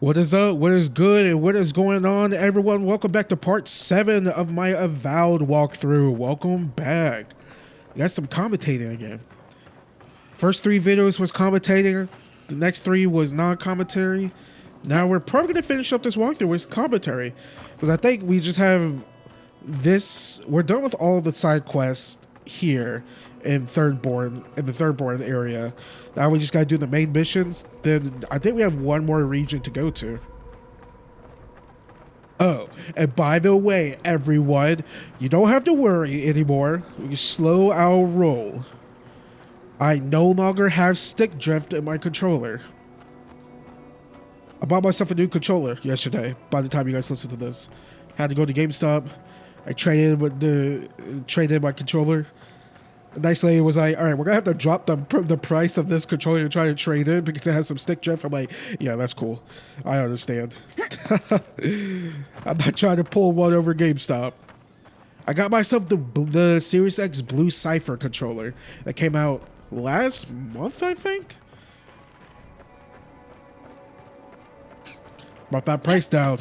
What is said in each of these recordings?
What is up? What is good? And what is going on, everyone? Welcome back to part 7 of my Avowed walkthrough. Welcome back. Got some commentating again. First 3 videos was commentating. The next 3 was non-commentary. Now we're probably going to finish up this walkthrough with commentary. Because I think we just have this. We're done with all the side quests here in the Thirdborn area. Now we just gotta do the main missions. Then I think we have one more region to go to. Oh, and by the way, everyone, you don't have to worry anymore. We can slow our roll. I no longer have stick drift in my controller. I bought myself a new controller yesterday. By the time you guys listen to this, had to go to GameStop. I traded my controller. The nice lady was like, all right, we're gonna have to drop the price of this controller to try to trade in because it has some stick drift. I'm like, yeah, that's cool. I understand. I'm not trying to pull one over GameStop. I got myself the Series X Blue Cypher controller that came out last month, I think. Brought that price down.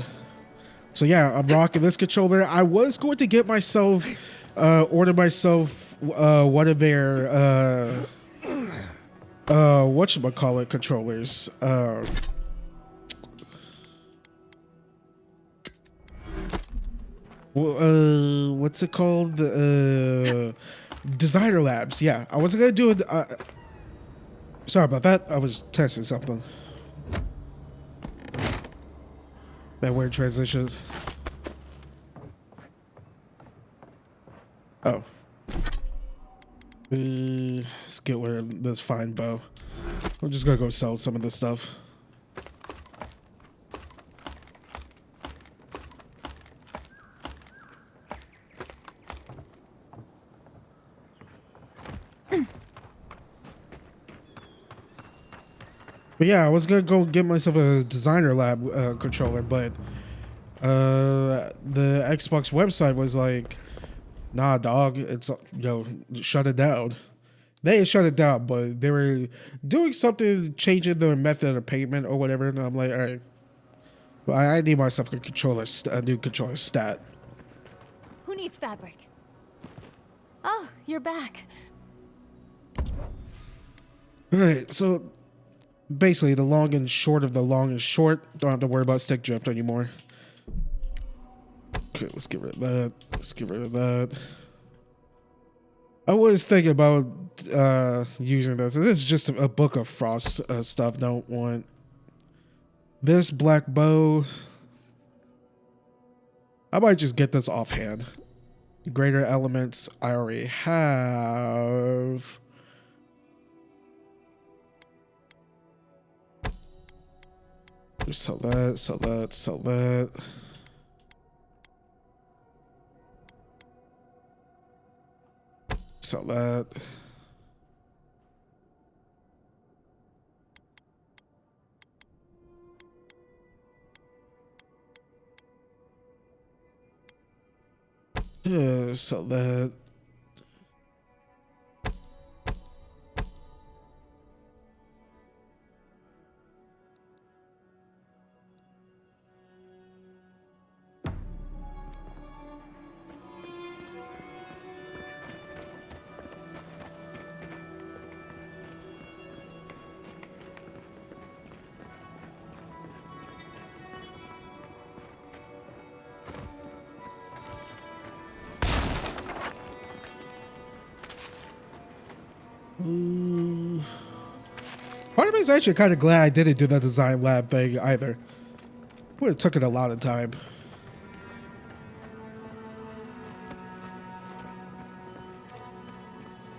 So yeah, I'm rocking this controller. I was going to get myself order myself one of their whatchamacallit controllers. What's it called? The Designer Labs. Yeah, I wasn't gonna do it. Sorry about that. I was testing something. That weird transition. Oh. Let's get rid of this fine bow. I'm just gonna go sell some of this stuff. But yeah, I was gonna go get myself a Designer Lab controller, but the Xbox website was like, nah, dog, it's, shut it down. They didn't shut it down, but they were doing something, changing their method of payment or whatever, and I'm like, all right, well, I need myself a new controller stat. Who needs fabric? Oh, you're back. All right, so basically the long and short of the long and short, don't have to worry about stick drift anymore. Okay, let's get rid of that. Let's get rid of that. I was thinking about using this. This is just a Book of Frost stuff. Don't want this black bow. I might just get this offhand. Greater elements I already have. Just sell that, sell that, sell that. Sell that. Sell that. Part of me is actually kind of glad I didn't do the design lab thing either. Would have took it a lot of time.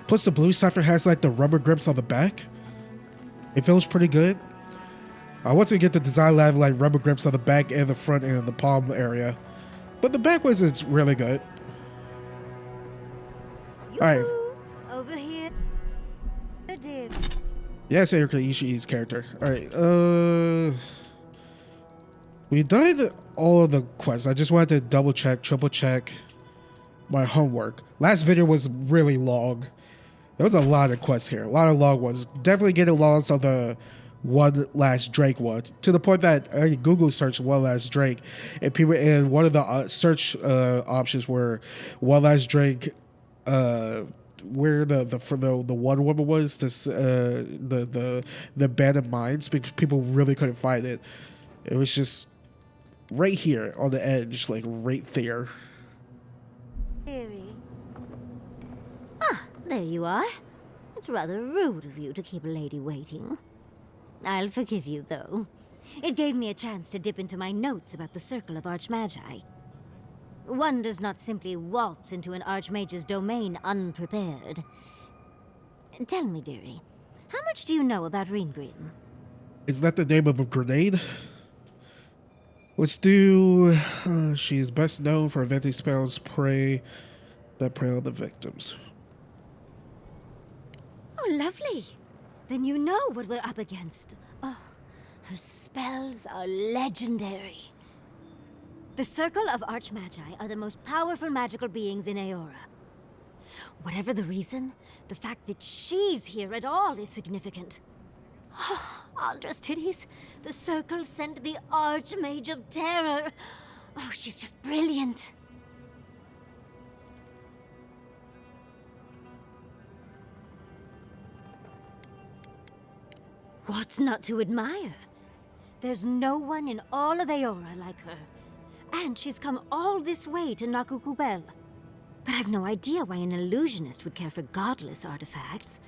Plus the Blue Cypher has like the rubber grips on the back. It feels pretty good. I want to get the design lab like rubber grips on the back and the front and the palm area. But the back ones is really good. Alright. Over here. Yes, Erika Ishii's character. Alright, we've done all of the quests. I just wanted to double check, triple check my homework. Last video was really long. There was a lot of quests here, a lot of long ones. Definitely getting lost on the One Last Drake one, to the point that I Google searched One Last Drake, and people, and one of the search options were One Last Drake, where the one woman was, this the abandoned mines, because people really couldn't find it. It was just right here on the edge, like right there. Theory. Ah, there you are. It's rather rude of you to keep a lady waiting. I'll forgive you, though. It gave me a chance to dip into my notes about the Circle of Archmagi. One does not simply waltz into an Archmage's domain unprepared. Tell me, dearie, how much do you know about Reengrim? Is that the name of a grenade? Let's do. She is best known for inventing spells that prey on the victims. Oh, lovely. Then you know what we're up against. Oh, her spells are legendary. The Circle of Archmagi are the most powerful magical beings in Eora. Whatever the reason, the fact that she's here at all is significant. Oh, Aldra's titties. The Circle sent the Archmage of Terror. Oh, she's just brilliant. What's not to admire? There's no one in all of Eora like her. And she's come all this way to Nakukubel. But I've no idea why an illusionist would care for godless artifacts.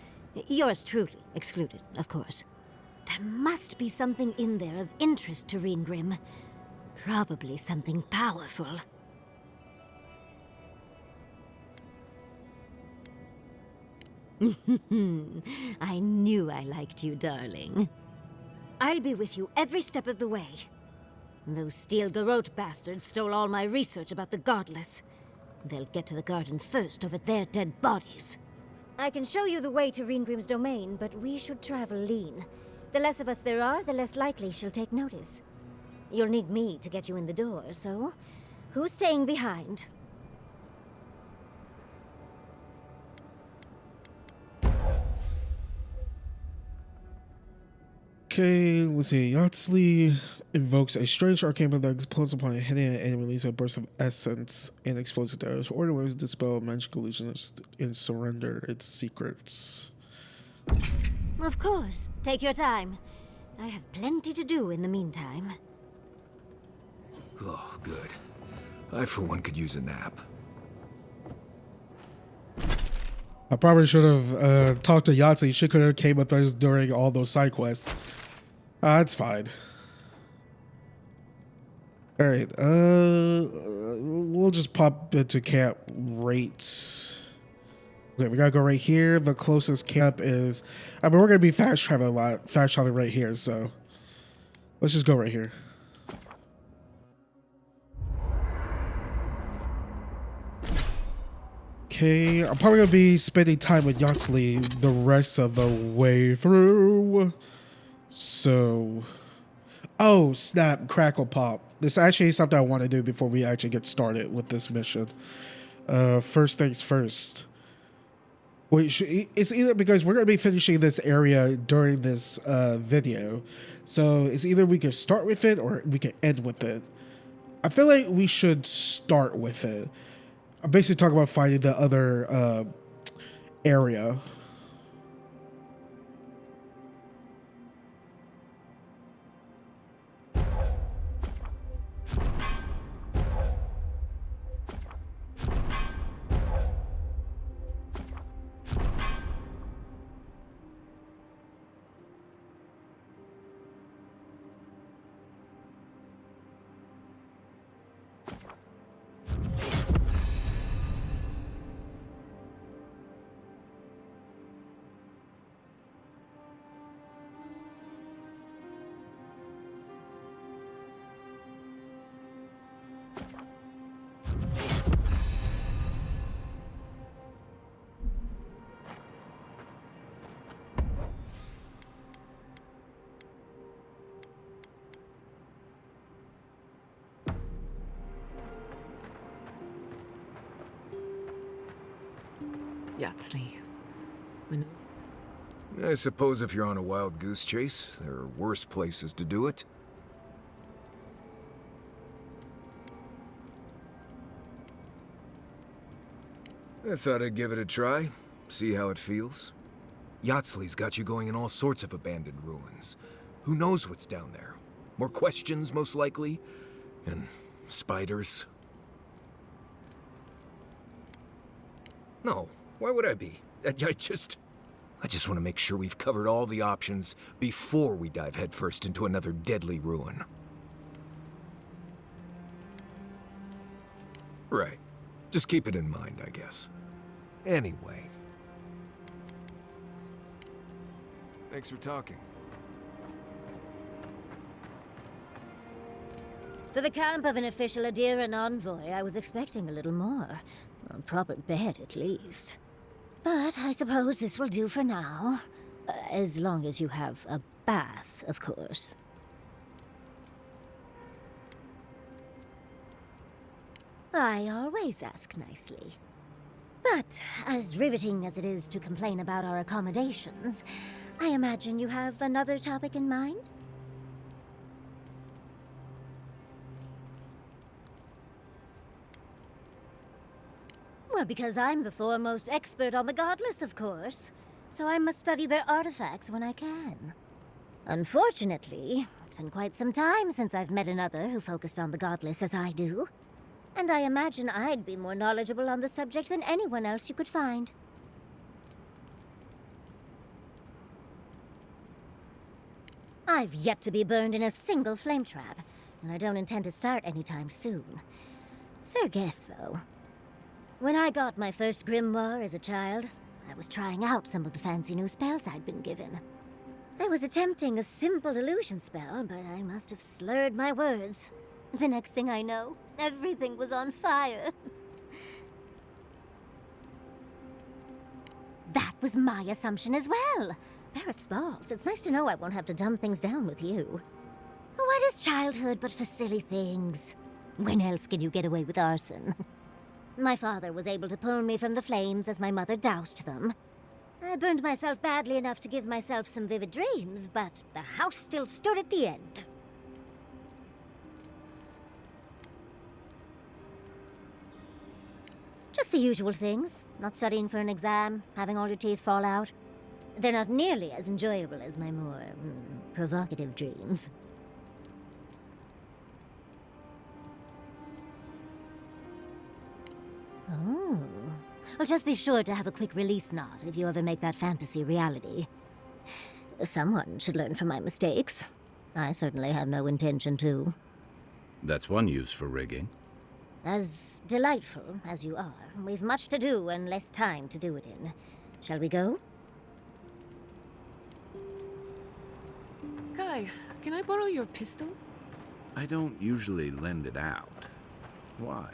Yours truly excluded, of course. There must be something in there of interest to Reengrim. Probably something powerful. I knew I liked you, darling. I'll be with you every step of the way. Those Steel Garrote bastards stole all my research about the Godless. They'll get to the garden first over their dead bodies. I can show you the way to Reengrim's domain, but we should travel lean. The less of us there are, the less likely she'll take notice. You'll need me to get you in the door, so who's staying behind? Okay, let's see. Yatsley invokes a strange arcane that explodes upon a hitting and releases a burst of essence and explosive damage, or learns to dispel magical illusions and surrender its secrets. Of course. Take your time. I have plenty to do in the meantime. Oh, good. I, for one, could use a nap. I probably should have talked to Yahtzee. She could have came with us during all those side quests. That's fine. Alright, we'll just pop into camp right. Okay, we gotta go right here. The closest camp is, I mean, we're gonna be fast traveling right here, so let's just go right here. Okay, I'm probably gonna be spending time with Yatsley the rest of the way through. So, oh snap, crackle pop. This actually is something I want to do before we actually get started with this mission. First things first. Wait, it's either because we're gonna be finishing this area during this video, so it's either we can start with it or we can end with it. I feel like we should start with it. I'm basically talking about finding the other area. Yatsley. I suppose if you're on a wild goose chase, there are worse places to do it. I thought I'd give it a try, see how it feels. Yatsley's got you going in all sorts of abandoned ruins. Who knows what's down there? More questions, most likely. And spiders. No, why would I be? I just want to make sure we've covered all the options before we dive headfirst into another deadly ruin. Right. Just keep it in mind, I guess. Anyway. Thanks for talking. For the camp of an official Adiran envoy, I was expecting a little more. A proper bed, at least. But I suppose this will do for now. As long as you have a bath, of course. I always ask nicely. But as riveting as it is to complain about our accommodations, I imagine you have another topic in mind? Well, because I'm the foremost expert on the Godless, of course. So I must study their artifacts when I can. Unfortunately, it's been quite some time since I've met another who focused on the Godless as I do. And I imagine I'd be more knowledgeable on the subject than anyone else you could find. I've yet to be burned in a single flame trap, and I don't intend to start anytime soon. Fair guess, though. When I got my first grimoire as a child, I was trying out some of the fancy new spells I'd been given. I was attempting a simple illusion spell, but I must have slurred my words. The next thing I know, everything was on fire. That was my assumption as well. Barrett's balls. It's nice to know I won't have to dumb things down with you. What is childhood but for silly things? When else can you get away with arson? My father was able to pull me from the flames as my mother doused them. I burned myself badly enough to give myself some vivid dreams, but the house still stood at the end. Just the usual things. Not studying for an exam, having all your teeth fall out. They're not nearly as enjoyable as my more provocative dreams. Oh. Well, just be sure to have a quick release knot if you ever make that fantasy reality. Someone should learn from my mistakes. I certainly have no intention to. That's one use for rigging. As delightful as you are, we've much to do and less time to do it in. Shall we go? Kai, can I borrow your pistol? I don't usually lend it out. Why?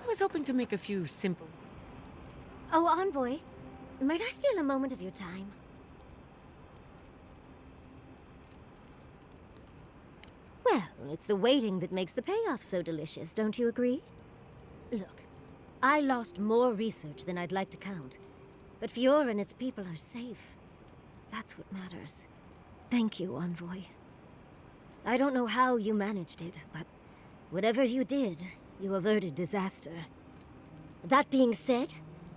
I was hoping to make a few simple... Oh, Envoy, might I steal a moment of your time? Well, it's the waiting that makes the payoff so delicious, don't you agree? Look, I lost more research than I'd like to count. But Fiora and its people are safe. That's what matters. Thank you, Envoy. I don't know how you managed it, but whatever you did, you averted disaster. That being said,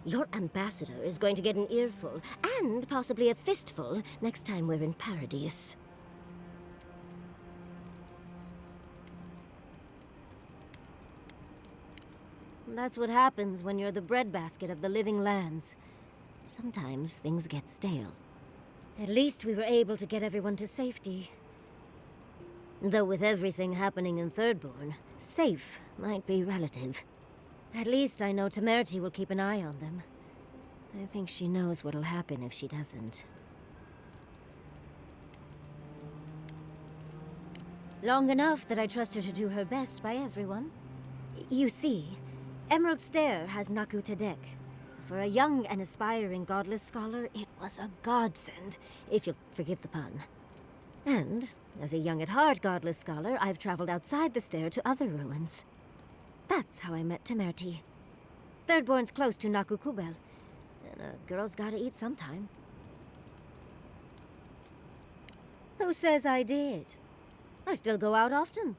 your ambassador is going to get an earful, and possibly a fistful, next time we're in Paradise. That's what happens when you're the breadbasket of the living lands. Sometimes things get stale. At least we were able to get everyone to safety. Though with everything happening in Thirdborn, safe might be relative. At least I know Temerity will keep an eye on them. I think she knows what'll happen if she doesn't. Long enough that I trust her to do her best by everyone. You see, Emerald Stair has Naku Tedek. For a young and aspiring godless scholar, it was a godsend, if you'll forgive the pun. And, as a young at heart godless scholar, I've traveled outside the stair to other ruins. That's how I met Temerity. Thirdborn's close to Naku Kubel, and a girl's gotta eat sometime. Who says I did? I still go out often.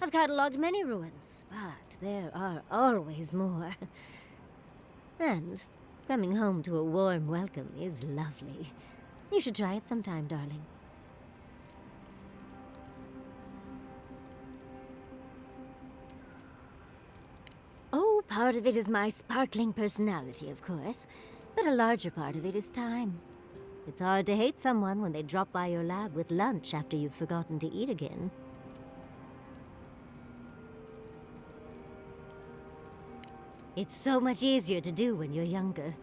I've catalogued many ruins, but there are always more. And coming home to a warm welcome is lovely. You should try it sometime, darling. Oh, part of it is my sparkling personality, of course. But a larger part of it is time. It's hard to hate someone when they drop by your lab with lunch after you've forgotten to eat again. It's so much easier to do when you're younger.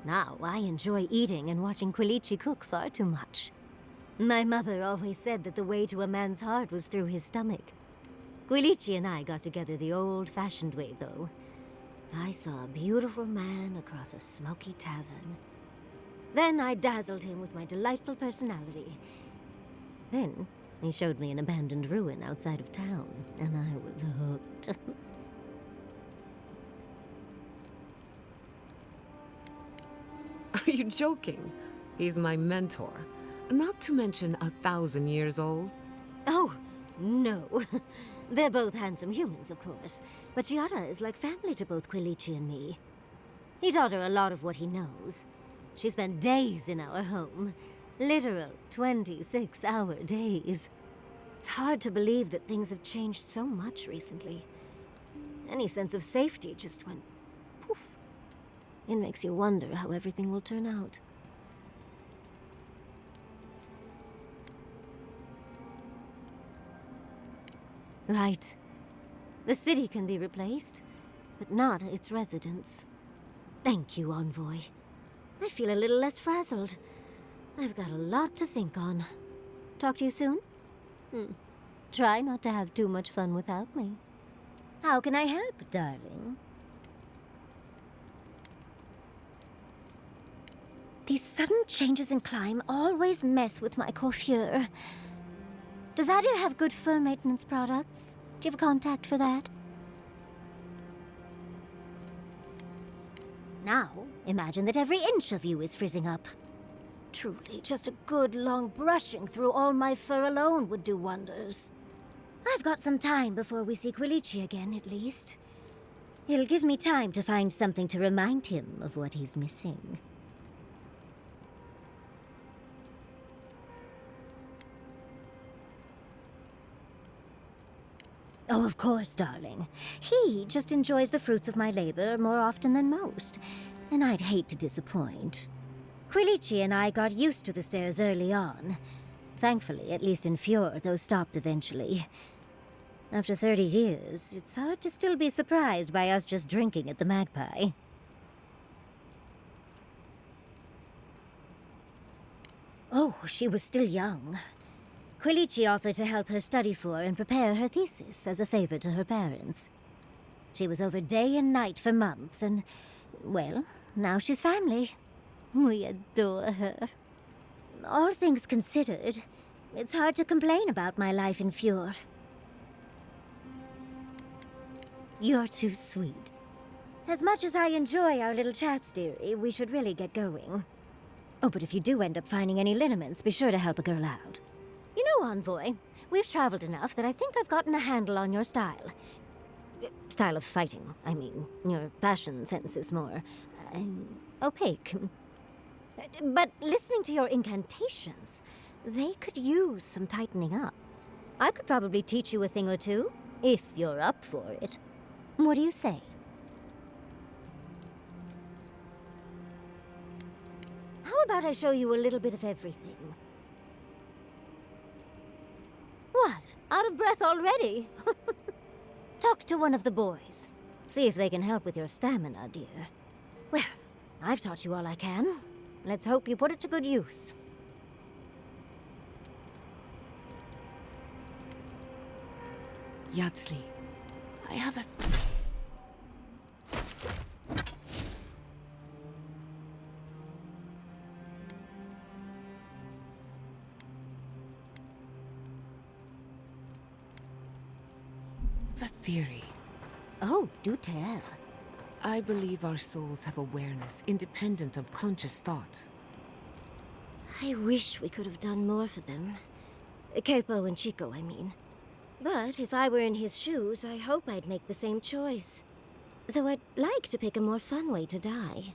Now, I enjoy eating and watching Quilici cook far too much. My mother always said that the way to a man's heart was through his stomach. Quilici and I got together the old-fashioned way, though. I saw a beautiful man across a smoky tavern. Then I dazzled him with my delightful personality. Then he showed me an abandoned ruin outside of town, and I was hooked. Are you joking? He's my mentor. Not to mention 1,000 years old. Oh, no. They're both handsome humans, of course. But Giada is like family to both Quilici and me. He taught her a lot of what he knows. She spent days in our home. Literal 26-hour days. It's hard to believe that things have changed so much recently. Any sense of safety just went poof. It makes you wonder how everything will turn out. Right. The city can be replaced, but not its residents. Thank you, Envoy. I feel a little less frazzled. I've got a lot to think on. Talk to you soon? Try not to have too much fun without me. How can I help, darling? These sudden changes in climate always mess with my coiffure. Does Adir have good fur maintenance products? Do you have a contact for that? Now, imagine that every inch of you is frizzing up. Truly, just a good long brushing through all my fur alone would do wonders. I've got some time before we see Quilici again, at least. It'll give me time to find something to remind him of what he's missing. Oh, of course, darling. He just enjoys the fruits of my labor more often than most, and I'd hate to disappoint. Quilici and I got used to the stairs early on. Thankfully, at least in Fjord, those stopped eventually. After 30 years, it's hard to still be surprised by us just drinking at the Magpie. Oh, she was still young. Quilici offered to help her study for and prepare her thesis as a favor to her parents. She was over day and night for months, and, well, now she's family. We adore her. All things considered, it's hard to complain about my life in Fjord. You're too sweet. As much as I enjoy our little chats, dearie, we should really get going. Oh, but if you do end up finding any liniments, be sure to help a girl out. You know, Envoy, we've traveled enough that I think I've gotten a handle on your style. Style of fighting, I mean. Your fashion sense is more opaque. But listening to your incantations, they could use some tightening up. I could probably teach you a thing or two, if you're up for it. What do you say? How about I show you a little bit of everything? What? Out of breath already? Talk to one of the boys. See if they can help with your stamina, dear. Well, I've taught you all I can. Let's hope you put it to good use. Yatsley, I have a... theory. Oh, do tell. I believe our souls have awareness independent of conscious thought. I wish we could have done more for them. Capo and Chico, I mean. But if I were in his shoes, I hope I'd make the same choice. Though I'd like to pick a more fun way to die.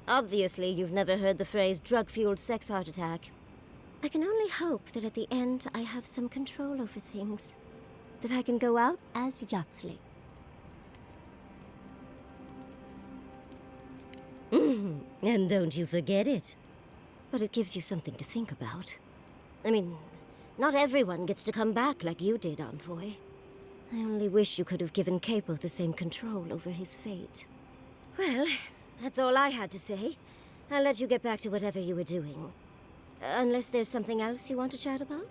Obviously, you've never heard the phrase drug-fueled sex heart attack. I can only hope that at the end I have some control over things. That I can go out as Yatsley. And don't you forget it. But it gives you something to think about. I mean, not everyone gets to come back like you did, Envoy. I only wish you could have given Capo the same control over his fate. Well, that's all I had to say. I'll let you get back to whatever you were doing. Unless there's something else you want to chat about?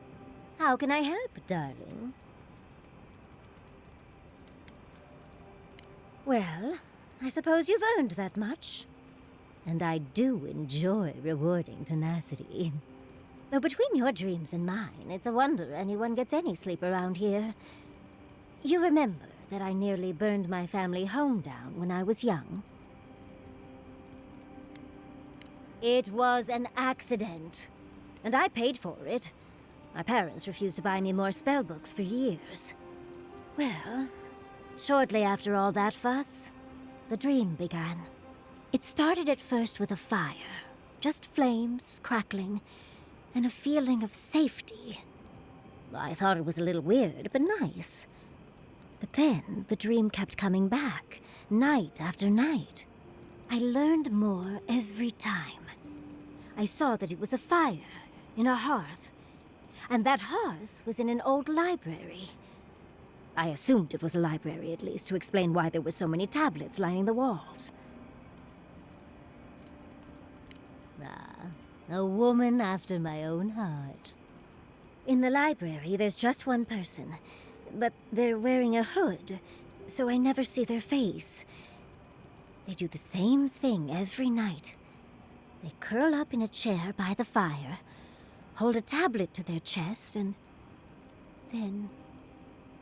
How can I help, darling? Well, I suppose you've earned that much. And I do enjoy rewarding tenacity. Though between your dreams and mine, it's a wonder anyone gets any sleep around here. You remember that I nearly burned my family home down when I was young? It was an accident. And I paid for it. My parents refused to buy me more spellbooks for years. Well, shortly after all that fuss, the dream began. It started at first with a fire. Just flames, crackling, and a feeling of safety. I thought it was a little weird, but nice. But then the dream kept coming back, night after night. I learned more every time. I saw that it was a fire in a hearth, and that hearth was in an old library. I assumed it was a library, at least, to explain why there were so many tablets lining the walls. A woman after my own heart. In the library, there's just one person, but they're wearing a hood, so I never see their face. They do the same thing every night. They curl up in a chair by the fire, hold a tablet to their chest, and then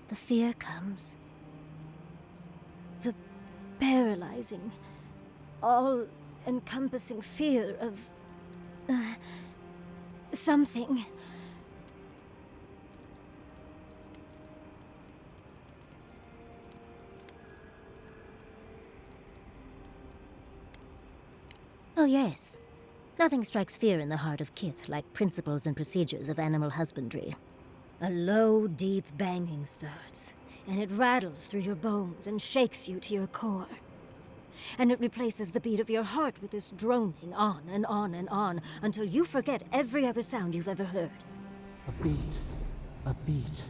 the fear comes. The paralyzing, all-encompassing fear of something. Oh yes. Nothing strikes fear in the heart of Kith like principles and procedures of animal husbandry. A low, deep banging starts, and it rattles through your bones and shakes you to your core. And it replaces the beat of your heart with this droning on and on and on until you forget every other sound you've ever heard. A beat.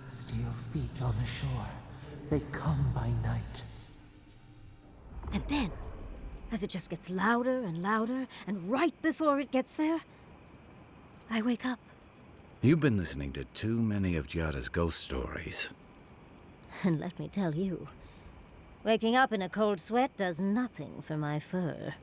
Steel feet on the shore. They come by night. And then, as it just gets louder and louder, and right before it gets there, I wake up. You've been listening to too many of Giada's ghost stories. And let me tell you, waking up in a cold sweat does nothing for my fur.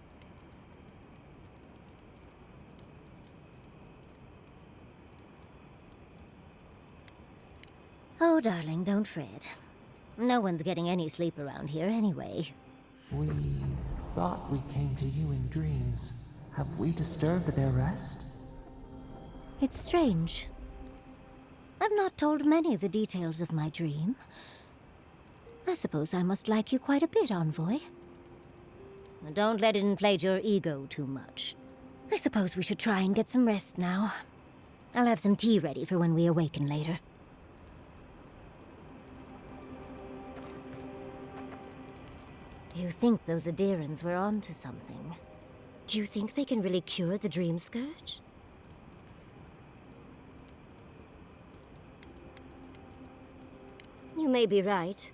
Oh, darling, don't fret. No one's getting any sleep around here anyway. We thought we came to you in dreams. Have we disturbed their rest? It's strange. I've not told many of the details of my dream. I suppose I must like you quite a bit, Envoy. Don't let it inflate your ego too much. I suppose we should try and get some rest now. I'll have some tea ready for when we awaken later. You think those Adirans were onto something? Do you think they can really cure the Dream Scourge? You may be right.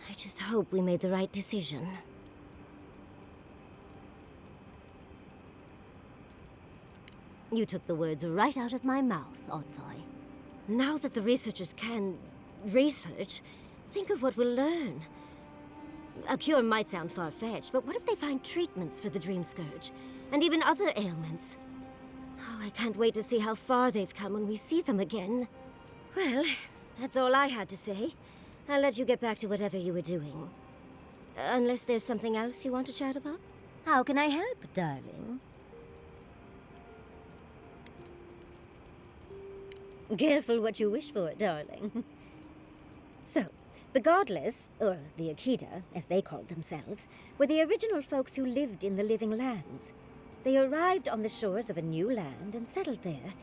I just hope we made the right decision. You took the words right out of my mouth, Envoy. Now that the researchers can research, think of what we'll learn. A cure might sound far-fetched, but what if they find treatments for the Dream Scourge? And even other ailments? Oh, I can't wait to see how far they've come when we see them again. Well, that's all I had to say. I'll let you get back to whatever you were doing. Unless there's something else you want to chat about? How can I help, darling? Careful what you wish for, darling. So, the Godless, or the Akita, as they called themselves, were the original folks who lived in the Living Lands. They arrived on the shores of a new land and settled there,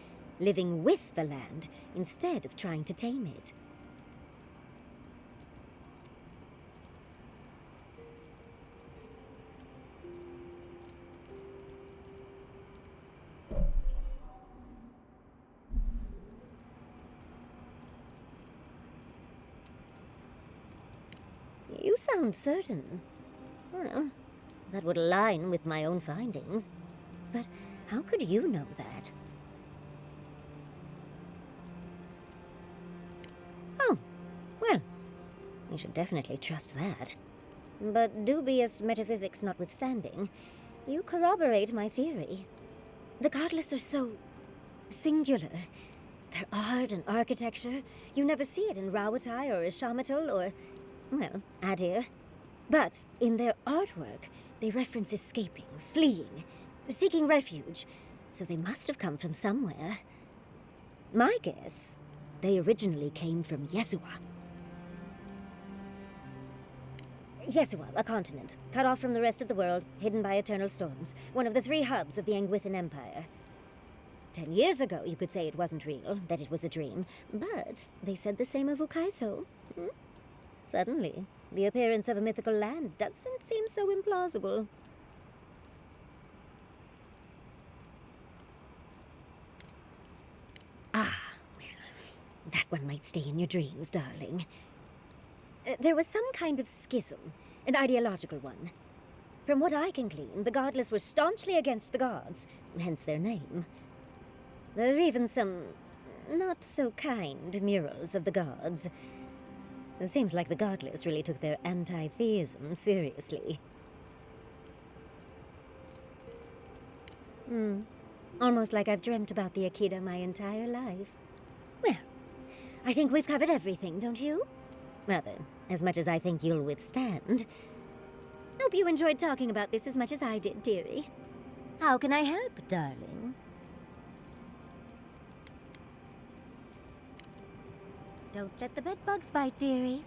living with the land instead of trying to tame it. You sound certain. Well, that would align with my own findings. But how could you know that? Oh, well, we should definitely trust that. But dubious metaphysics notwithstanding, you corroborate my theory. The Godless are so singular. Their art and architecture, you never see it in Rawatai or Ishamatal or, well, Adir. But in their artwork, they reference escaping, fleeing, seeking refuge, so they must have come from somewhere. My guess, they originally came from Yesua. Yesua, a continent, cut off from the rest of the world, hidden by eternal storms, one of the 3 hubs of the Angwithan Empire. 10 years ago, you could say it wasn't real, that it was a dream, but they said the same of Ukaiso. Suddenly, the appearance of a mythical land doesn't seem so implausible. Ah, well, that one might stay in your dreams, darling. There was some kind of schism, an ideological one. From what I can glean, the Godless were staunchly against the gods, hence their name. There are even some not-so-kind murals of the gods. It seems like the Godless really took their anti-theism seriously. Almost like I've dreamt about the Akita my entire life. Well, I think we've covered everything, don't you? Rather, as much as I think you'll withstand. Hope you enjoyed talking about this as much as I did, dearie. How can I help, darling? Don't let the bedbugs bite, dearie.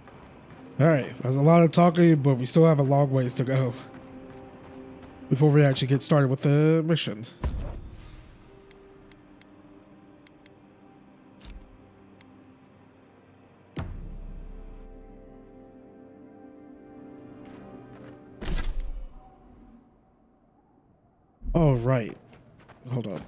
Alright, there's a lot of talking, but we still have a long ways to go before we actually get started with the mission. All right. Hold on.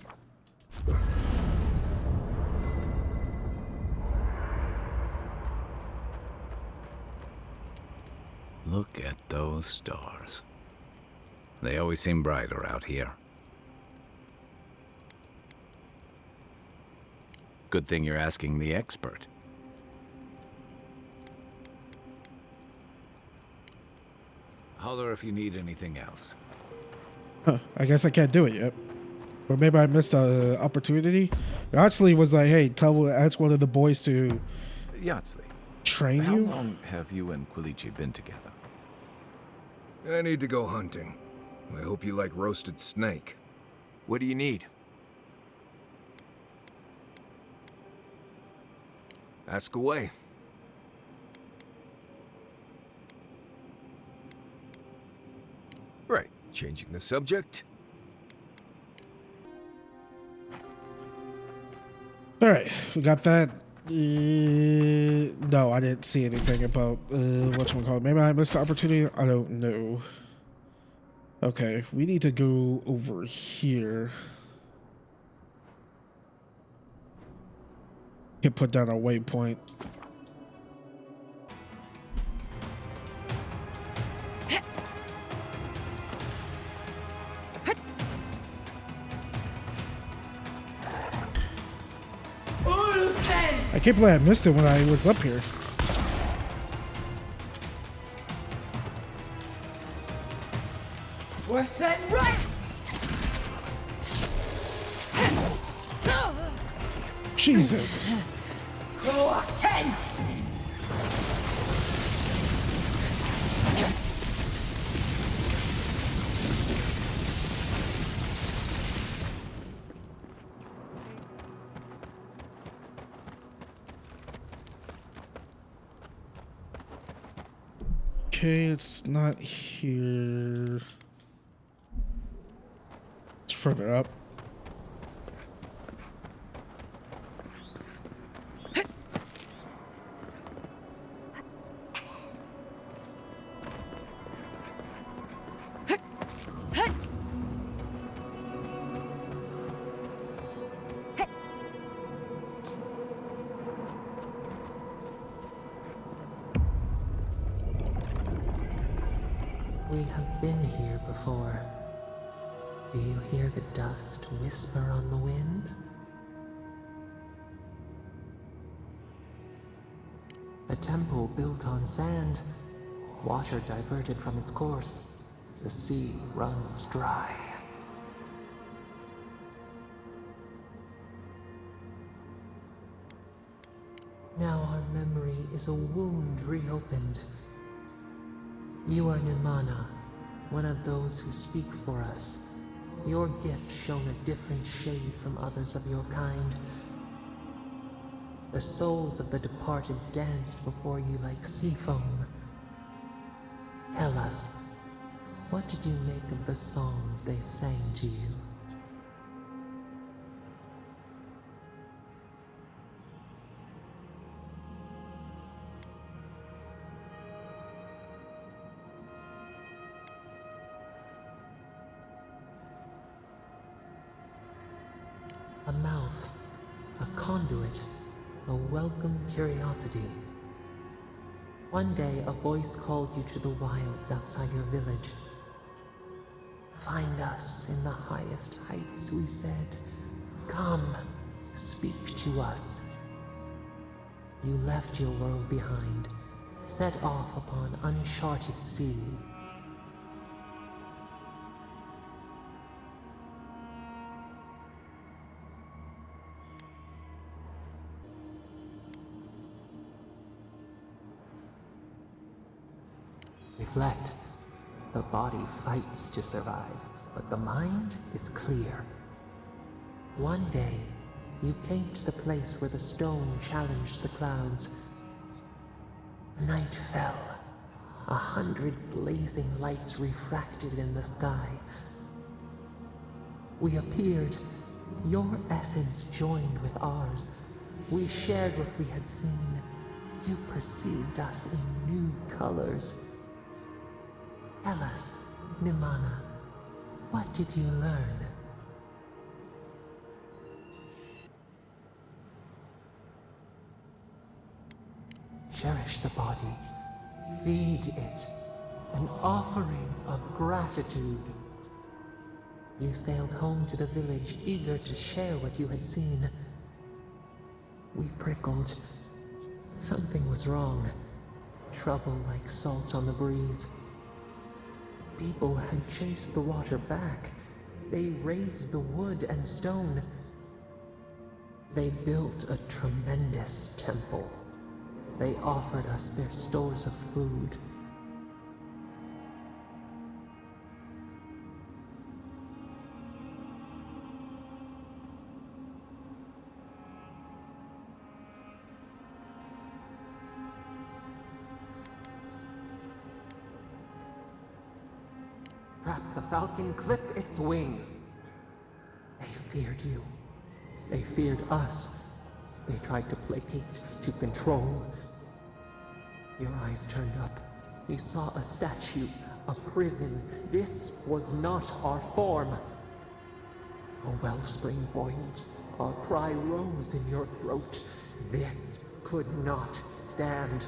Look at those stars. They always seem brighter out here. Good thing you're asking the expert. Holler if you need anything else. Huh, I guess I can't do it yet. Or maybe I missed an opportunity. It actually was like, hey, ask one of the boys to Yatsley, train how you. long have you and Quilichi been together? I need to go hunting. I hope you like roasted snake. What do you need? Ask away. Right, changing the subject. All right, we got that. No, I didn't see anything about whatchamacallit. Maybe I missed the opportunity. I don't know. Okay, we need to go over here. Can put down a waypoint. I can't believe I missed it when I was up here. Worth that right! Jesus. Croak 10! Okay, it's not here. It's further up. We have been here before. Do you hear the dust whisper on the wind? A temple built on sand, water diverted from its course. The sea runs dry. Now our memory is a wound reopened. You are Nimana, one of those who speak for us. Your gift shone a different shade from others of your kind. The souls of the departed danced before you like sea foam. Tell us, what did you make of the songs they sang to you? A mouth, a conduit, a welcome curiosity. One day, a voice called you to the wilds outside your village. Find us in the highest heights, we said. Come, speak to us. You left your world behind, set off upon uncharted sea. Reflect. The body fights to survive, but the mind is clear. One day, you came to the place where the stone challenged the clouds. Night fell. 100 blazing lights refracted in the sky. We appeared. Your essence joined with ours. We shared what we had seen. You perceived us in new colors. Tell us, Nimana, what did you learn? Cherish the body. Feed it. An offering of gratitude. You sailed home to the village, eager to share what you had seen. We prickled. Something was wrong. Trouble like salt on the breeze. People had chased the water back. They raised the wood and stone. They built a tremendous temple. They offered us their stores of food. Trap the falcon, clip its wings. They feared you. They feared us. They tried to placate, to control. Your eyes turned up. You saw a statue, a prison. This was not our form. A wellspring boiled. Our cry rose in your throat. This could not stand.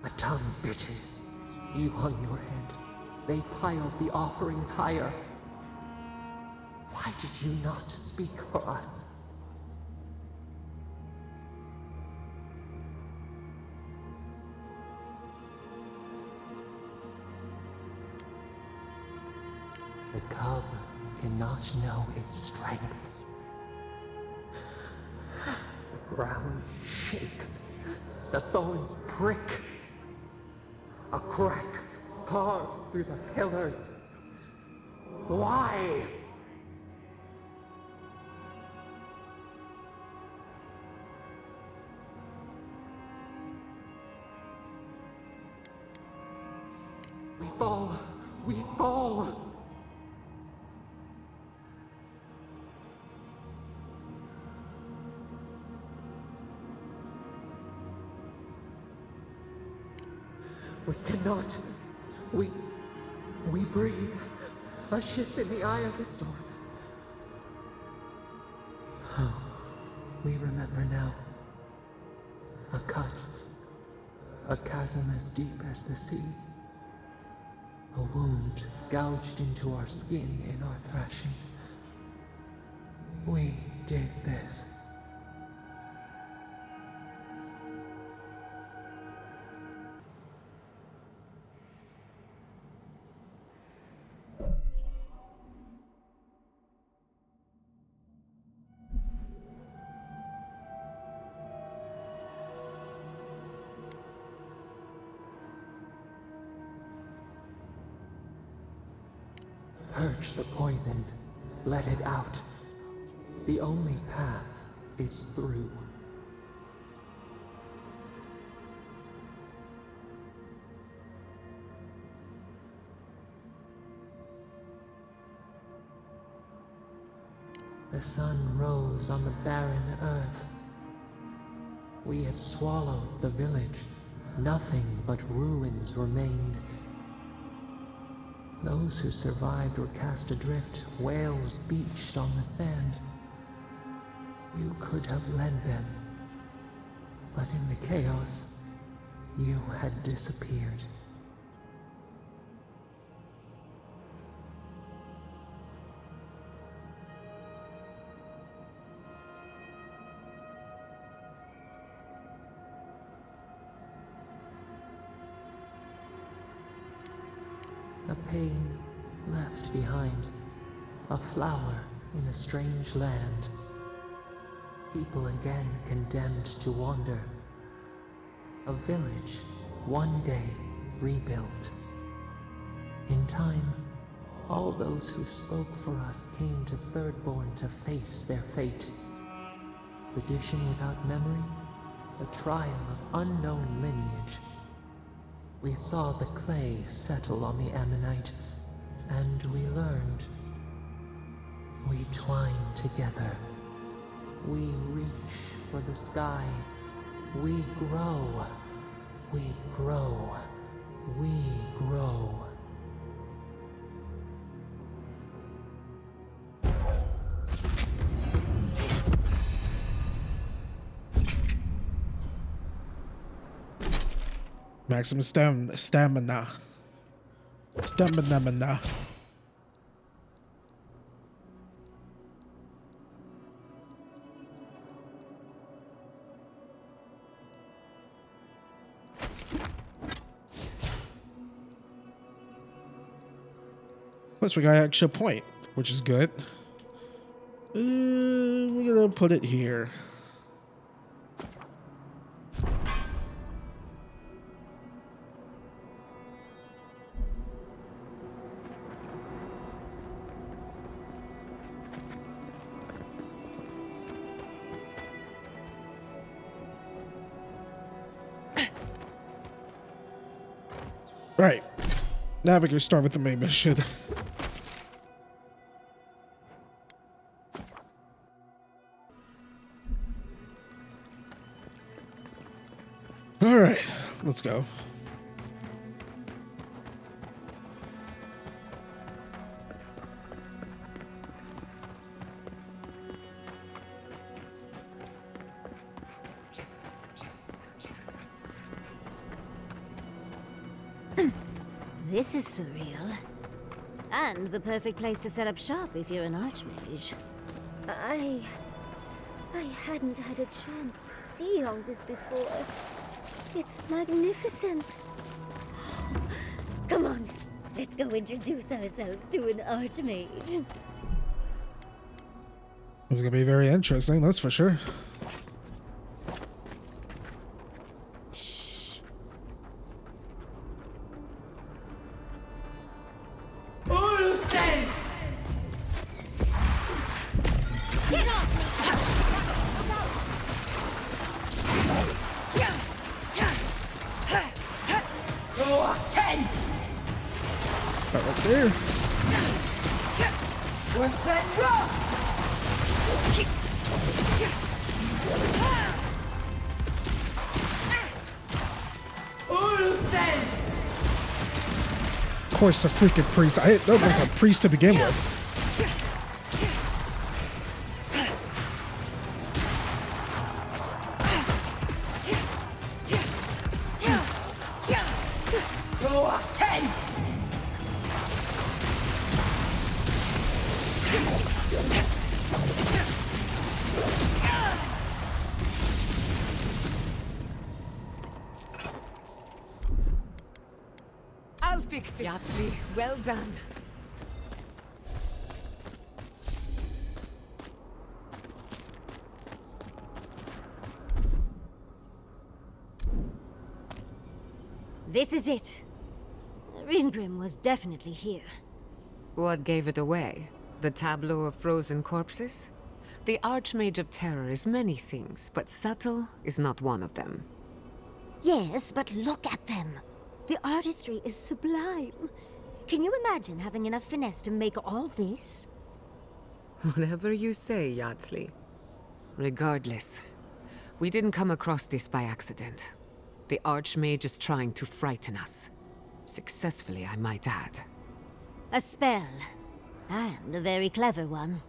A tongue bitten. You hung your head. They piled the offerings higher. Why did you not speak for us? The cub cannot know its strength. The ground shakes. The thorns prick. A crack carves through the pillars. Why? We fall. We fall. We cannot. We breathe. A ship in the eye of the storm. Oh, we remember now. A cut. A chasm as deep as the sea. A wound gouged into our skin in our thrashing. We did this. Purge the poison. Let it out. The only path is through. The sun rose on the barren earth. We had swallowed the village. Nothing but ruins remained. Those who survived were cast adrift, whales beached on the sand. You could have led them, but in the chaos, you had disappeared. A pain left behind, a flower in a strange land. People again condemned to wander. A village, one day rebuilt. In time, all those who spoke for us came to Thirdborn to face their fate. Tradition without memory, a trial of unknown lineage. We saw the clay settle on the ammonite, and we learned. We twine together. We reach for the sky. We grow. We grow. We grow. Maximum stamina. Stamina. Plus we got an extra point, which is good. We're gonna put it here. Right. Now we can start with the main mission. Alright, let's go. This is surreal. And the perfect place to set up shop if you're an archmage. I hadn't had a chance to see all this before. It's magnificent. Come on, let's go introduce ourselves to an archmage. It's gonna be very interesting, that's for sure. there. With that rock! Ulfen! Of course, a freaking priest. I didn't know there was a priest to begin with. Croak 10! I'll fix the Yahtzee. Well done. This is it. Ringrim was definitely here. What gave it away? The tableau of frozen corpses? The Archmage of Terror is many things, but subtle is not one of them. Yes, but look at them. The artistry is sublime. Can you imagine having enough finesse to make all this? Whatever you say, Yahtzee. Regardless, we didn't come across this by accident. The Archmage is trying to frighten us. Successfully, I might add. A spell. And a very clever one.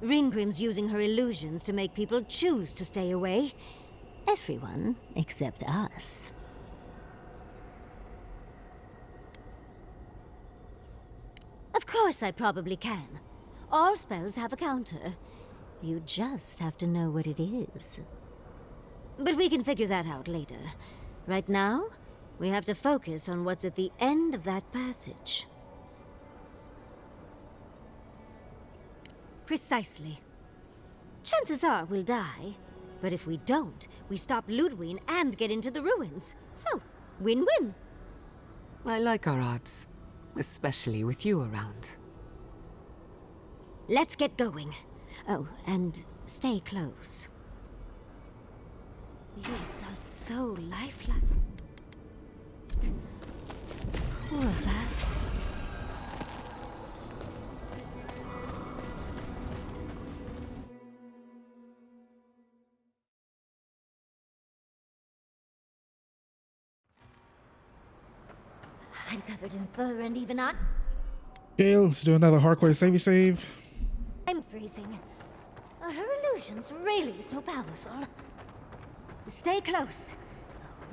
Ringrim's using her illusions to make people choose to stay away. Everyone except us. Of course I probably can. All spells have a counter. You just have to know what it is. But we can figure that out later. Right now, we have to focus on what's at the end of that passage. Precisely. Chances are we'll die. But if we don't, we stop Ludwig and get into the ruins. So, win-win. I like our odds. Especially with you around. Let's get going. Oh, and stay close. These are so lifelike. Poor bastards. I'm covered in fur and even on. Okay, let's do another hardcore save. I'm freezing. Are her illusions really so powerful? Stay close.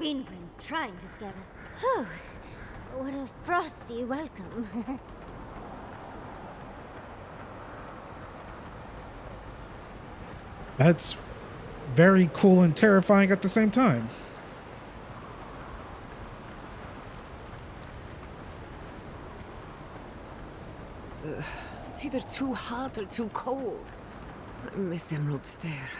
Ringrim's trying to scare us. Oh, what a frosty welcome. That's very cool and terrifying at the same time. It's either too hot or too cold. I miss Emerald Stair.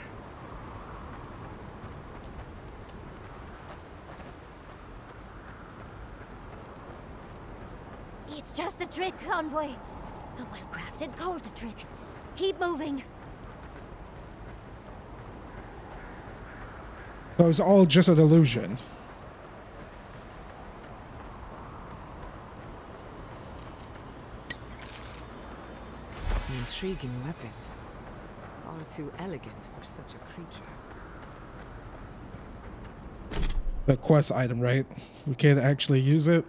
It's just a trick, Envoy. A well-crafted cold trick. Keep moving. So it's all just an illusion. An intriguing weapon. Far too elegant for such a creature. The quest item, right? We can't actually use it.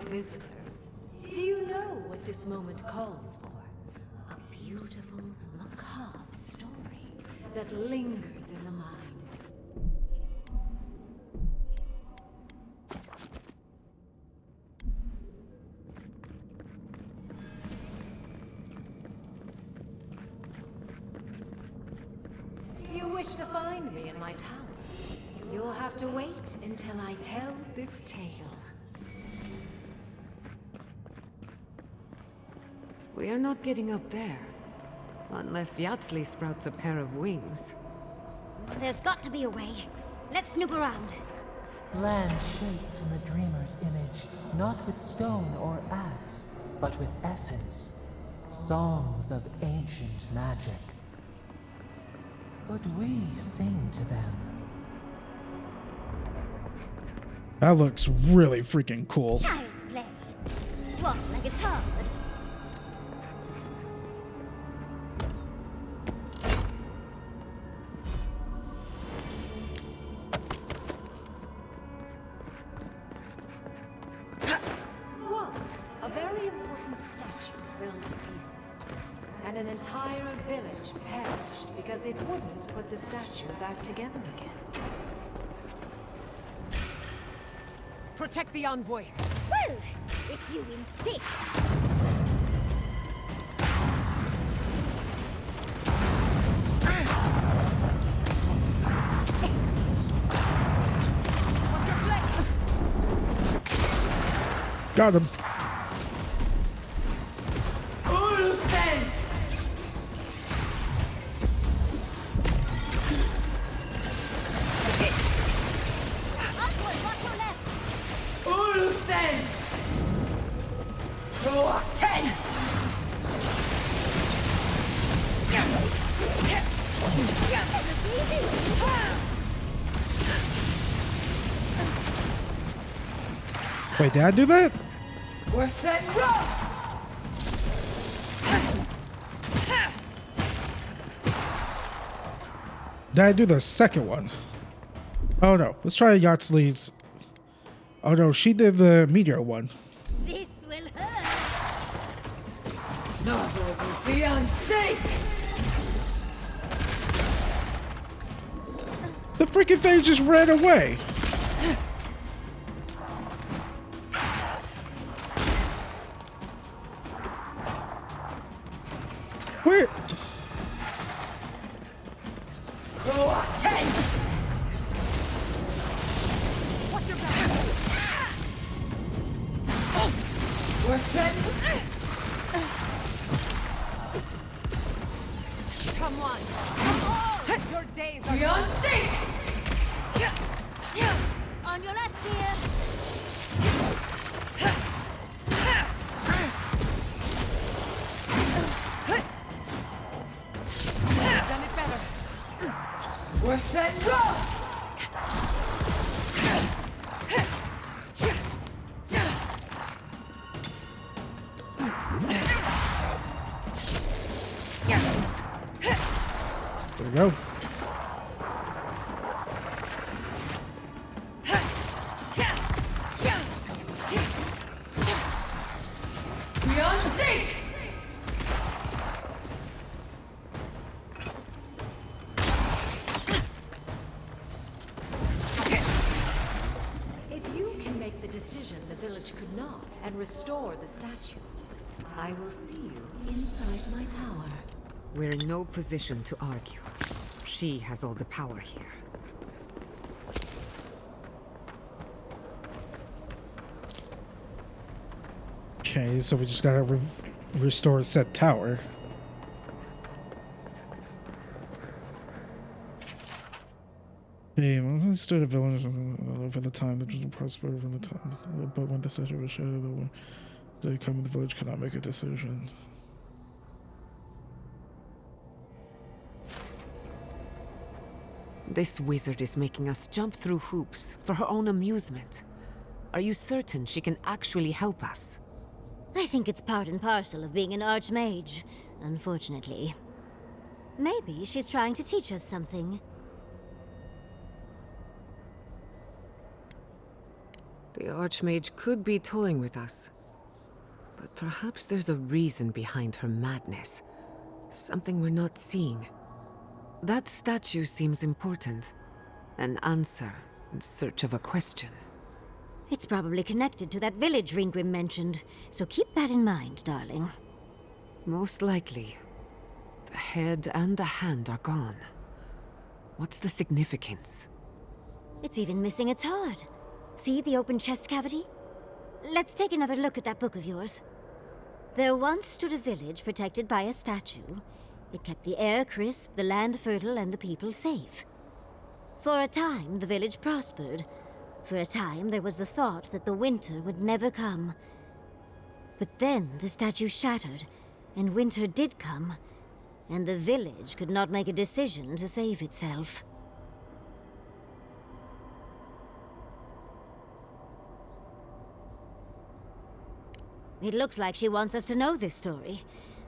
Visitors, do you know what this moment calls for? A beautiful, macabre story that lingers in the mind. You wish to find me in my tower? You'll have to wait until I tell this tale. We are not getting up there. Unless Yatsley sprouts a pair of wings. There's got to be a way. Let's snoop around. Land shaped in the dreamer's image, not with stone or axe, but with essence. Songs of ancient magic. Could we sing to them? That looks really freaking cool. Child's play. Walk like it's hard. Once, a very important statue fell to pieces, and an entire village perished because it wouldn't put the statue back together again. Protect the envoy! Well, if you insist. Got him. Wait, did I do that? Worth that rock! Did I do the second one? Oh no, let's try Yatsley's. Oh no, she did the meteor one. This will hurt. Novel will be unsafe! The freaking thing just ran away. Where? Watch your back! Worth it! Come on! Come on! Your days are Beyond sync! On your left, dear. done it better. Worth that rock! There we go. Beyond sync! If you can make the decision the village could not and restore the statue, I will see you inside my tower. We're in no position to argue. She has all the power here. Okay, so we just gotta restore said tower. Hey, when I stood a village for the time that was prosper from the time, but when the statue was shattered, they come in the village cannot make a decision. This wizard is making us jump through hoops for her own amusement. Are you certain she can actually help us? I think it's part and parcel of being an archmage, unfortunately. Maybe she's trying to teach us something. The Archmage could be toying with us. But perhaps there's a reason behind her madness. Something we're not seeing. That statue seems important. An answer in search of a question. It's probably connected to that village Ringrim mentioned, so keep that in mind, darling. Most likely. The head and the hand are gone. What's the significance? It's even missing its heart. See the open chest cavity? Let's take another look at that book of yours. There once stood a village protected by a statue. It kept the air crisp, the land fertile, and the people safe. For a time, the village prospered. For a time, there was the thought that the winter would never come. But then the statue shattered, and winter did come, and the village could not make a decision to save itself. It looks like she wants us to know this story,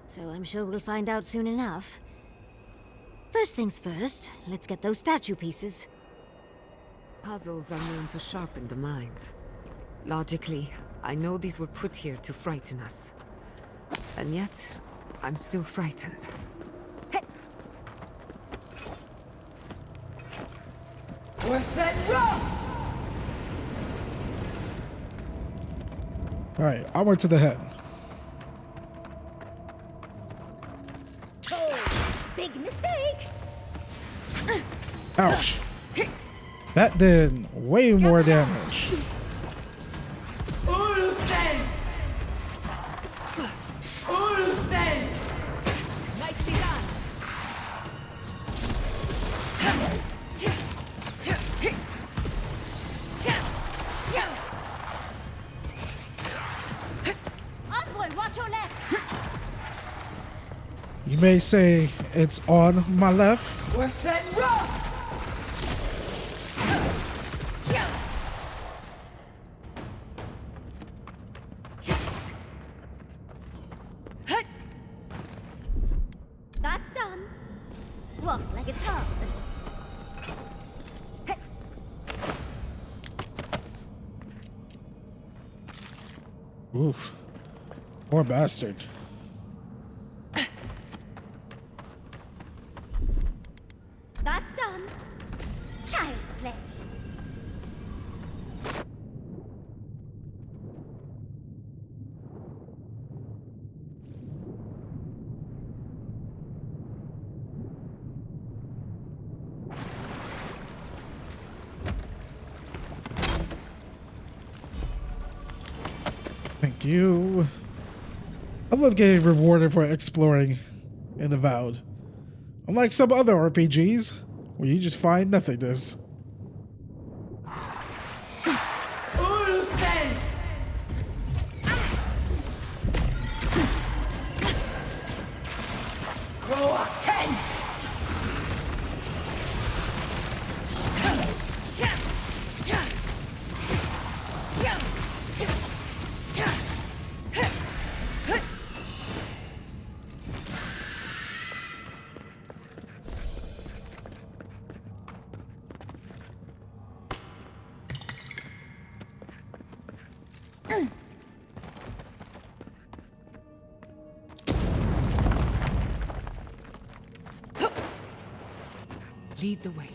so I'm sure we'll find out soon enough. First things first, let's get those statue pieces. Puzzles are known to sharpen the mind. Logically, I know these were put here to frighten us. And yet, I'm still frightened. Worth that rough! All right, I went to the head. Oh, big mistake. Ouch. That did way more damage. Uluthen! Uluthen! Nicely done. Envoy, watch your left! You may say it's on my left. Worth that rough! That's done. Walk like it's hard. Oof. Poor bastard. That's done. Child's play. Thank you. I love getting rewarded for exploring in Avowed. Unlike some other RPGs, where you just find nothingness. Uluthen! Croaten! Lead the way.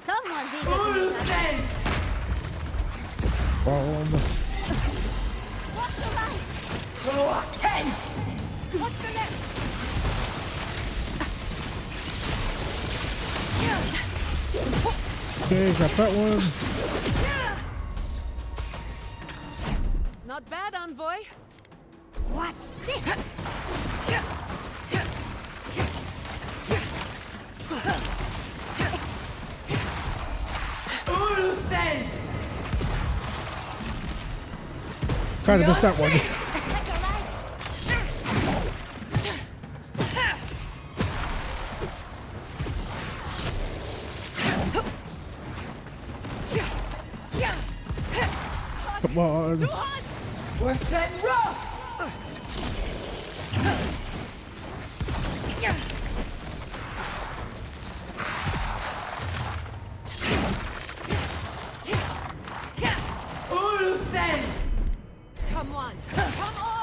Someone's eager to meet us. Uluthen! Bomb. Watch the right! Croaten! Watch the left! Okay, got that one. Not bad, Envoy. Watch this! Uluthen! Kind of missed that one. Come on. Worth that rough! Uluthen! Come on. Come on.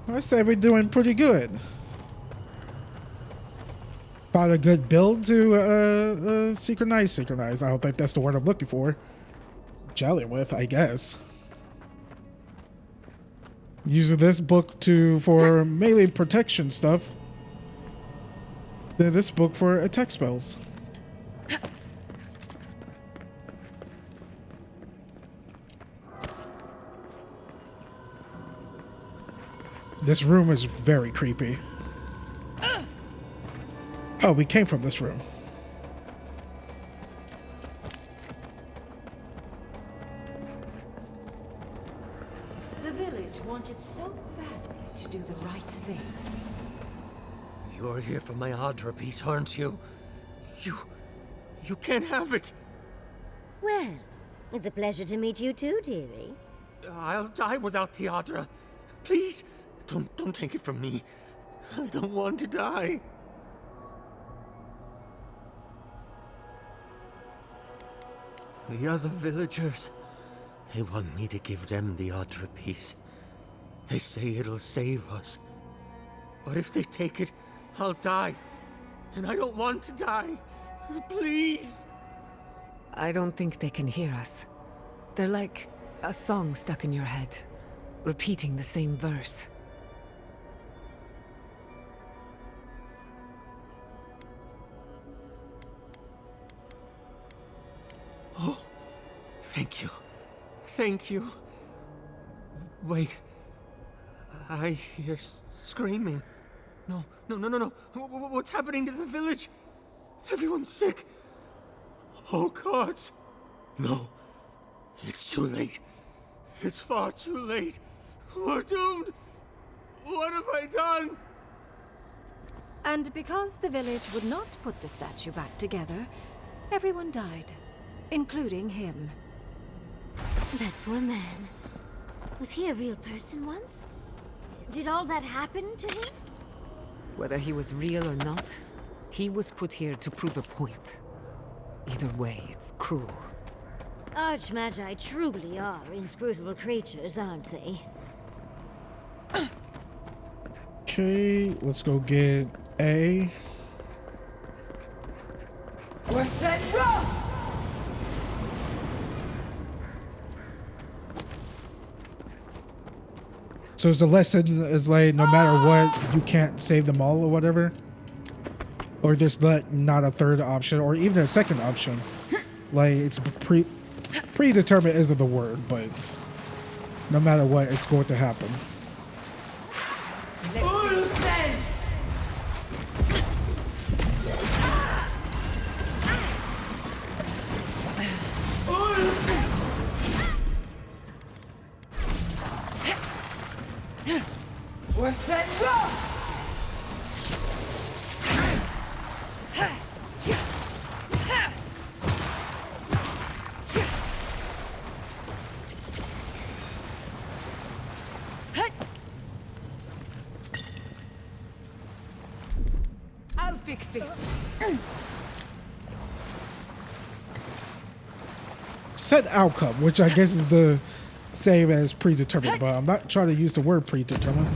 I say we're doing pretty good. Probably a good build to synchronize. I don't think that's the word I'm looking for. Gelling with, I guess. Using this book for melee protection stuff. Then this book for attack spells. This room is very creepy. Oh, we came from this room. The village wanted so badly to do the right thing. You're here for my Adra piece, aren't you? You can't have it. Well, it's a pleasure to meet you too, dearie. I'll die without the Adra. Please, don't take it from me. I don't want to die. The other villagers, they want me to give them the Adra piece. They say it'll save us. But if they take it, I'll die. And I don't want to die. Please. I don't think they can hear us. They're like a song stuck in your head, repeating the same verse. Oh, thank you. Thank you. Wait. I hear screaming. No. What's happening to the village? Everyone's sick. Oh, gods. No. It's too late. It's far too late. We're doomed. What have I done? And because the village would not put the statue back together, everyone died, including him. That poor man. Was he a real person once? Did all that happen to him? Whether he was real or not, he was put here to prove a point. Either way, it's cruel. Archmagi truly are inscrutable creatures, aren't they? Okay, let's go get A. Worse than rough! So the lesson is like, no matter what, you can't save them all or whatever. Or there's not a third option or even a second option. Like, it's predetermined isn't the word, but no matter what, it's going to happen. Worse than rough! I'll fix this. Set outcome, which I guess is the same as predetermined, but I'm not trying to use the word predetermined.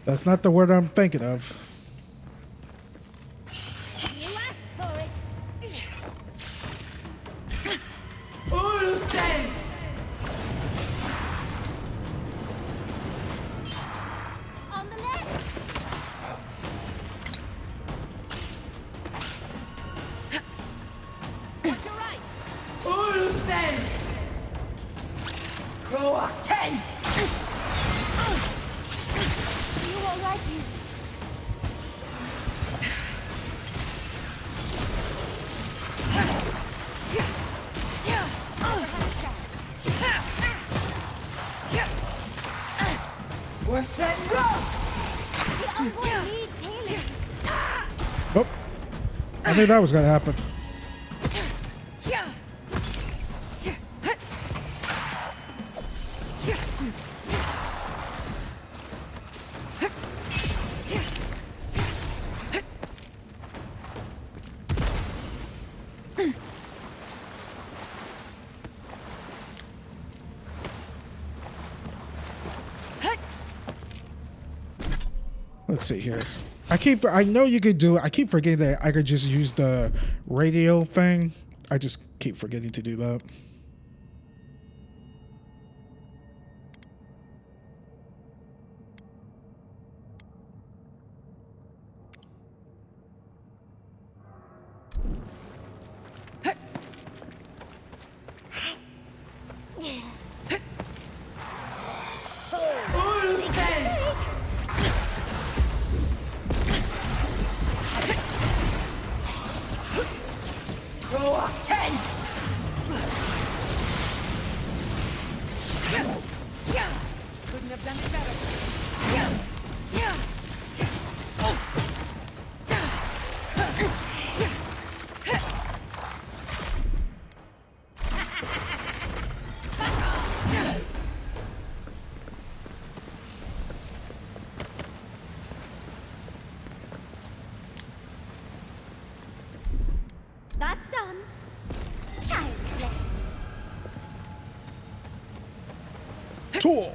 That's not the word I'm thinking of. You asked for it. Ulsen! On the left. Watch your right. Ulsen! Croak 10! You all right here? Worse than rough! The envoy needs healing. Oh, I knew that was going to happen. Let's see here. I know you could do it. I keep forgetting that I could just use the radio thing. I just keep forgetting to do that. Couldn't have done it better. That's done. Child play. Tool.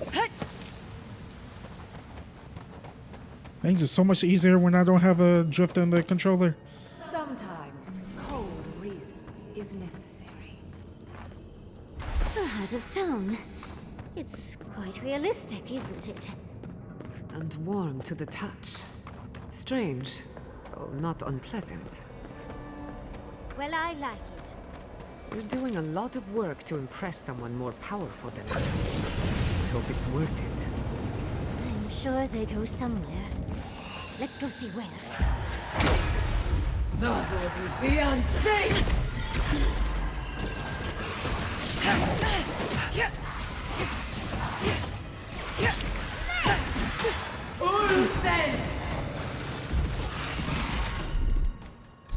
Things are so much easier when I don't have a drift in the controller. Sometimes cold reason is necessary. The Heart of Stone. It's quite realistic, isn't it? And warm to the touch. Strange, though not unpleasant. Well, I like it. You're doing a lot of work to impress someone more powerful than us. I hope it's worth it. I'm sure they go somewhere. Let's go see where. That would be unsafe! Ulsen!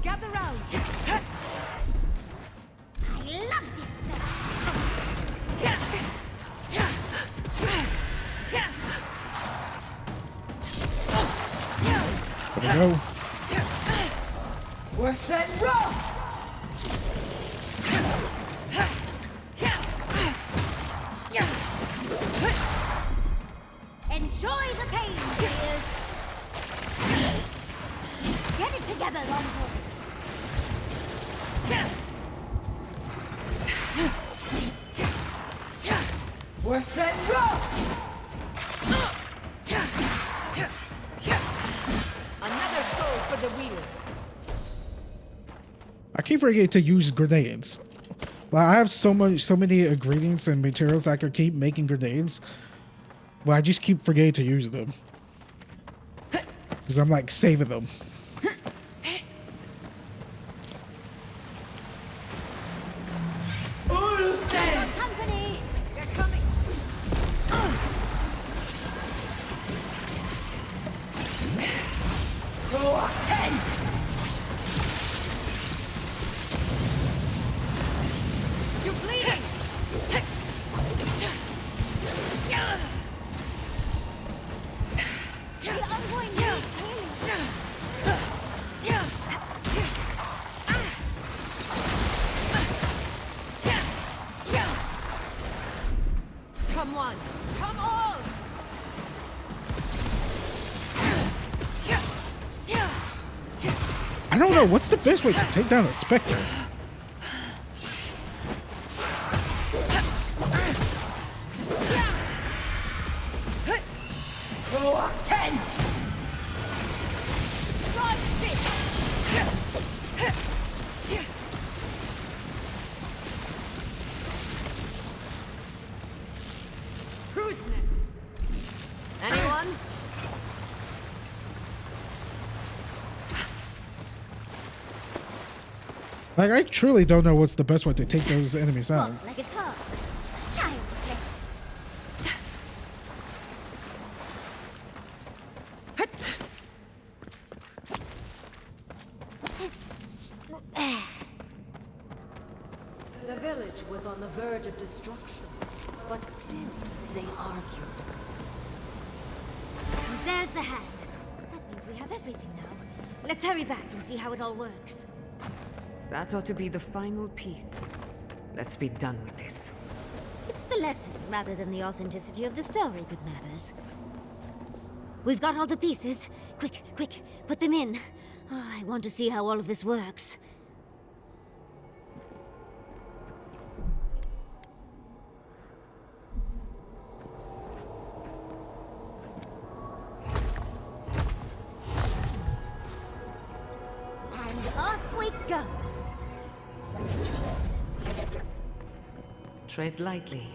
Gather round. I love this spell. There we go. We're set rough! Enjoy the pain, dears. Get it together, Longbow. We're set rough! Another soul for the wheel. I keep forgetting to use grenades. Well, I have so many ingredients and materials I could keep making grenades. Well, I just keep forgetting to use them. Because I'm like saving them. Ulsen! Company. They're coming. Go 10! You're bleeding. The envoy needs healing. Come one. Come all. I don't know, what's the best way to take down a Spectre? Go 10! Who's next? Anyone? Like, I truly don't know what's the best way to take those enemies out. Walk like a dog. Child play. The village was on the verge of destruction, but still they argued. And there's the hand. That means we have everything now. Let's hurry back and see how it all works. That ought to be the final piece. Let's be done with this. It's the lesson rather than the authenticity of the story that matters. We've got all the pieces. Quick, quick, put them in. Oh, I want to see how all of this works. And off we go. Tread lightly.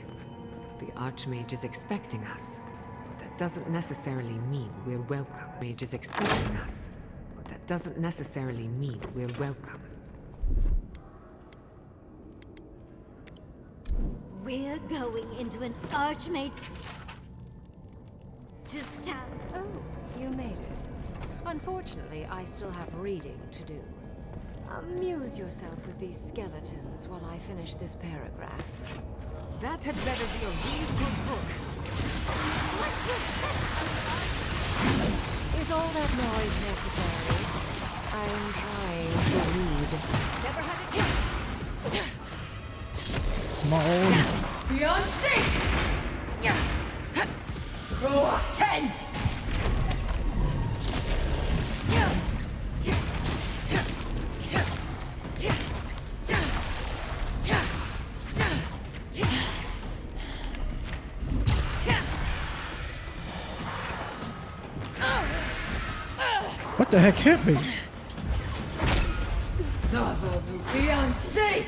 The Archmage is expecting us. But that doesn't necessarily mean we're welcome. Mage is expecting us. But that doesn't necessarily mean we're welcome. We're going into an Archmage town. Oh, you made it. Unfortunately, I still have reading to do. Amuse yourself with these skeletons while I finish this paragraph. That had better be a real good book. Is all that noise necessary? I'm trying to read. Never had a chance. Come on. Beyond sync! Pro 10! What the heck hit me? Beyond sync!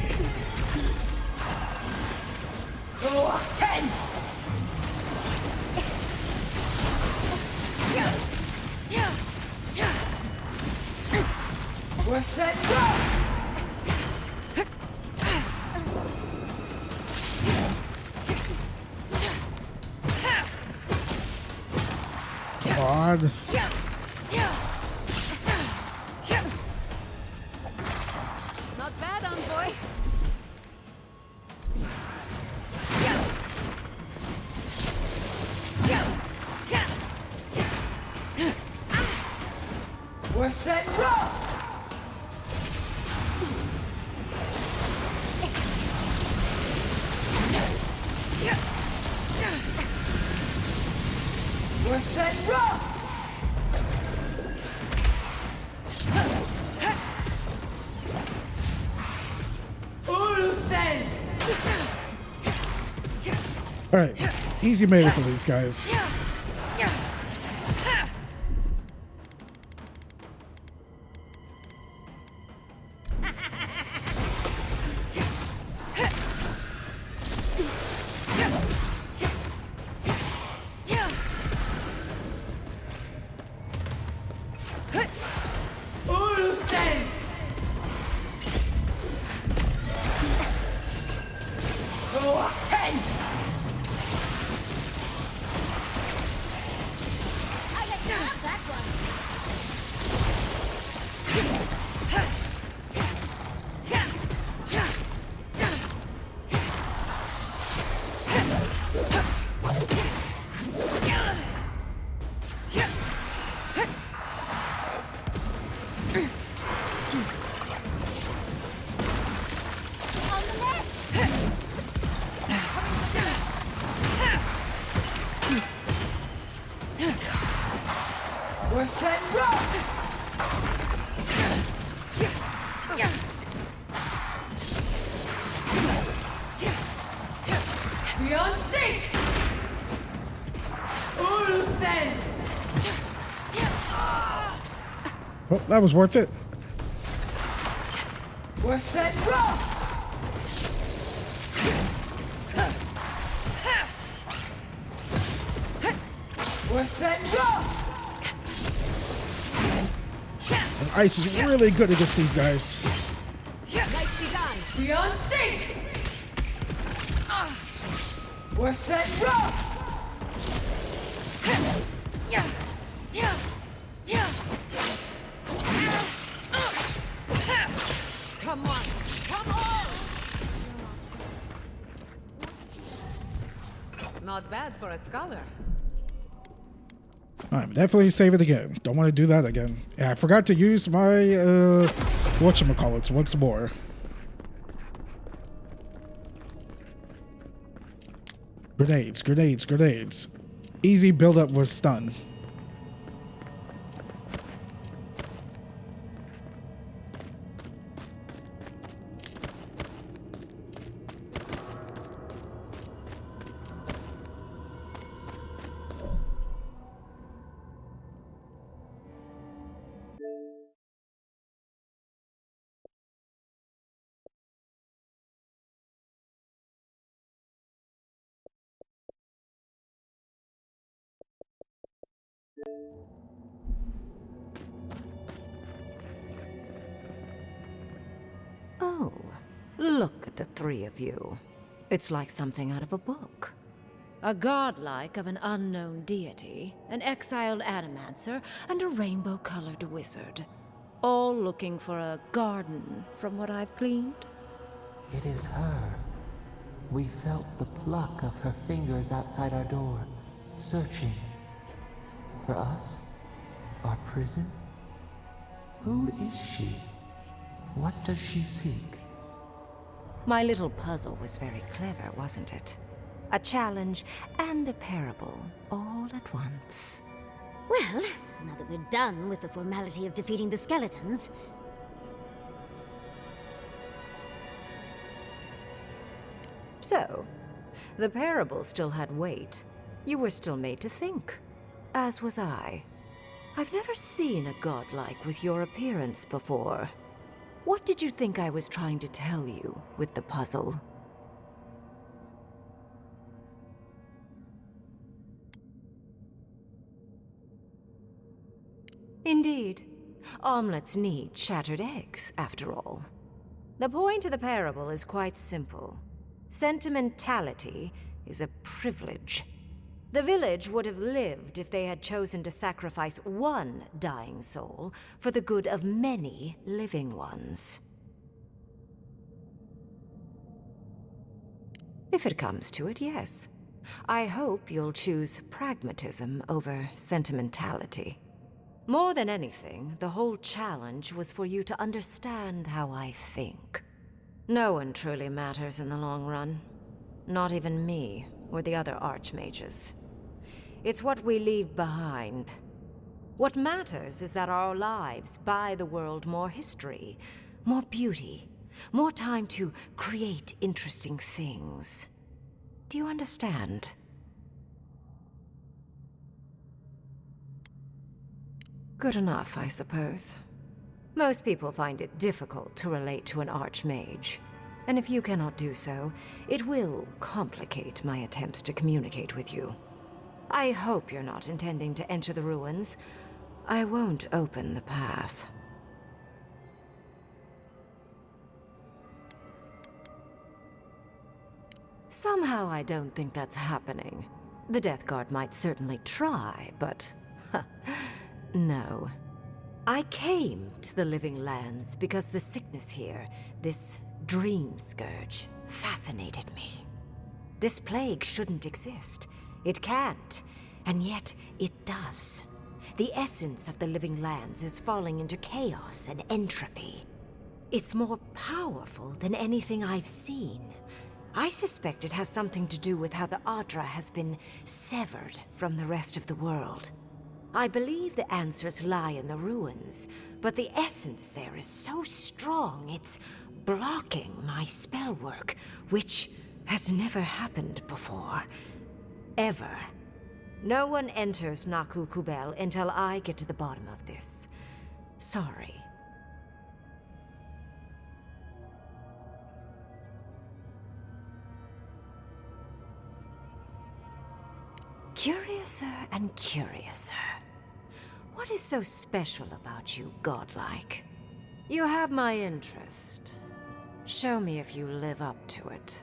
Pro 10! Worth that Come on. Not bad, envoy. Worth that rock! Worth that rock! Uluthen! Alright. Easy melee for these guys. Uluthen! Pro 10! I let you have that one. On the left. Worth that rock! Beyond sync! Uluthen! Oh, that was worth it. Worth that rock! Worth that rock! And ice is really good against these guys. Nicely done. Beyond sync! Worth that rock! Come on. Come on. Not bad for a scholar. I'm definitely save it again. Don't want to do that again. Yeah, I forgot to use my whatchamacallits once more. Grenades, grenades, grenades. Easy build up with stun. Oh, look at the three of you. It's like something out of a book. A godlike of an unknown deity, an exiled animancer, and a rainbow-colored wizard. All looking for a garden, from what I've gleaned. It is her. We felt the pluck of her fingers outside our door, searching. For us? Our prison? Who is she? What does she seek? My little puzzle was very clever, wasn't it? A challenge and a parable, all at once. Well, now that we're done with the formality of defeating the skeletons... So, the parable still had weight. You were still made to think. As was I. I've never seen a godlike with your appearance before. What did you think I was trying to tell you with the puzzle? Indeed. Omelets need shattered eggs, after all. The point of the parable is quite simple. Sentimentality is a privilege. The village would have lived if they had chosen to sacrifice one dying soul for the good of many living ones. If it comes to it, yes. I hope you'll choose pragmatism over sentimentality. More than anything, the whole challenge was for you to understand how I think. No one truly matters in the long run. Not even me, or the other archmages. It's what we leave behind. What matters is that our lives buy the world more history, more beauty, more time to create interesting things. Do you understand? Good enough, I suppose. Most people find it difficult to relate to an archmage. And if you cannot do so, it will complicate my attempts to communicate with you. I hope you're not intending to enter the ruins. I won't open the path. Somehow I don't think that's happening. The Death Guard might certainly try, but... no. I came to the Living Lands because the sickness here, this dream scourge, fascinated me. This plague shouldn't exist. It can't, and yet it does. The essence of the Living Lands is falling into chaos and entropy. It's more powerful than anything I've seen. I suspect it has something to do with how the Adra has been severed from the rest of the world. I believe the answers lie in the ruins, but the essence there is so strong it's blocking my spell work, which has never happened before. Ever. No one enters Naku Kubel until I get to the bottom of this. Sorry. Curiouser and curiouser. What is so special about you, godlike? You have my interest. Show me if you live up to it.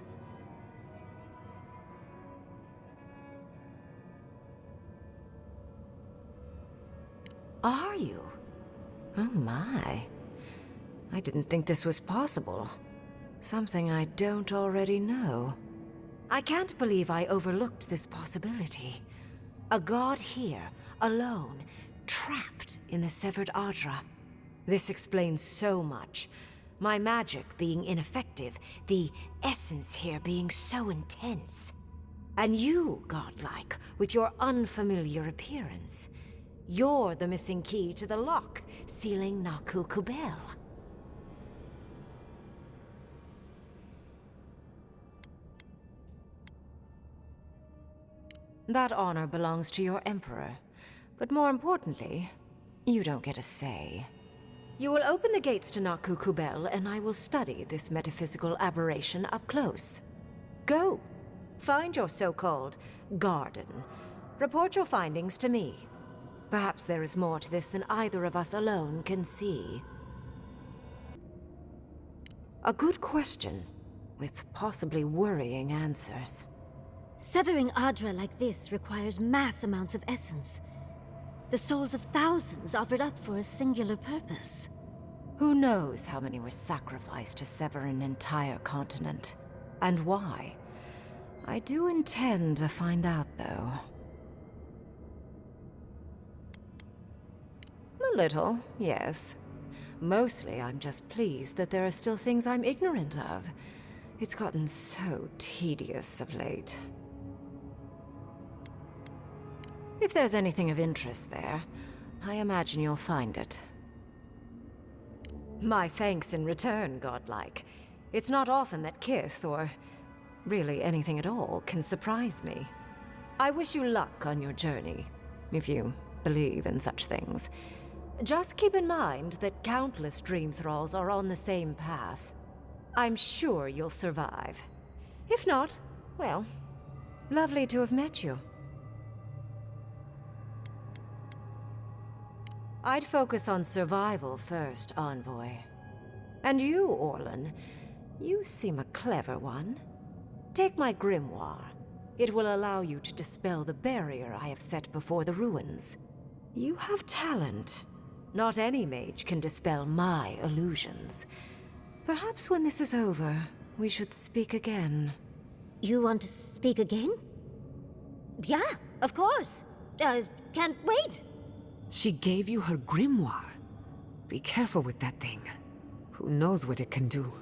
Are you? Oh my. I didn't think this was possible. Something I don't already know. I can't believe I overlooked this possibility. A god here, alone, trapped in the severed Adra. This explains so much. My magic being ineffective, the essence here being so intense. And you, godlike, with your unfamiliar appearance. You're the missing key to the lock, sealing Naku Kubel. That honor belongs to your Emperor. But more importantly, you don't get a say. You will open the gates to Naku Kubel, and I will study this metaphysical aberration up close. Go. Find your so-called garden. Report your findings to me. Perhaps there is more to this than either of us alone can see. A good question, with possibly worrying answers. Severing Adra like this requires mass amounts of essence. The souls of thousands offered up for a singular purpose. Who knows how many were sacrificed to sever an entire continent? And why? I do intend to find out, though. A little, yes. Mostly, I'm just pleased that there are still things I'm ignorant of. It's gotten so tedious of late. If there's anything of interest there, I imagine you'll find it. My thanks in return, godlike. It's not often that Kith, or really anything at all, can surprise me. I wish you luck on your journey, if you believe in such things. Just keep in mind that countless dream thralls are on the same path. I'm sure you'll survive. If not, well, lovely to have met you. I'd focus on survival first, Envoy. And you, Orlan, you seem a clever one. Take my grimoire. It will allow you to dispel the barrier I have set before the ruins. You have talent. Not any mage can dispel my illusions. Perhaps when this is over, we should speak again. You want to speak again? Yeah, of course. Can't wait. She gave you her grimoire. Be careful with that thing. Who knows what it can do?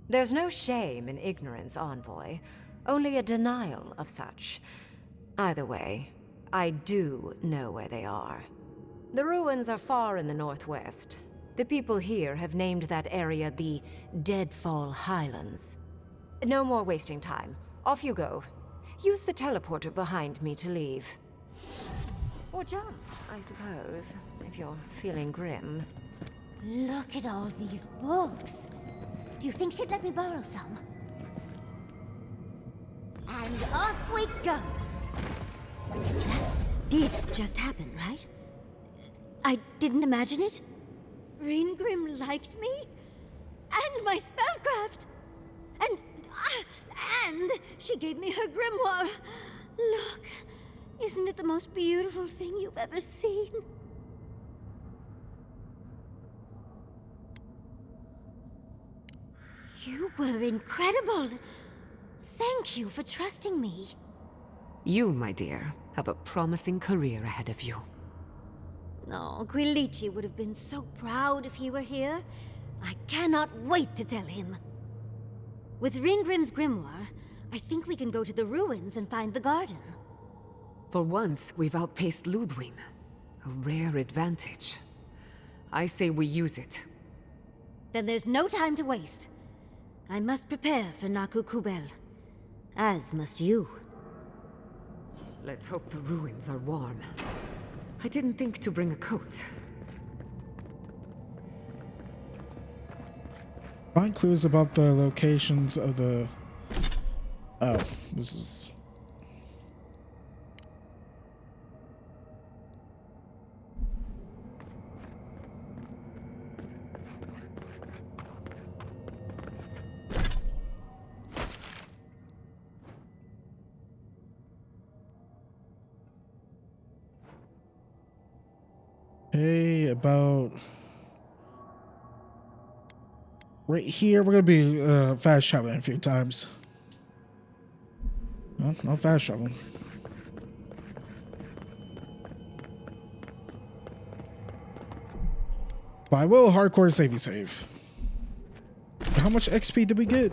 There's no shame in ignorance, Envoy. Only a denial of such. Either way, I do know where they are. The ruins are far in the northwest. The people here have named that area the Deadfall Highlands. No more wasting time. Off you go. Use the teleporter behind me to leave. Or jump, I suppose, if you're feeling grim. Look at all these books. Do you think she'd let me borrow some? And off we go! That did just happen, right? I didn't imagine it. Ringrim liked me? And my spellcraft! And she gave me her grimoire. Look, isn't it the most beautiful thing you've ever seen? You were incredible. Thank you for trusting me. You, my dear, have a promising career ahead of you. Oh, Gwilichi would have been so proud if he were here. I cannot wait to tell him. With Ringgrim's grimoire, I think we can go to the ruins and find the garden. For once, we've outpaced Ludwig. A rare advantage. I say we use it. Then there's no time to waste. I must prepare for Naku Kubel. As must you. Let's hope the ruins are warm. I didn't think to bring a coat. Find clues about the locations of the... Oh, this is... Hey, about... Right here, we're gonna be fast traveling a few times. No, not fast traveling. But I will hardcore savey save. How much XP did we get?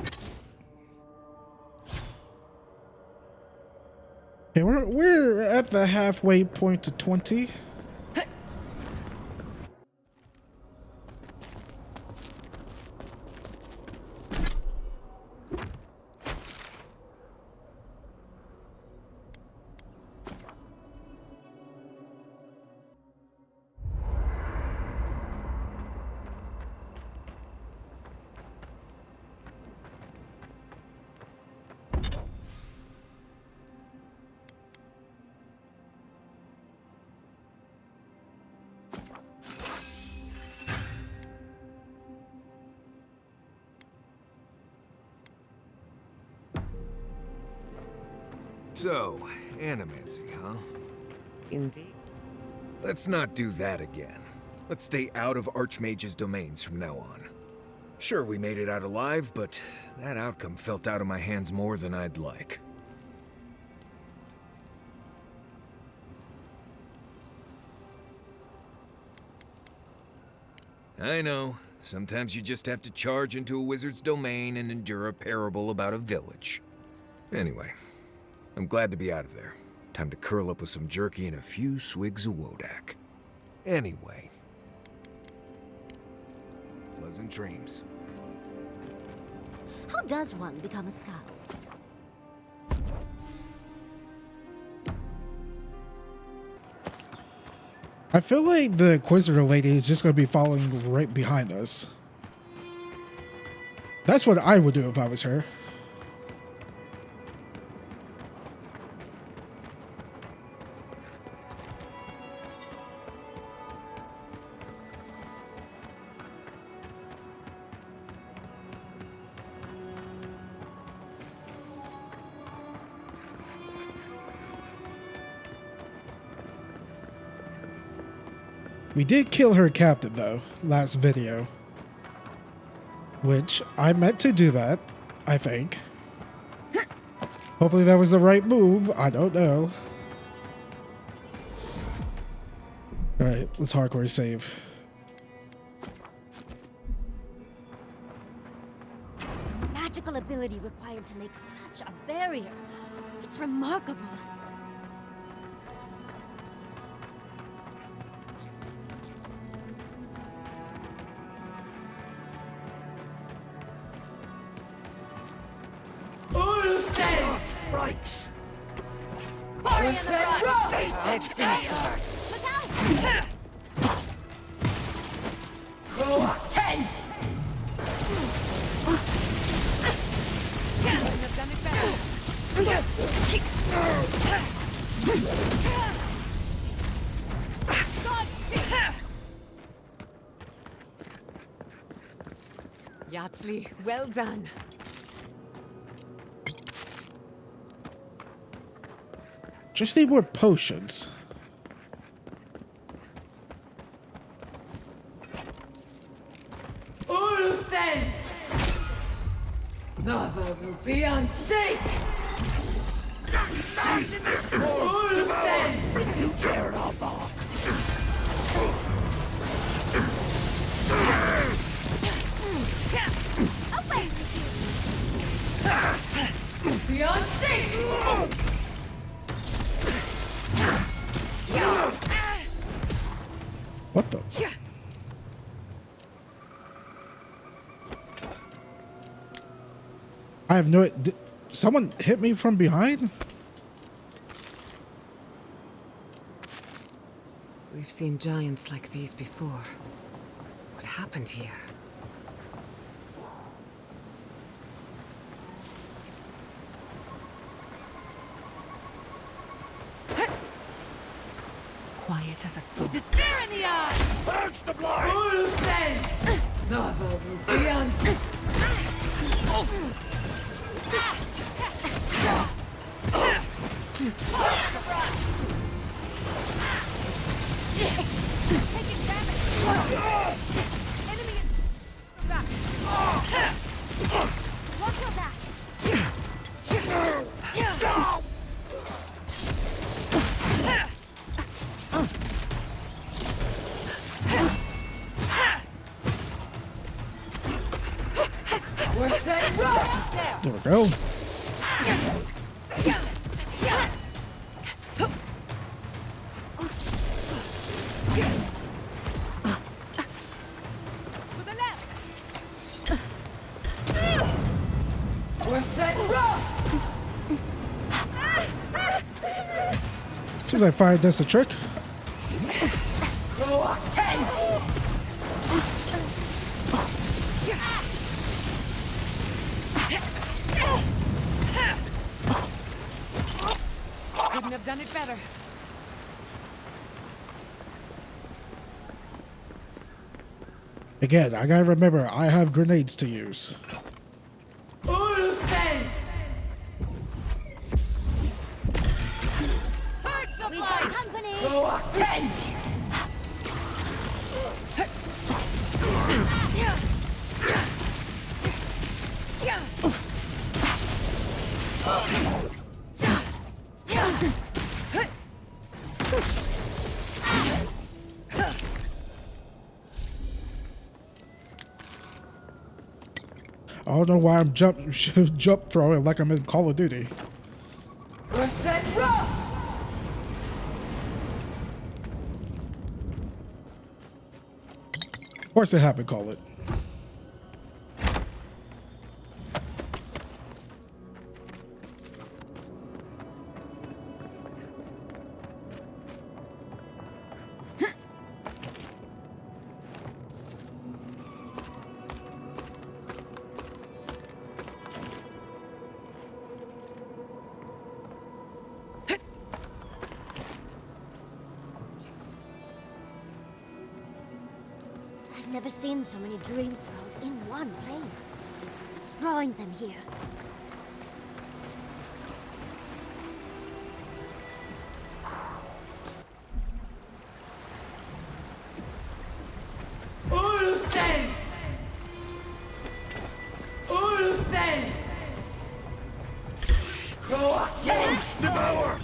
Okay, we're at the halfway point to 20. So, animancy, huh? Indeed. Let's not do that again. Let's stay out of Archmage's domains from now on. Sure, we made it out alive, but that outcome felt out of my hands more than I'd like. I know. Sometimes you just have to charge into a wizard's domain and endure a parable about a village. Anyway, I'm glad to be out of there. Time to curl up with some jerky and a few swigs of Wodak. Anyway. Pleasant dreams. How does one become a scout? I feel like the Inquisitor lady is just going to be following right behind us. That's what I would do if I was her. We did kill her captain, though, last video. Which, I meant to do that, I think. Hopefully that was the right move. I don't know. Alright, let's hardcore save. The magical ability required to make such a barrier. It's remarkable. Right. Party in the front. Let's finish her. Go 10. Yatsley, well done. Just need more potions. Ulfen! Another will be unsafe! Ulfen! You dare not bark! Be unsafe! What the? I have no... Did someone hit me from behind? We've seen giants like these before. What happened here? Quiet as a soul. Just stare in the eye! Purge the blood! Ulfen! Another will be unsafe! Taking damage! Enemy is back! Watch your back! Where's that rock? There we go. Where's that rock? Seems like fire does the trick. Go 10! Couldn't have done it better. Again, I gotta remember, I have grenades to use. Ulfen! I don't know why I'm jump throwing like I'm in Call of Duty. Of course they haven't called it. I've never seen so many dream throws in one place. What's drawing them here? Devour!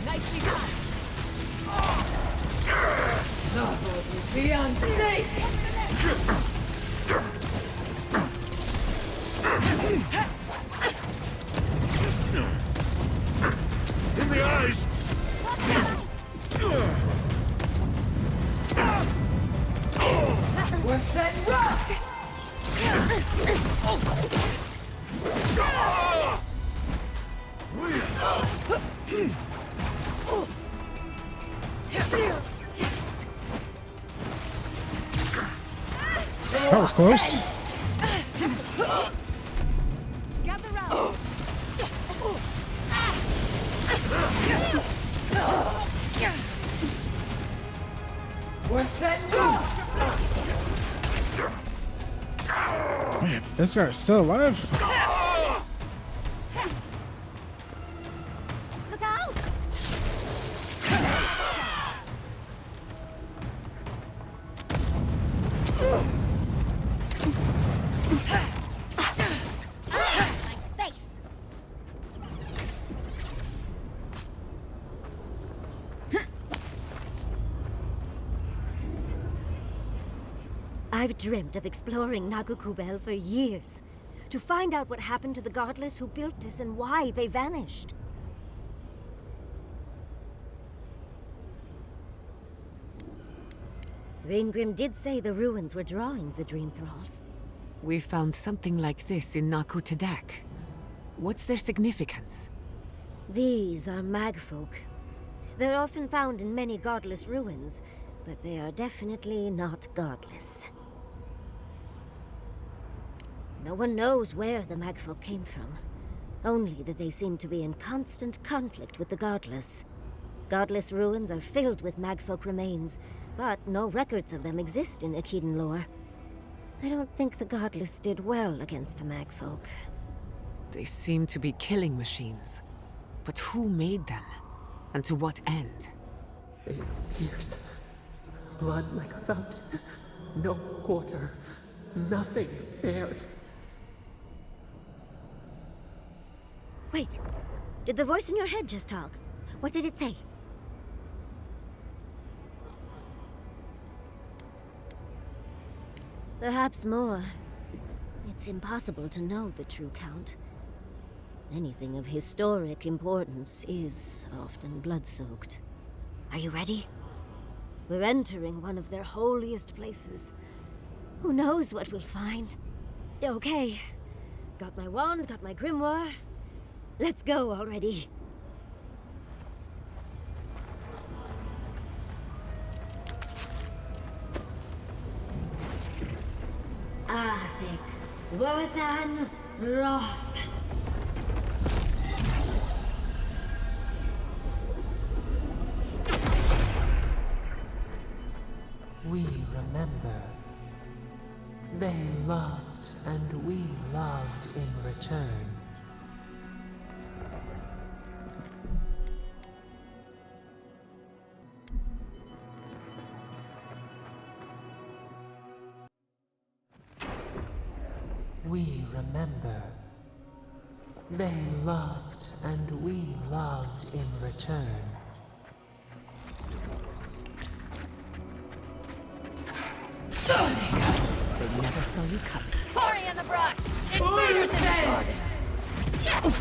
Nicely done. Fiancé! In the eyes! What's that rock? That was close. Gather round. What's that rock? Man, this guy is still alive. Look out! I've dreamt of exploring Nagukubel for years, to find out what happened to the godless who built this and why they vanished. Raingrim did say the ruins were drawing the Dream Thralls. We found something like this in Naku Tadak. What's their significance? These are magfolk. They're often found in many godless ruins, but they are definitely not godless. No one knows where the magfolk came from, only that they seem to be in constant conflict with the godless. Godless ruins are filled with magfolk remains, but no records of them exist in Akedan lore. I don't think the godless did well against the magfolk. They seem to be killing machines. But who made them? And to what end? They pierce. Blood like a fountain. No quarter. Nothing spared. Wait, did the voice in your head just talk? What did it say? Perhaps more. It's impossible to know the true count. Anything of historic importance is often blood-soaked. Are you ready? We're entering one of their holiest places. Who knows what we'll find? Okay. Got my wand, got my grimoire. Let's go already. Athik, Worthan, Roth. We remember. They loved, and we loved in return. we remember. They loved, and we loved in return. They never saw you come. Hurry in the brush! Invaders in the garden!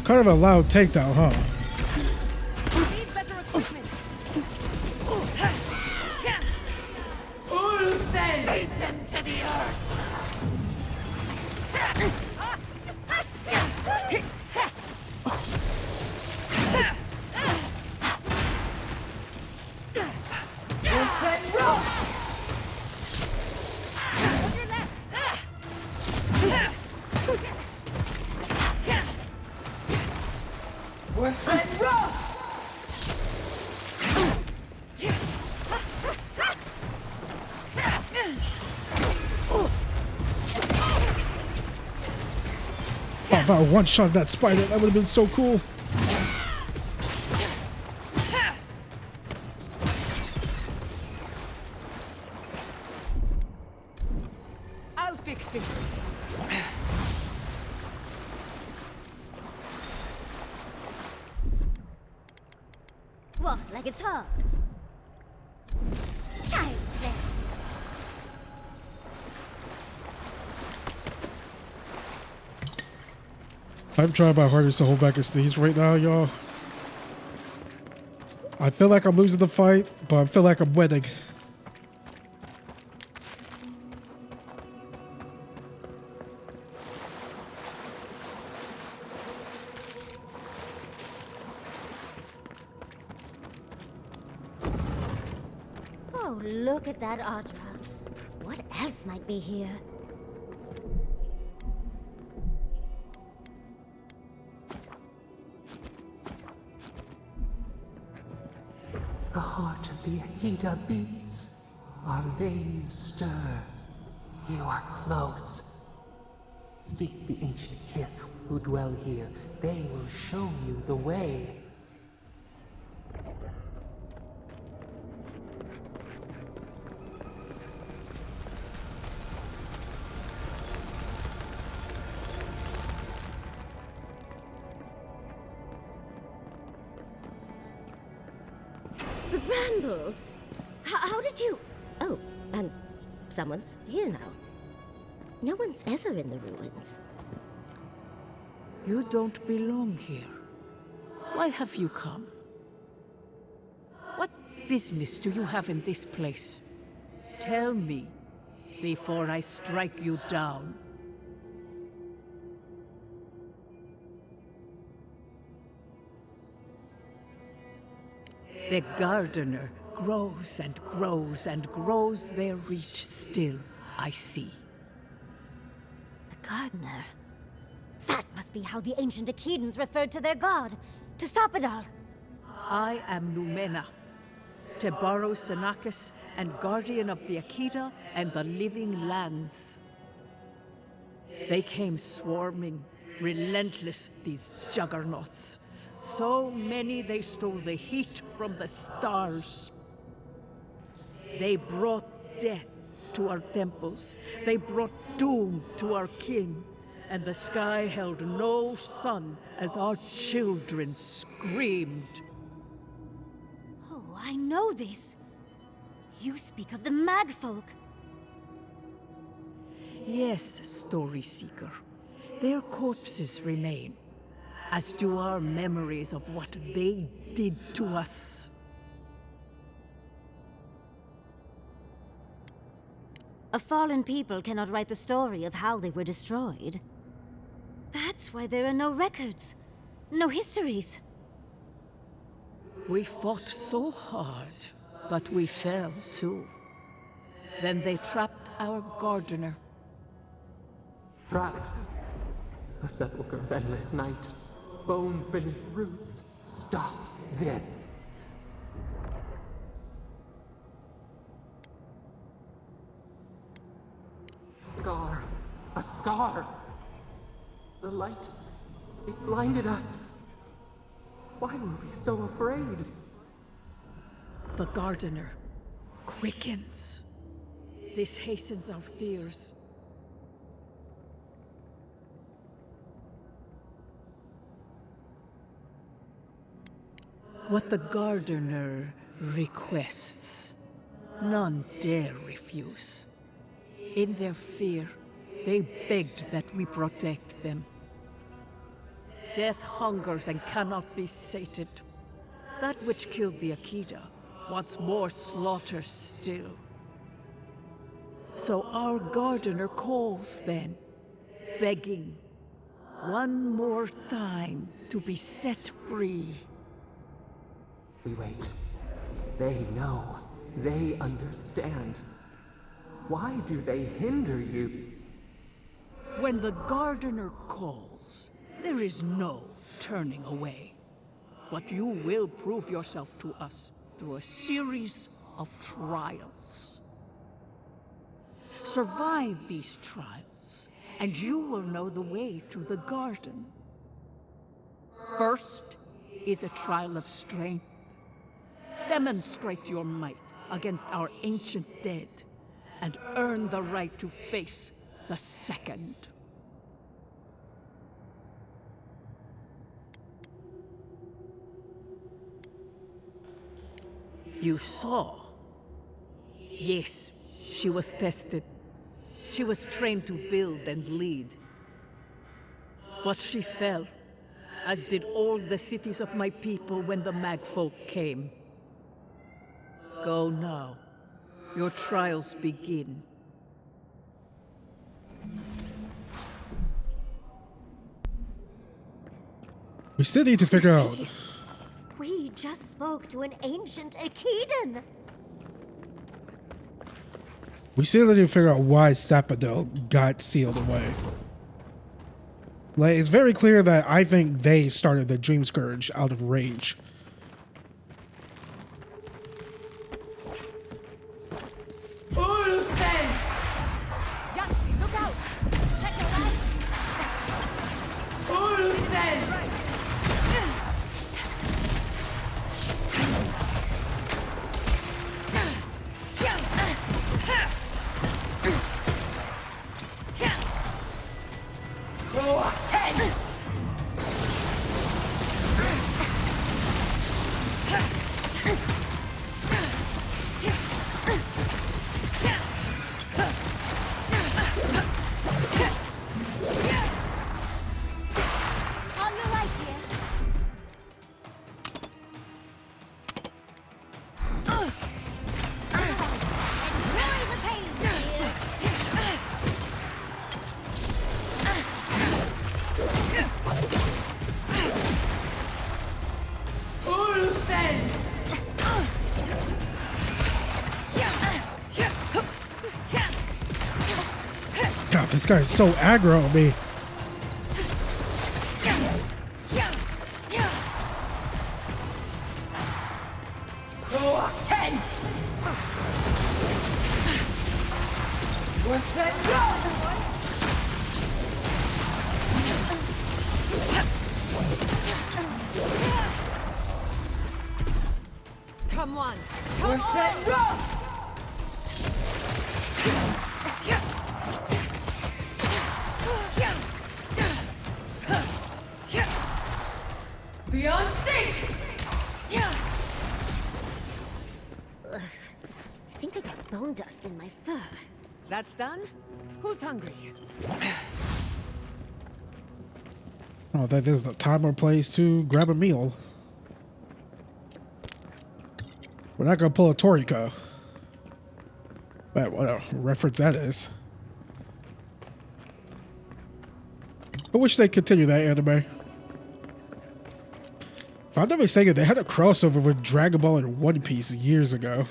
Kind of a loud takedown, huh? Need better equipment! Beat them to the earth! Oh, if I one-shot that spider, that would have been so cool. I'll fix this. What, like it's hard? Child play. I'm trying my hardest to hold back a sneeze right now, y'all. I feel like I'm losing the fight, but I feel like I'm winning. Oh, look at that Audra. What else might be here? The heart of the Akita beats. Our veins stir. You are close. Seek the ancient kith who dwell here. They will show you the way. The brambles! How did you... Oh, and someone's here now. No one's ever in the ruins. You don't belong here. Why have you come? What business do you have in this place? Tell me, before I strike you down. The gardener grows and grows and grows their reach still, I see. The gardener. That must be how the ancient Akedans referred to their god. To stop it all. I am Numena, Tebaro Senakis, and guardian of the Akita and the living lands. They came swarming, relentless, these juggernauts. So many they stole the heat from the stars. They brought death to our temples. They brought doom to our king. And the sky held no sun as our children screamed. Oh, I know this. You speak of the Magfolk. Yes, Story Seeker. Their corpses remain, as do our memories of what they did to us. A fallen people cannot write the story of how they were destroyed. That's why there are no records, no histories. We fought so hard, but we fell too. Then they trapped our gardener. Trapped. A sepulchre of endless night. Bones beneath roots. Stop this. Scar. A scar. The light. It blinded us. Why were we so afraid? The gardener quickens. This hastens our fears. What the Gardener requests, none dare refuse. In their fear, they begged that we protect them. Death hungers and cannot be sated. That which killed the Akita wants more slaughter still. So our Gardener calls then, begging one more time to be set free. We wait. They know. They understand. Why do they hinder you? When the Gardener calls, there is no turning away. But you will prove yourself to us through a series of trials. Survive these trials, and you will know the way to the garden. First is a trial of strength. Demonstrate your might against our ancient dead, and earn the right to face the second. You saw. Yes, she was tested. She was trained to build and lead. But she fell, as did all the cities of my people when the Magfolk came. Go now. Your trials begin. We still need to figure out. We just spoke to an ancient Akedan. We still need to figure out why Sapadel got sealed away. Like, it's very clear that I think they started the Dream Scourge out of rage. God, this guy is so aggro on me. Come on! Come on! Beyond sync! I think I got bone dust in my fur. That's done? Who's hungry? Oh, that is the time or place to grab a meal. We're not gonna pull a Toriko. But what a reference that is. I wish they'd continue that anime. If I'm not mistaken, they had a crossover with Dragon Ball and One Piece years ago.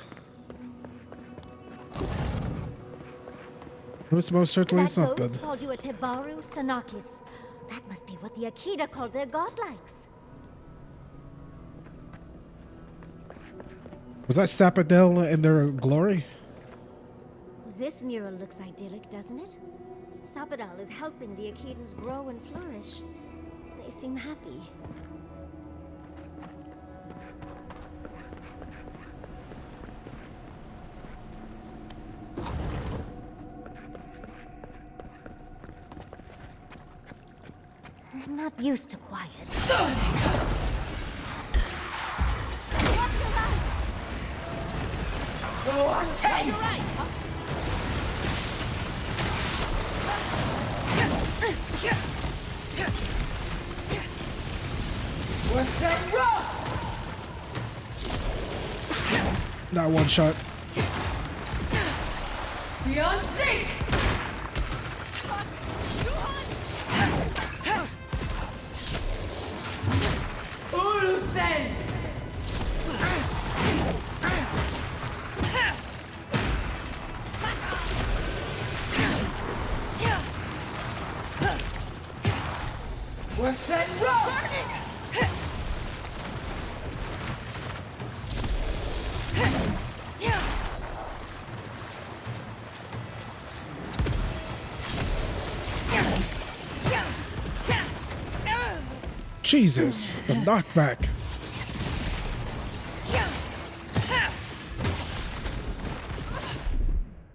It was most certainly That something. ghost called you a Tebaru Sanakis. That must be what the Akita called their godlikes. Was that Sapadel in their glory? This mural looks idyllic, doesn't it? Sapadal is helping the Akidans grow and flourish. They seem happy. I'm not used to quiet. Go on, take! You're right. Worth that rock! Not one shot. Beyond sync! Uluthen! Worth that rock! Jesus, the knockback.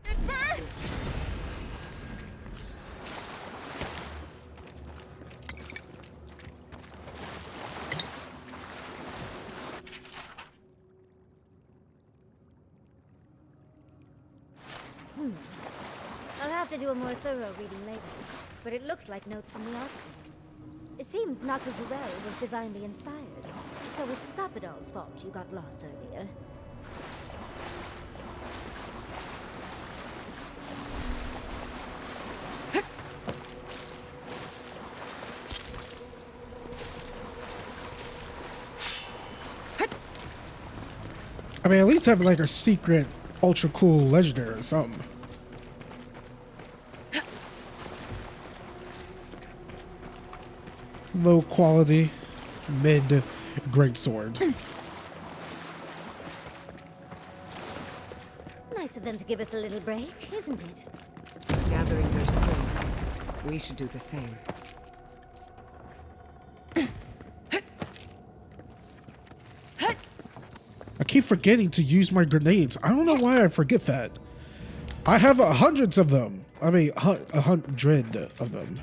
It burns. I'll have to do a more thorough reading later, but it looks like notes from the architect. It seems Nakazuel was divinely inspired, so it's Sapadal's fault you got lost earlier. I mean, at least have like a secret, ultra cool legendary or something. Low quality, mid, greatsword. Nice of them to give us a little break, isn't it? Gathering their strength. We should do the same. I keep forgetting to use my grenades. I don't know why I forget that. I have hundreds of them. I mean, 100 of them.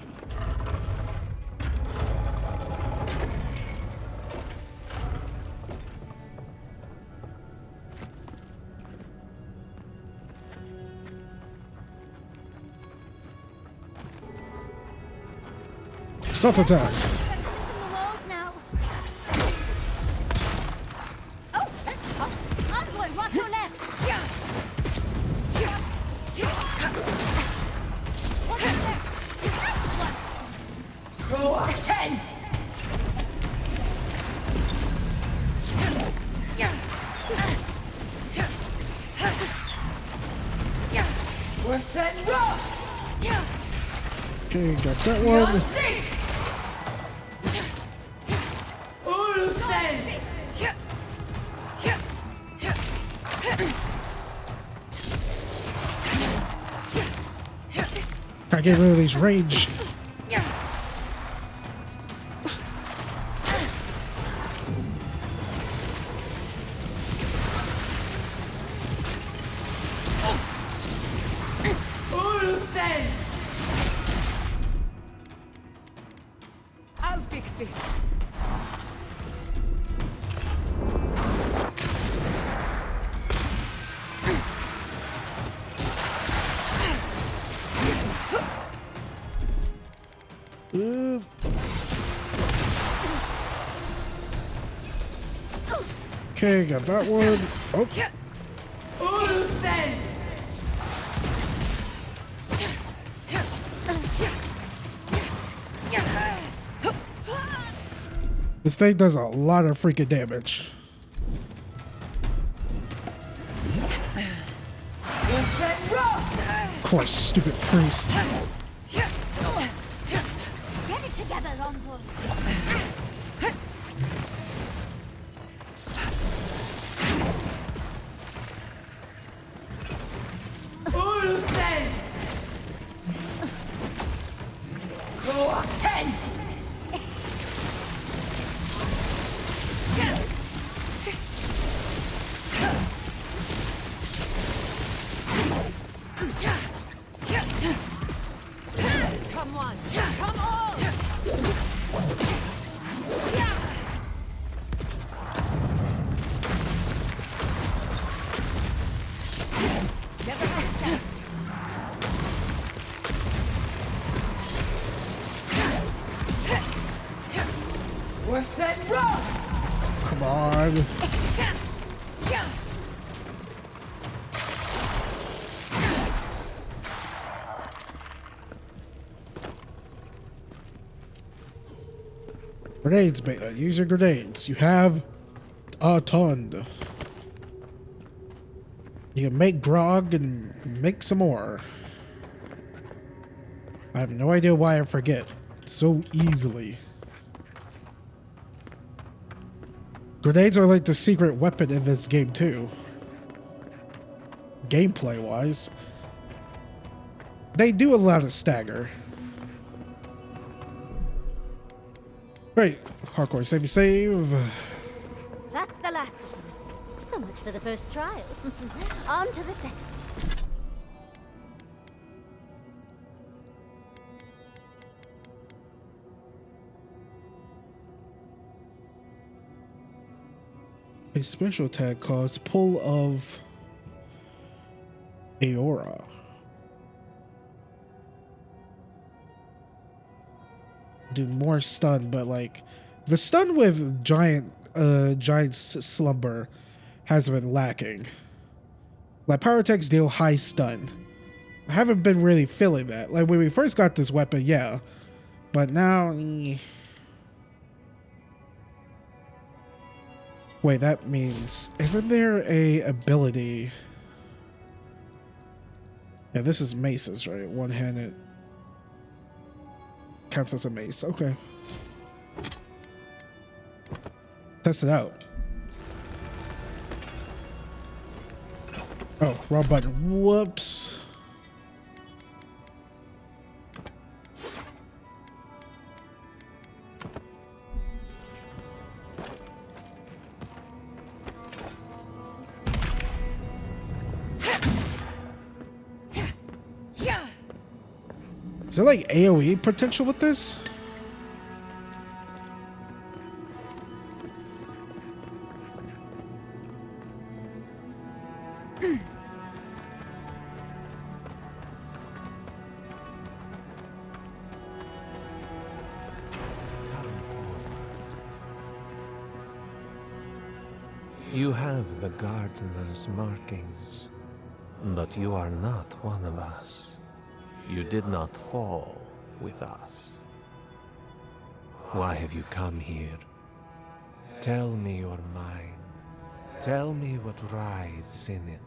Self-attack. Okay, got that one. I get rid of these range. I'll fix this. Okay, got that one. Oh. This thing does a lot of freaking damage. Of course, stupid priest. Get it together, Longboard. Come on! Come on! Worth that run! Come on. Grenades, Baytuh. Use your grenades. You have a ton. You can make grog and make some more. I have no idea why I forget so easily. Grenades are like the secret weapon in this game too. Gameplay wise. They do allow to stagger. Great. Hardcore save. That's the last of them. So much for the first trial. On to the second. A special attack calls Pull of Aora. Do more stun, but like the stun with giant slumber has been lacking. Like power attacks deal high stun. I haven't been really feeling that. Like when we first got this weapon, yeah, but now. Wait, that means isn't there a ability? Yeah, this is maces, right? One-handed. Counts as a mace. Okay. Test it out. Oh, wrong button. Whoops. Is there like AoE potential with this? You have the gardener's markings, but you are not one of us. You did not fall with us. Why have you come here? Tell me your mind. Tell me what rides in it.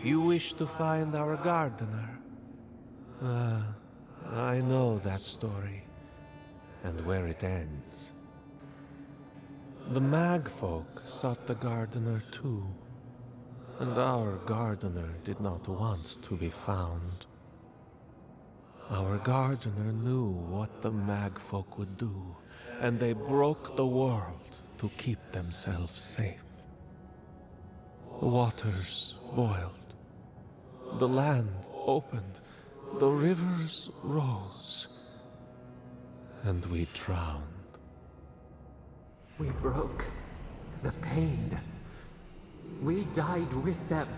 You wish to find our gardener? I know that story, and where it ends. The Magfolk sought the gardener too, and our gardener did not want to be found. Our gardener knew what the Magfolk would do, and they broke the world to keep themselves safe. The waters boiled, the land opened, the rivers rose, and we drowned. We broke the pain. We died with them.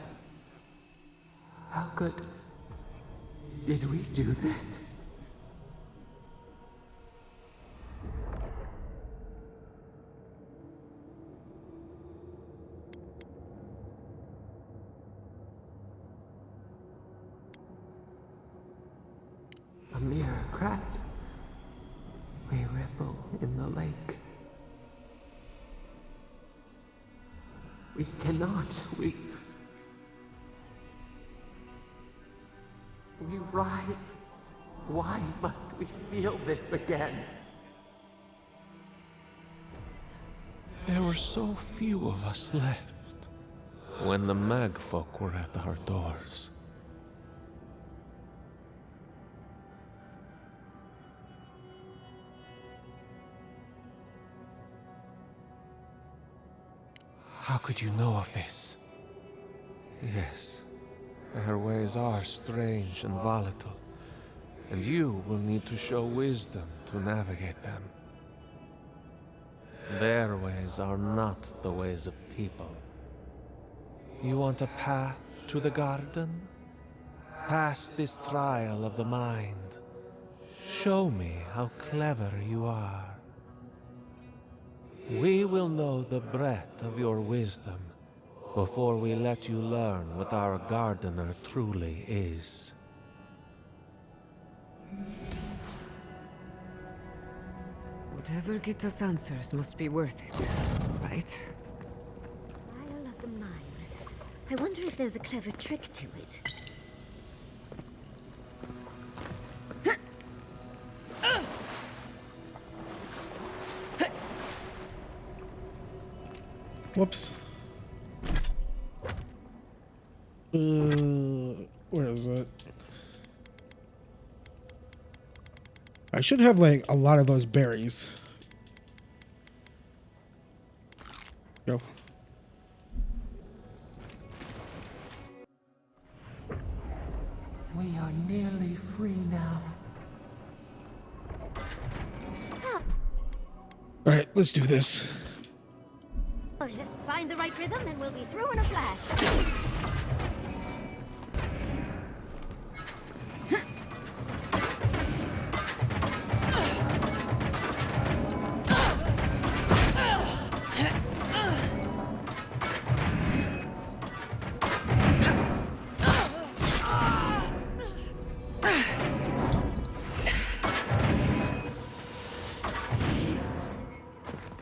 How did we do this? A mere crack. We ripple in the lake. We cannot. We writhe. Why must we feel this again? There were so few of us left when the Magfolk were at our doors. How could you know of this? Yes, their ways are strange and volatile, and you will need to show wisdom to navigate them. Their ways are not the ways of people. You want a path to the garden? Pass this trial of the mind. Show me how clever you are. We will know the breadth of your wisdom before we let you learn what our gardener truly is. Whatever gets us answers must be worth it, right? Trial of the mind. I wonder if there's a clever trick to it. Whoops. Where is it? I should have like a lot of those berries. Go. We are nearly free now. All right, let's do this. Oh, just find the right rhythm and we'll be through in a flash.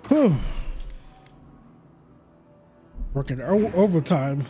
Whew. Working overtime.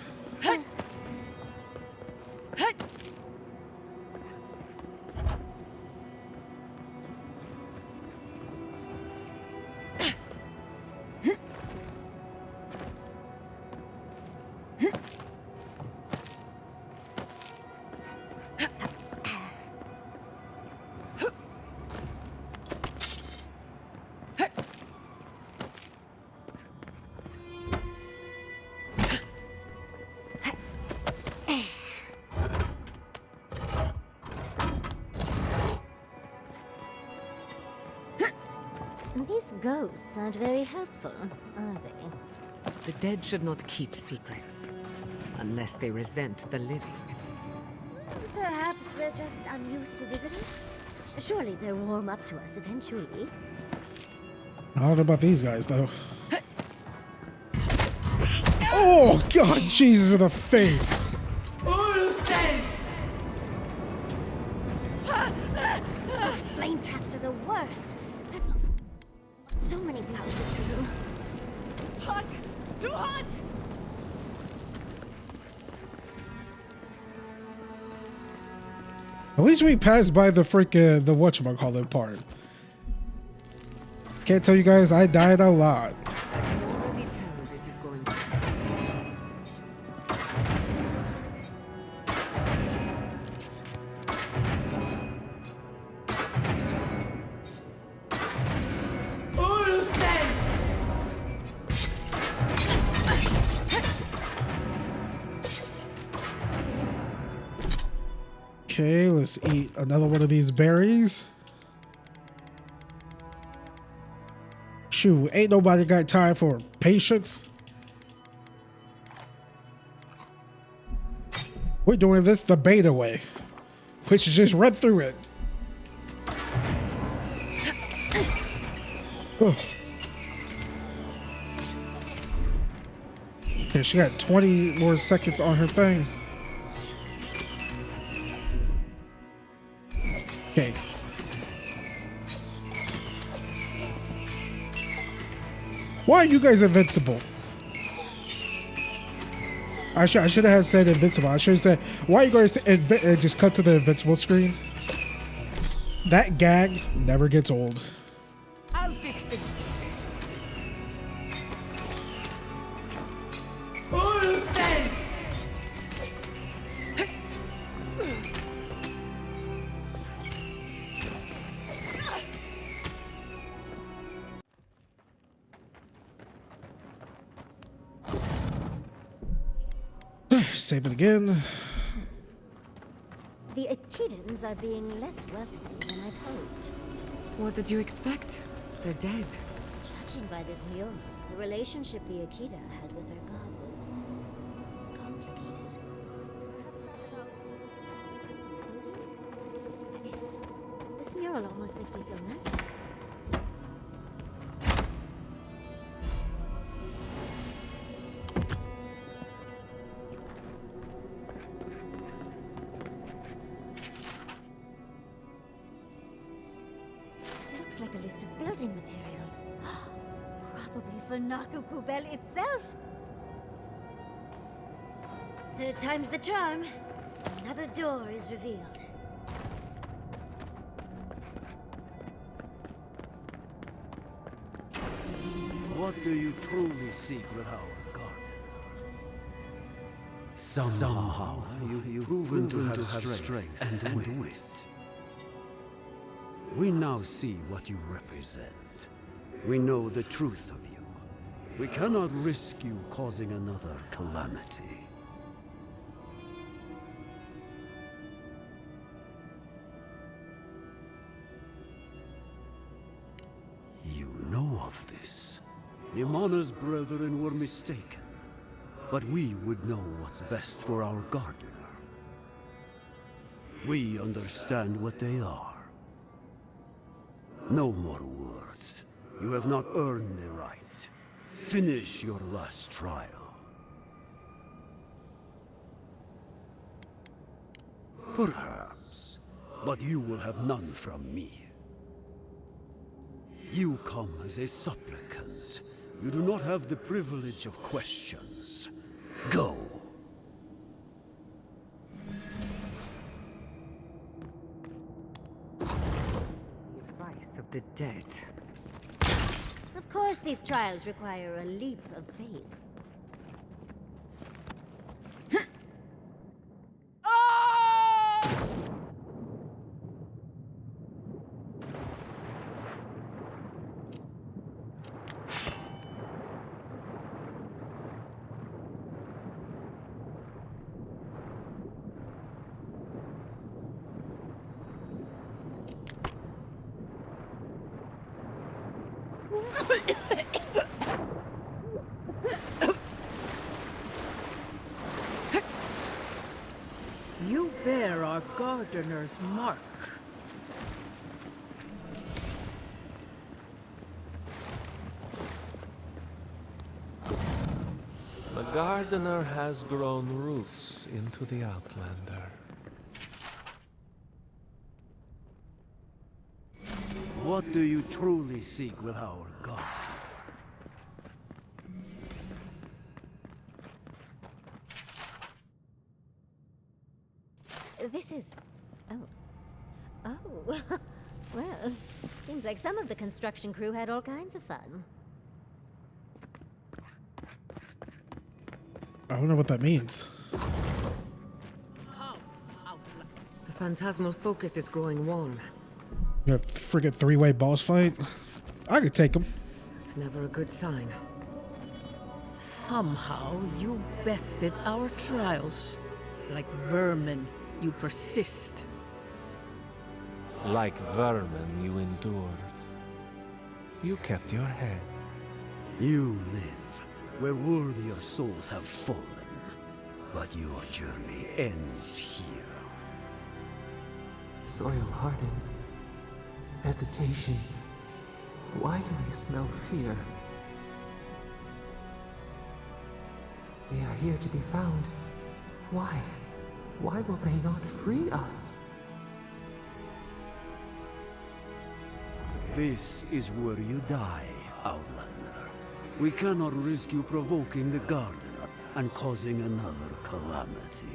These ghosts aren't very helpful, are they? The dead should not keep secrets, unless they resent the living. Perhaps they're just unused to visitors? Surely they'll warm up to us eventually. I don't know about these guys, though. Oh, God, Jesus in the face. Flame traps are the worst. I've lost so many houses to them. Hot! Too hot! At least we passed by the freaking, the whatchamacallit part. Can't tell you guys, I died a lot. I can already tell this is going to Okay, let's eat another one of these berries. Shoot, ain't nobody got time for patience. We're doing this the beta way, which is just run through it. Oh. Okay, she got 20 more seconds on her thing. Okay. Why are you guys invincible? I should have said invincible. I should have said, why are you guys just cut to the invincible screen? That gag never gets old. I'll fix this. Save it again. The Echidans are being less wealthy than I'd hoped. What did you expect? They're dead. Judging by this mural, the relationship the Echida had with their god was complicated. peril almost makes me feel nervous. Looks like a list of building materials. Probably for Nakukubel itself. Third time's the charm. Another door is revealed. What do you truly seek with our garden? Somehow you've proven to have strength and wit. We now see what you represent. We know the truth of you. We cannot risk you causing another calamity. You know of this. Nimana's brethren were mistaken, but we would know what's best for our gardener. We understand what they are. No more words. You have not earned the right. Finish your last trial. Perhaps, but you will have none from me. You come as a supplicant. You do not have the privilege of questions. Go. Of the dead. Of course, these trials require a leap of faith. You bear our gardener's mark. The gardener has grown roots into the Outlander. What do you truly seek with our garden? This is... oh. Oh. Well, seems like some of the construction crew had all kinds of fun. I don't know what that means. The phantasmal focus is growing warm. A friggin' three-way boss fight? I could take him. It's never a good sign. Somehow you bested our trials. Like vermin, you persist. Like vermin, you endured. You kept your head. You live where worthier souls have fallen, but your journey ends here. Soil hardens. Hesitation. Why do they smell fear? We are here to be found. Why? Why will they not free us? This is where you die, Outlander. We cannot risk you provoking the Gardener and causing another calamity.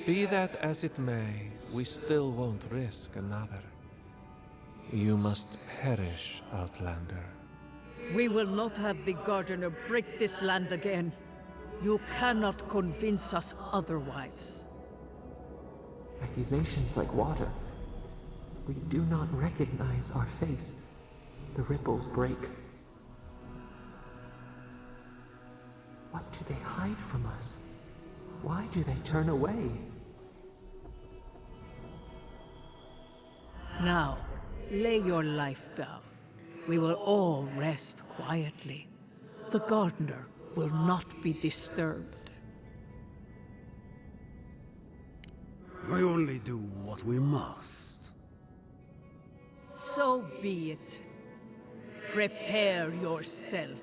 Be that as it may, we still won't risk another. You must perish, Outlander. We will not have the Gardener break this land again. You cannot convince us otherwise. Accusations like water. We do not recognize our face. The ripples break. What do they hide from us? Why do they turn away? Now, lay your life down. We will all rest quietly. The gardener will not be disturbed. We only do what we must. So be it. Prepare yourself.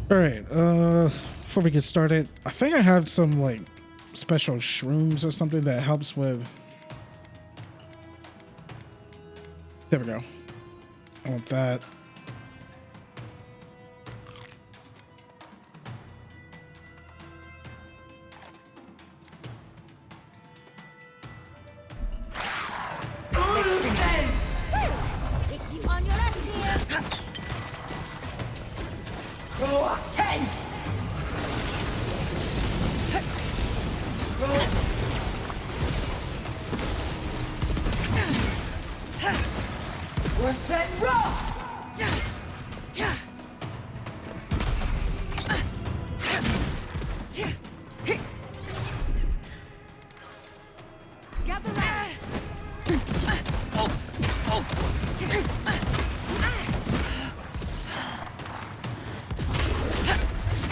All right, before we get started, I think I have some like special shrooms or something that helps with. There we go. I want that.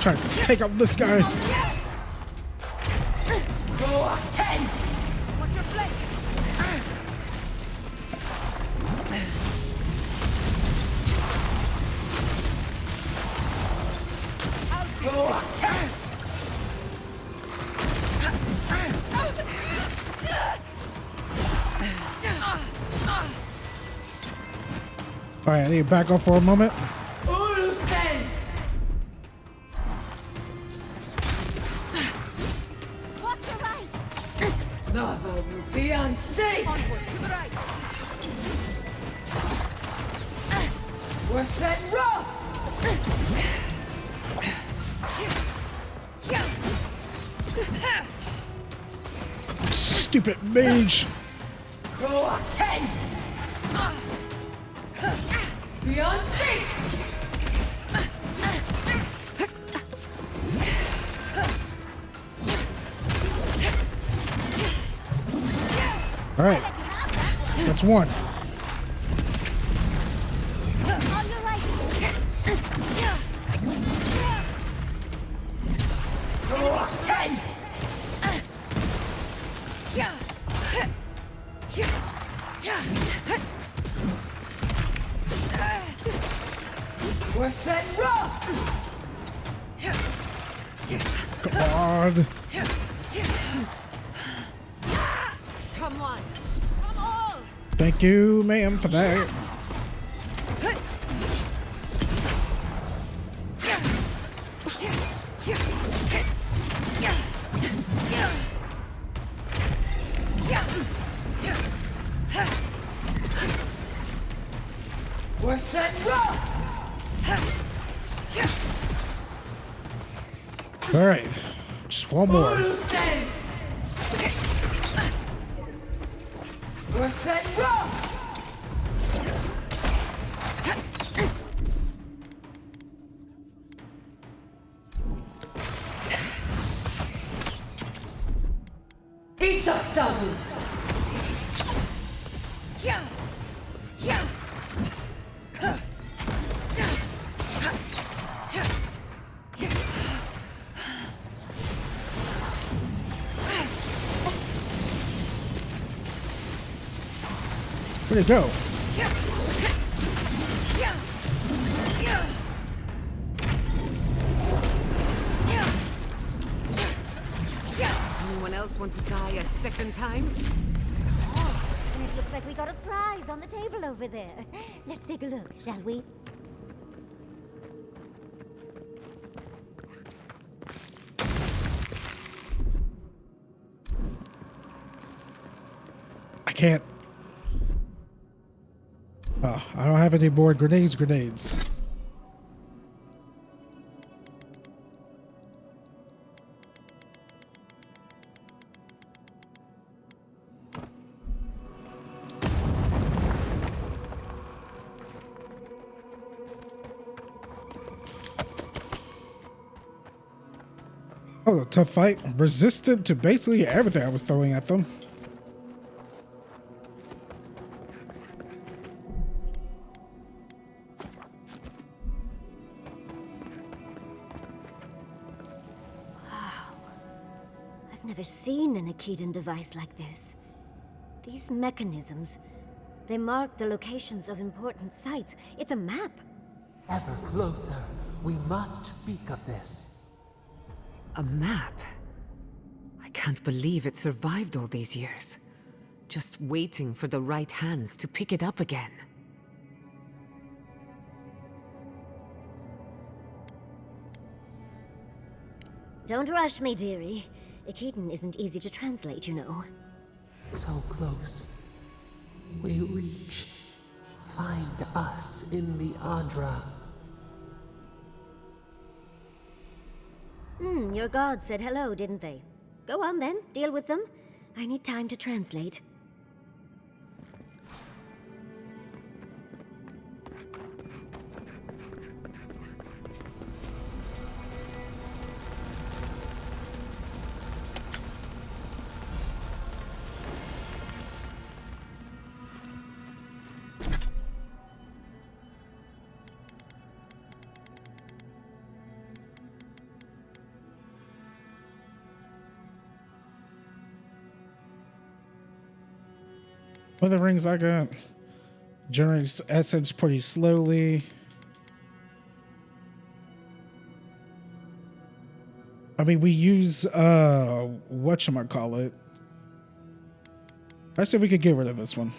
Trying to take out this guy. All right, I need to back up for a moment. Fiancé! Worth that rough! Stupid mage! Croak 10! Fiancé! All right, that's one. Worth that rough! Come on. Come on. Come on. Thank you, ma'am, for that. Worth that rough! All right, just one more. Worth that rough! Isaksabu! Where'd it go? Anyone else want to die a second time? Oh, and it looks like we got a prize on the table over there. Let's take a look, shall we? I can't. Oh, I don't have any more grenades. Oh, a tough fight. Resistant to basically everything I was throwing at them. I've never seen an Akedan device like this. These mechanisms, they mark the locations of important sites. It's a map. Ever closer. We must speak of this. A map? I can't believe it survived all these years. Just waiting for the right hands to pick it up again. Don't rush me, dearie. Akedan isn't easy to translate, you know. So close. We reach. Find us in the Adra. Your gods said hello, didn't they? Go on then, deal with them. I need time to translate. One of the rings I got generates essence pretty slowly. I mean, we use whatchamacallit. I said we could get rid of this one.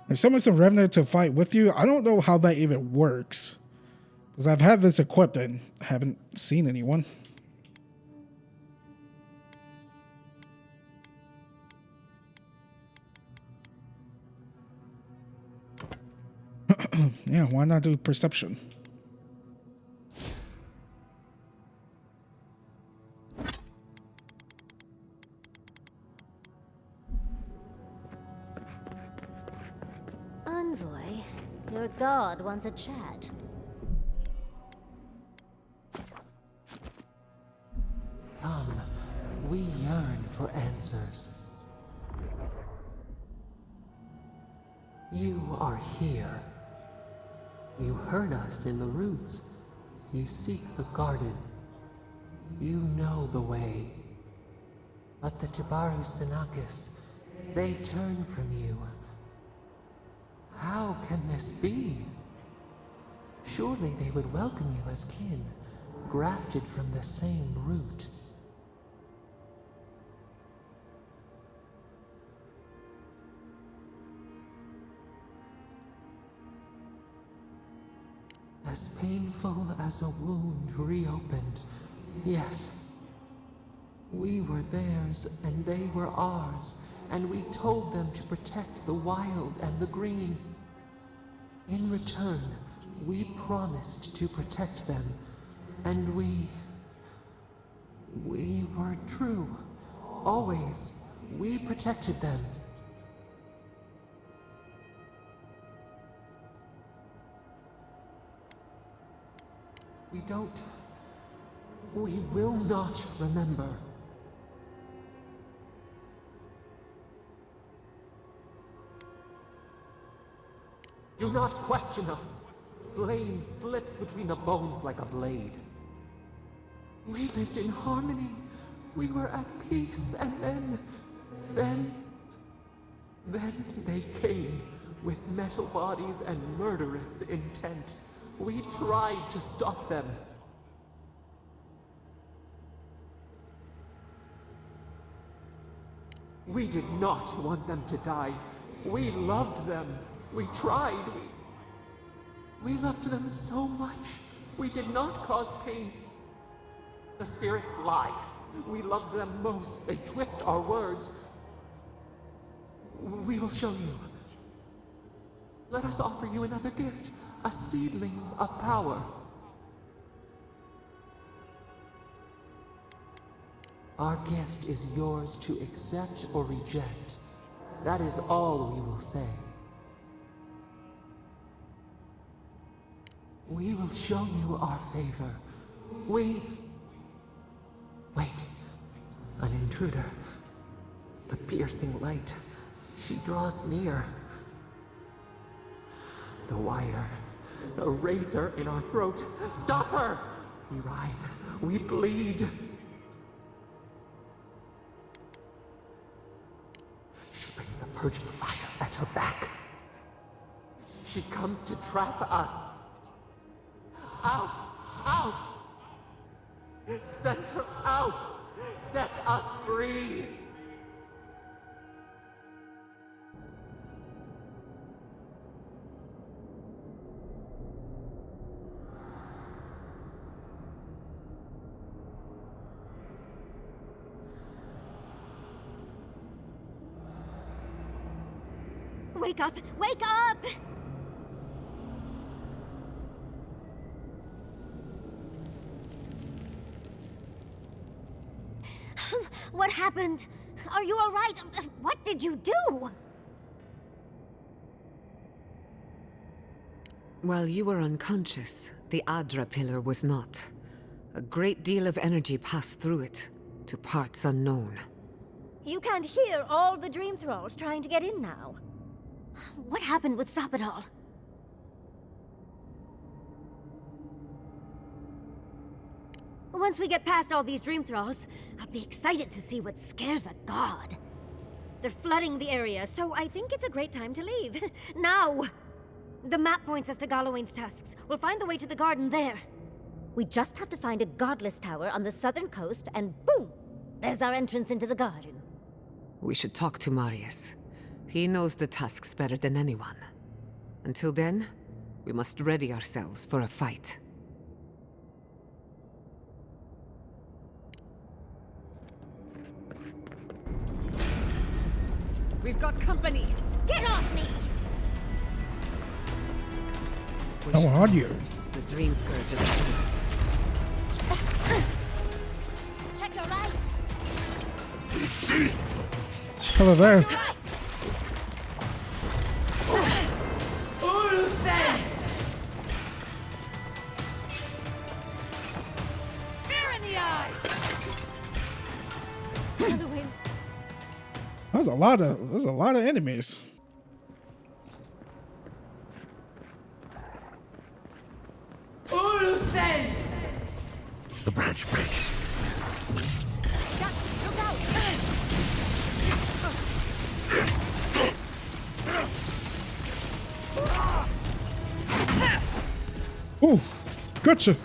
If someone's a revenant to fight with you, I don't know how that even works. Because I've had this equipped and haven't seen anyone. Yeah, why not do perception? Envoy, your god wants a chat. Come, we yearn for answers. You are here. You heard us in the roots. You seek the garden. You know the way. But the Tibaru Sinakis, they turn from you. How can this be? Surely they would welcome you as kin, grafted from the same root. As painful as a wound reopened, yes. We were theirs and they were ours, and we told them to protect the wild and the green. In return, we promised to protect them, and we were true. Always, we protected them. We will not remember. Do not question us. Blame slips between the bones like a blade. We lived in harmony. We were at peace, and then they came with metal bodies and murderous intent. We tried to stop them. We did not want them to die. We loved them. We tried. We loved them so much. We did not cause pain. The spirits lie. We loved them most. They twist our words. We will show you. Let us offer you another gift. A seedling of power. Our gift is yours to accept or reject. That is all we will say. We will show you our favor. Wait. An intruder. The piercing light. She draws near. The wire. A razor in our throat. Stop her! We writhe. We bleed. She brings the purging fire at her back. She comes to trap us. Out! Out! Send her out! Set us free! Wake up! Wake up! What happened? Are you all right? What did you do? While you were unconscious, the Adra pillar was not. A great deal of energy passed through it, to parts unknown. You can't hear all the dream thralls trying to get in now. What happened with Stop It All? Once we get past all these dream thralls, I'll be excited to see what scares a god. They're flooding the area, so I think it's a great time to leave. Now! The map points us to Galawain's tusks. We'll find the way to the garden there. We just have to find a godless tower on the southern coast, and boom! There's our entrance into the garden. We should talk to Marius. He knows the tusks better than anyone. Until then, we must ready ourselves for a fight. We've got company! Get off me! How are you? The dream scourge is upon us. Check your right! Hello there. Fear in the eyes! There's a lot of enemies. The branch breaks. Look out! Ooh, gotcha.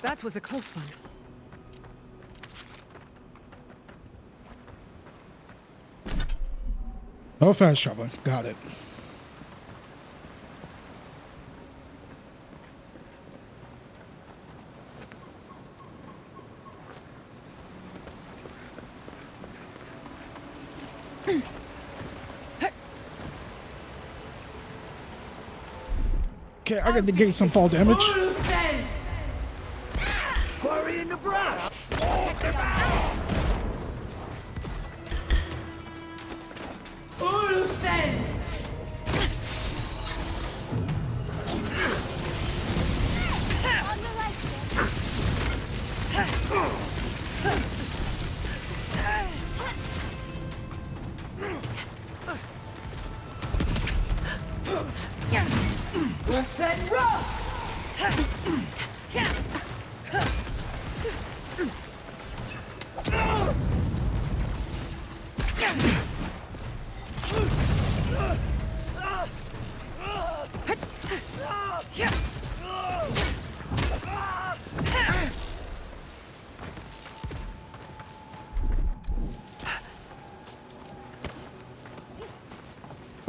That was a close one. No fast travel. Got it. Okay, I gotta negate some fall damage. Quarry in the brush!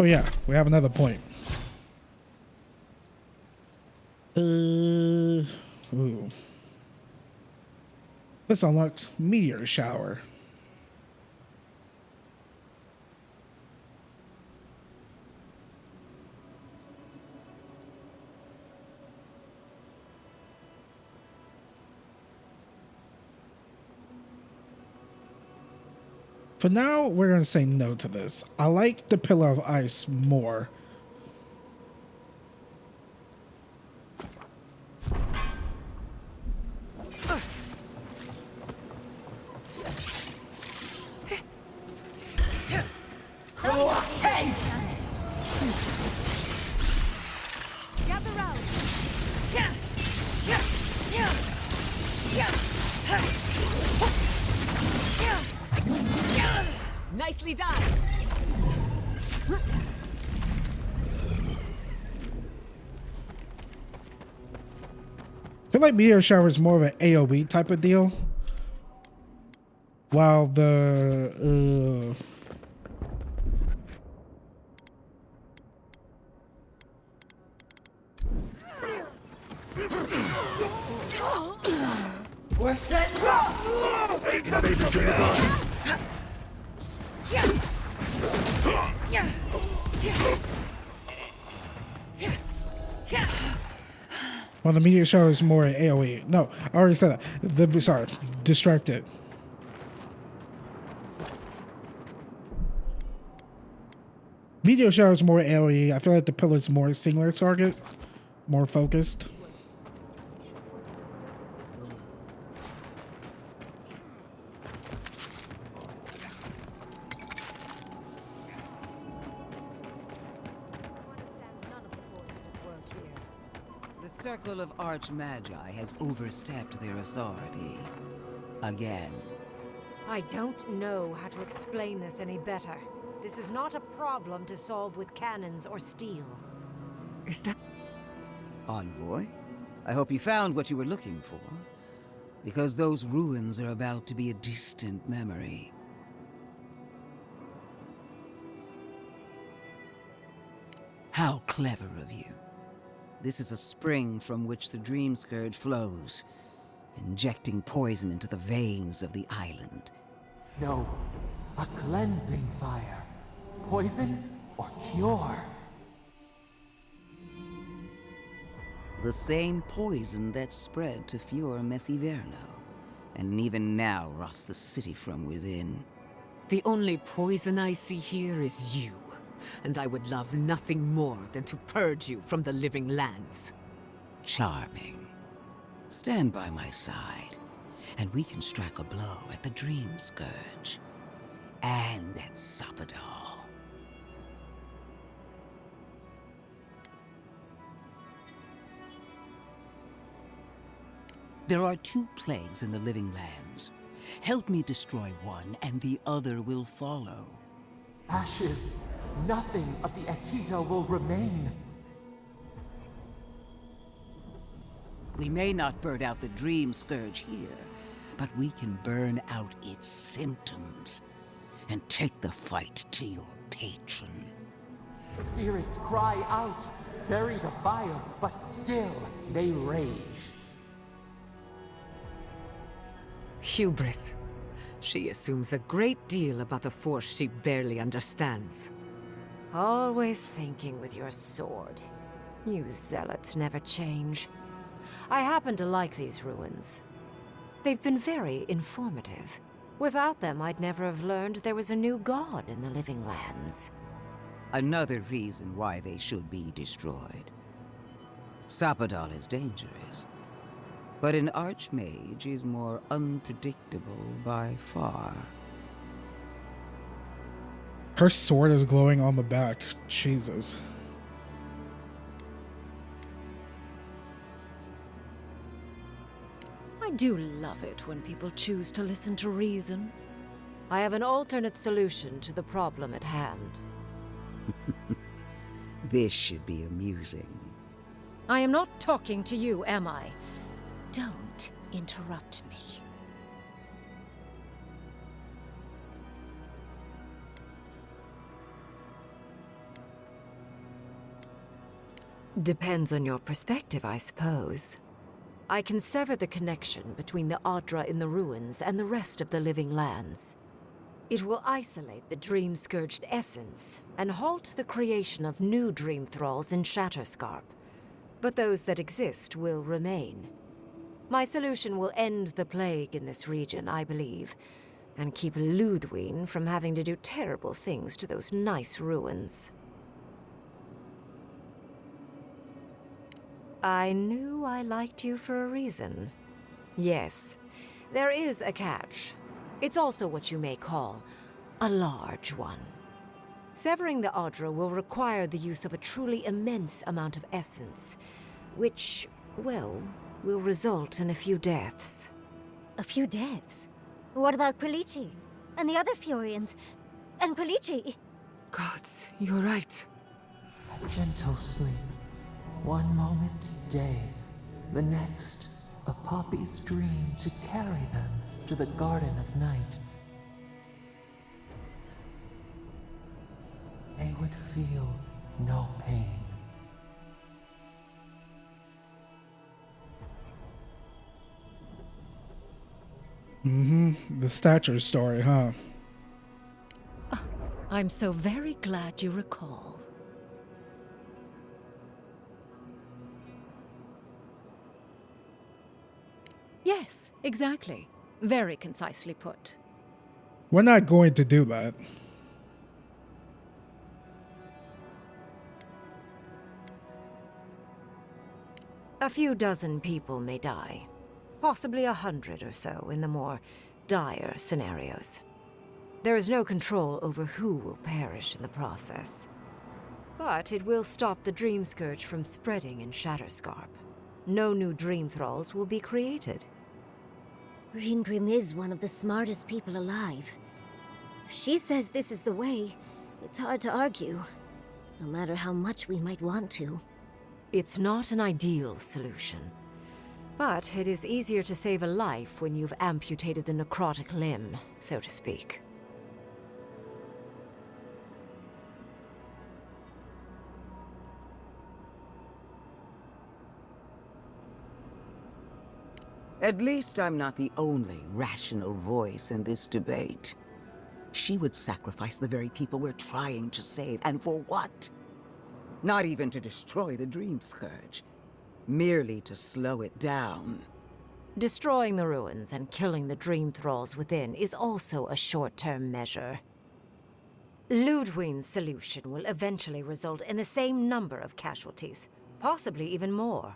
Oh yeah, we have another point. Ooh. This unlocks meteor shower. For now, we're going to say no to this. I like the Pillar of Ice more. Gather round. Nicely done! I feel like Meteor Shower is more of an AoE type of deal. While the... Worth it. Well, the Meteor Shower is more AoE. No, I already said that. Sorry, distracted. Meteor Shower is more AoE. I feel like the Pillar is more singular target, more focused. The Circle of Archmagi has overstepped their authority. Again. I don't know how to explain this any better. This is not a problem to solve with cannons or steel. Is that... Envoy? I hope you found what you were looking for. Because those ruins are about to be a distant memory. How clever of you. This is a spring from which the Dream Scourge flows, injecting poison into the veins of the island. No, a cleansing fire. Poison or cure? The same poison that spread to Fior Messiverno, and even now rots the city from within. The only poison I see here is you, and I would love nothing more than to purge you from the living lands. Charming. Stand by my side, and we can strike a blow at the Dream Scourge. And at Sapadal. There are two plagues in the living lands. Help me destroy one, and the other will follow. Ashes. Nothing of the Akita will remain. We may not burn out the Dream Scourge here, but we can burn out its symptoms and take the fight to your patron. Spirits cry out, bury the fire, but still they rage. Hubris. She assumes a great deal about a force she barely understands. Always thinking with your sword. You zealots never change. I happen to like these ruins. They've been very informative. Without them, I'd never have learned there was a new god in the living lands. Another reason why they should be destroyed. Sapadal is dangerous, but an archmage is more unpredictable by far. Her sword is glowing on the back. Jesus. I do love it when people choose to listen to reason. I have an alternate solution to the problem at hand. This should be amusing. I am not talking to you, am I? Don't interrupt me. Depends on your perspective, I suppose. I can sever the connection between the Adra in the ruins and the rest of the living lands. It will isolate the dream-scourged essence and halt the creation of new dream thralls in Shatterscarp. But those that exist will remain. My solution will end the plague in this region, I believe, and keep Ludwig from having to do terrible things to those nice ruins. I knew I liked you for a reason. Yes, there is a catch. It's also what you may call a large one. Severing the Audra will require the use of a truly immense amount of essence, which, well, will result in a few deaths. A few deaths? What about Quilici? And the other Furians? And Quilici? Gods, you're right. A gentle sleep. One moment day, the next, a poppy's dream to carry them to the Garden of Night. They would feel no pain. The stature story, huh? I'm so very glad you recall. Yes, exactly. Very concisely put. We're not going to do that. A few dozen people may die. Possibly 100 or so in the more dire scenarios. There is no control over who will perish in the process. But it will stop the Dream Scourge from spreading in Shatterscarp. No new Dream Thralls will be created. Reingrim is one of the smartest people alive. If she says this is the way, it's hard to argue. No matter how much we might want to. It's not an ideal solution. But it is easier to save a life when you've amputated the necrotic limb, so to speak. At least I'm not the only rational voice in this debate. She would sacrifice the very people we're trying to save, and for what? Not even to destroy the Dream Scourge. Merely to slow it down. Destroying the ruins and killing the Dream Thralls within is also a short-term measure. Ludwig's solution will eventually result in the same number of casualties, possibly even more.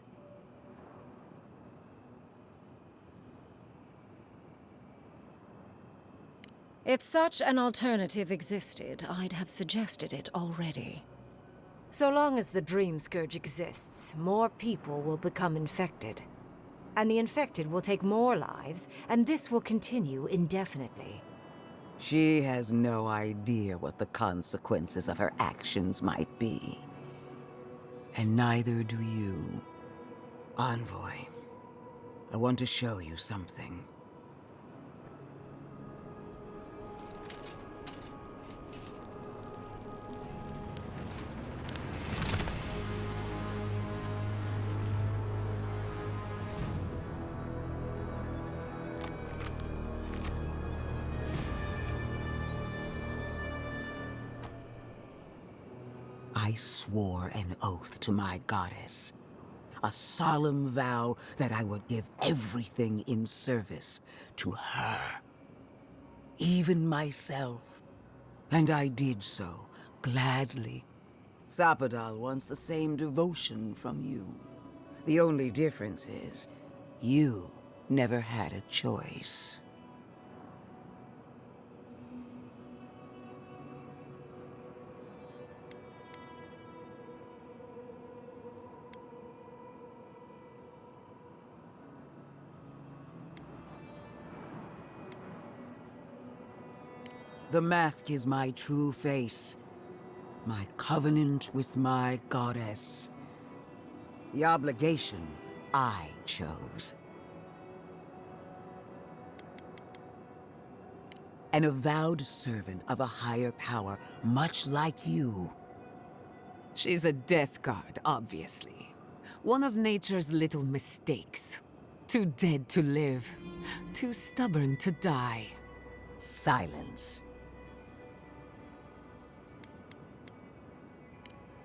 If such an alternative existed, I'd have suggested it already. So long as the Dream Scourge exists, more people will become infected. And the infected will take more lives, and this will continue indefinitely. She has no idea what the consequences of her actions might be. And neither do you. Envoy, I want to show you something. I swore an oath to my goddess. A solemn vow that I would give everything in service to her. Even myself. And I did so, gladly. Sapadal wants the same devotion from you. The only difference is, you never had a choice. The mask is my true face. My covenant with my goddess. The obligation I chose. An avowed servant of a higher power, much like you. She's a death guard, obviously. One of nature's little mistakes. Too dead to live. Too stubborn to die. Silence.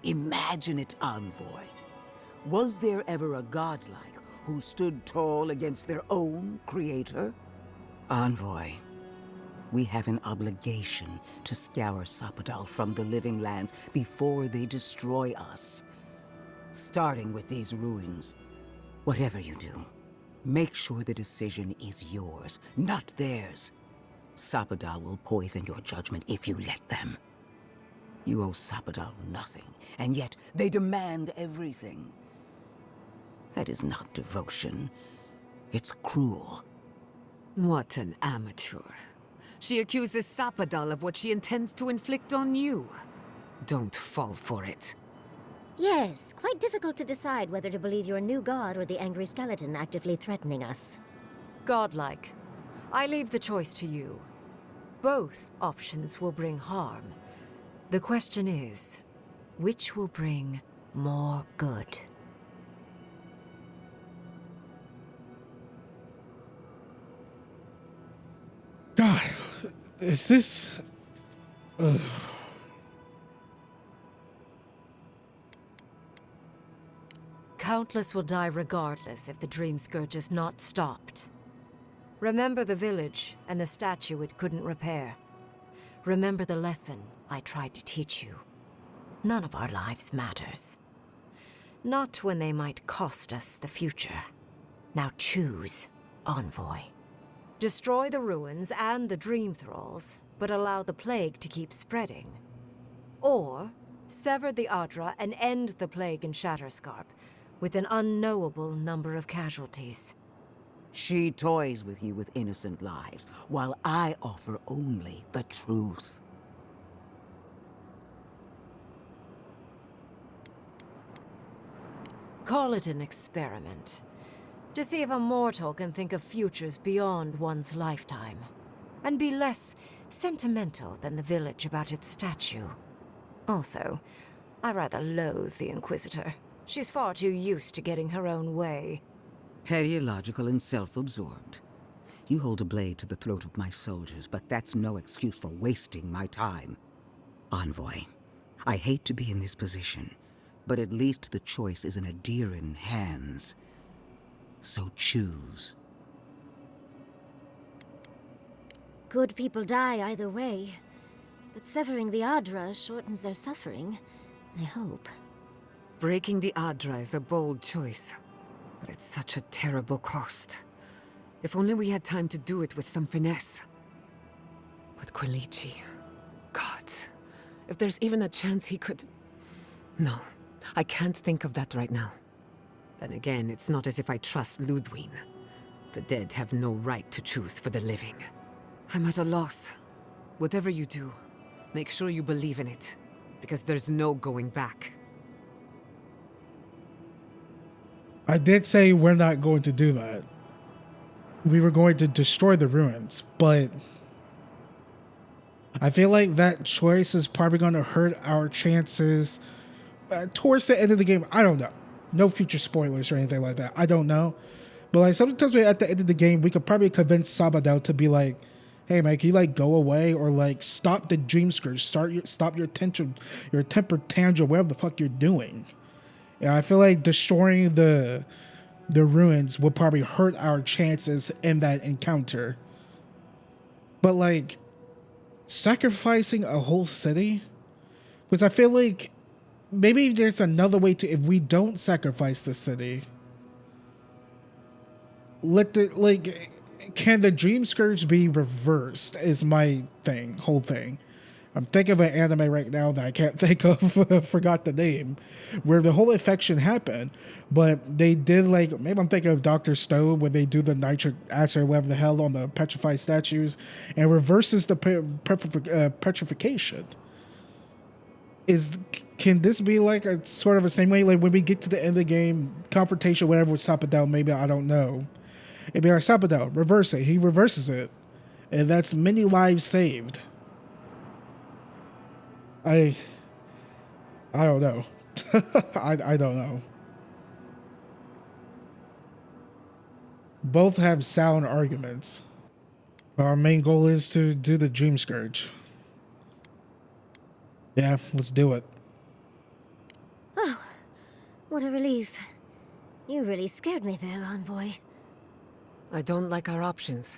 Imagine it, Envoy. Was there ever a godlike who stood tall against their own creator? Envoy, We have an obligation to scour Sapodal from the living lands before they destroy us. Starting with these ruins. Whatever you do, make sure the decision is yours, not theirs. Sapodal will poison your judgment if you let them. You owe Sapodal nothing, and yet they demand everything. That is not devotion. It's cruel. What an amateur. She accuses Sapodal of what she intends to inflict on you. Don't fall for it. Yes, quite difficult to decide whether to believe your new god or the angry skeleton actively threatening us. Godlike. I leave the choice to you. Both options will bring harm. The question is, which will bring more good? God, is this... Ugh. Countless will die regardless if the Dream Scourge is not stopped. Remember the village and the statue it couldn't repair. Remember the lesson I tried to teach you. None of our lives matters. Not when they might cost us the future. Now choose, Envoy. Destroy the ruins and the Dream Thralls, but allow the plague to keep spreading. Or sever the Adra and end the plague in Shatterscarp, with an unknowable number of casualties. She toys with you with innocent lives, while I offer only the truth. Call it an experiment. To see if a mortal can think of futures beyond one's lifetime. And be less sentimental than the village about its statue. Also, I rather loathe the Inquisitor. She's far too used to getting her own way. Ideological and self-absorbed. You hold a blade to the throat of my soldiers, but that's no excuse for wasting my time. Envoy, I hate to be in this position, but at least the choice is in Adiran hands. So choose. Good people die either way, but severing the Adra shortens their suffering, I hope. Breaking the Adra is a bold choice, but it's such a terrible cost. If only we had time to do it with some finesse. But Quilici... gods, if there's even a chance he could... No, I can't think of that right now. Then again, it's not as if I trust Ludwine. The dead have no right to choose for the living. I'm at a loss. Whatever you do, make sure you believe in it, because there's no going back. I did say we're not going to do that. We were going to destroy the ruins, but I feel like that choice is probably going to hurt our chances towards the end of the game. I don't know. No future spoilers or anything like that. I don't know. But like sometimes at the end of the game, we could probably convince Sapodal to be like, hey man, can you like go away or like stop the Dream Scourge, stop your temper tantrum, whatever the fuck you're doing. Yeah, I feel like destroying the ruins will probably hurt our chances in that encounter. But like sacrificing a whole city, because I feel like maybe there's another way to, if we don't sacrifice the city, can the Dream Scourge be reversed is my whole thing. I'm thinking of an anime right now that I can't think of, forgot the name, where the whole infection happened, but they did like, maybe I'm thinking of Dr. Stone when they do the nitric acid or whatever the hell on the petrified statues and reverses the petrification. Can this be like a sort of the same way, like when we get to the end of the game, confrontation, whatever with Sapodal, maybe, I don't know. It'd be like Sapodal, reverse it. He reverses it. And that's many lives saved. I don't know. I don't know. Both have sound arguments. Our main goal is to do the Dream Scourge. Yeah, let's do it. Oh, what a relief. You really scared me there, Envoy. I don't like our options,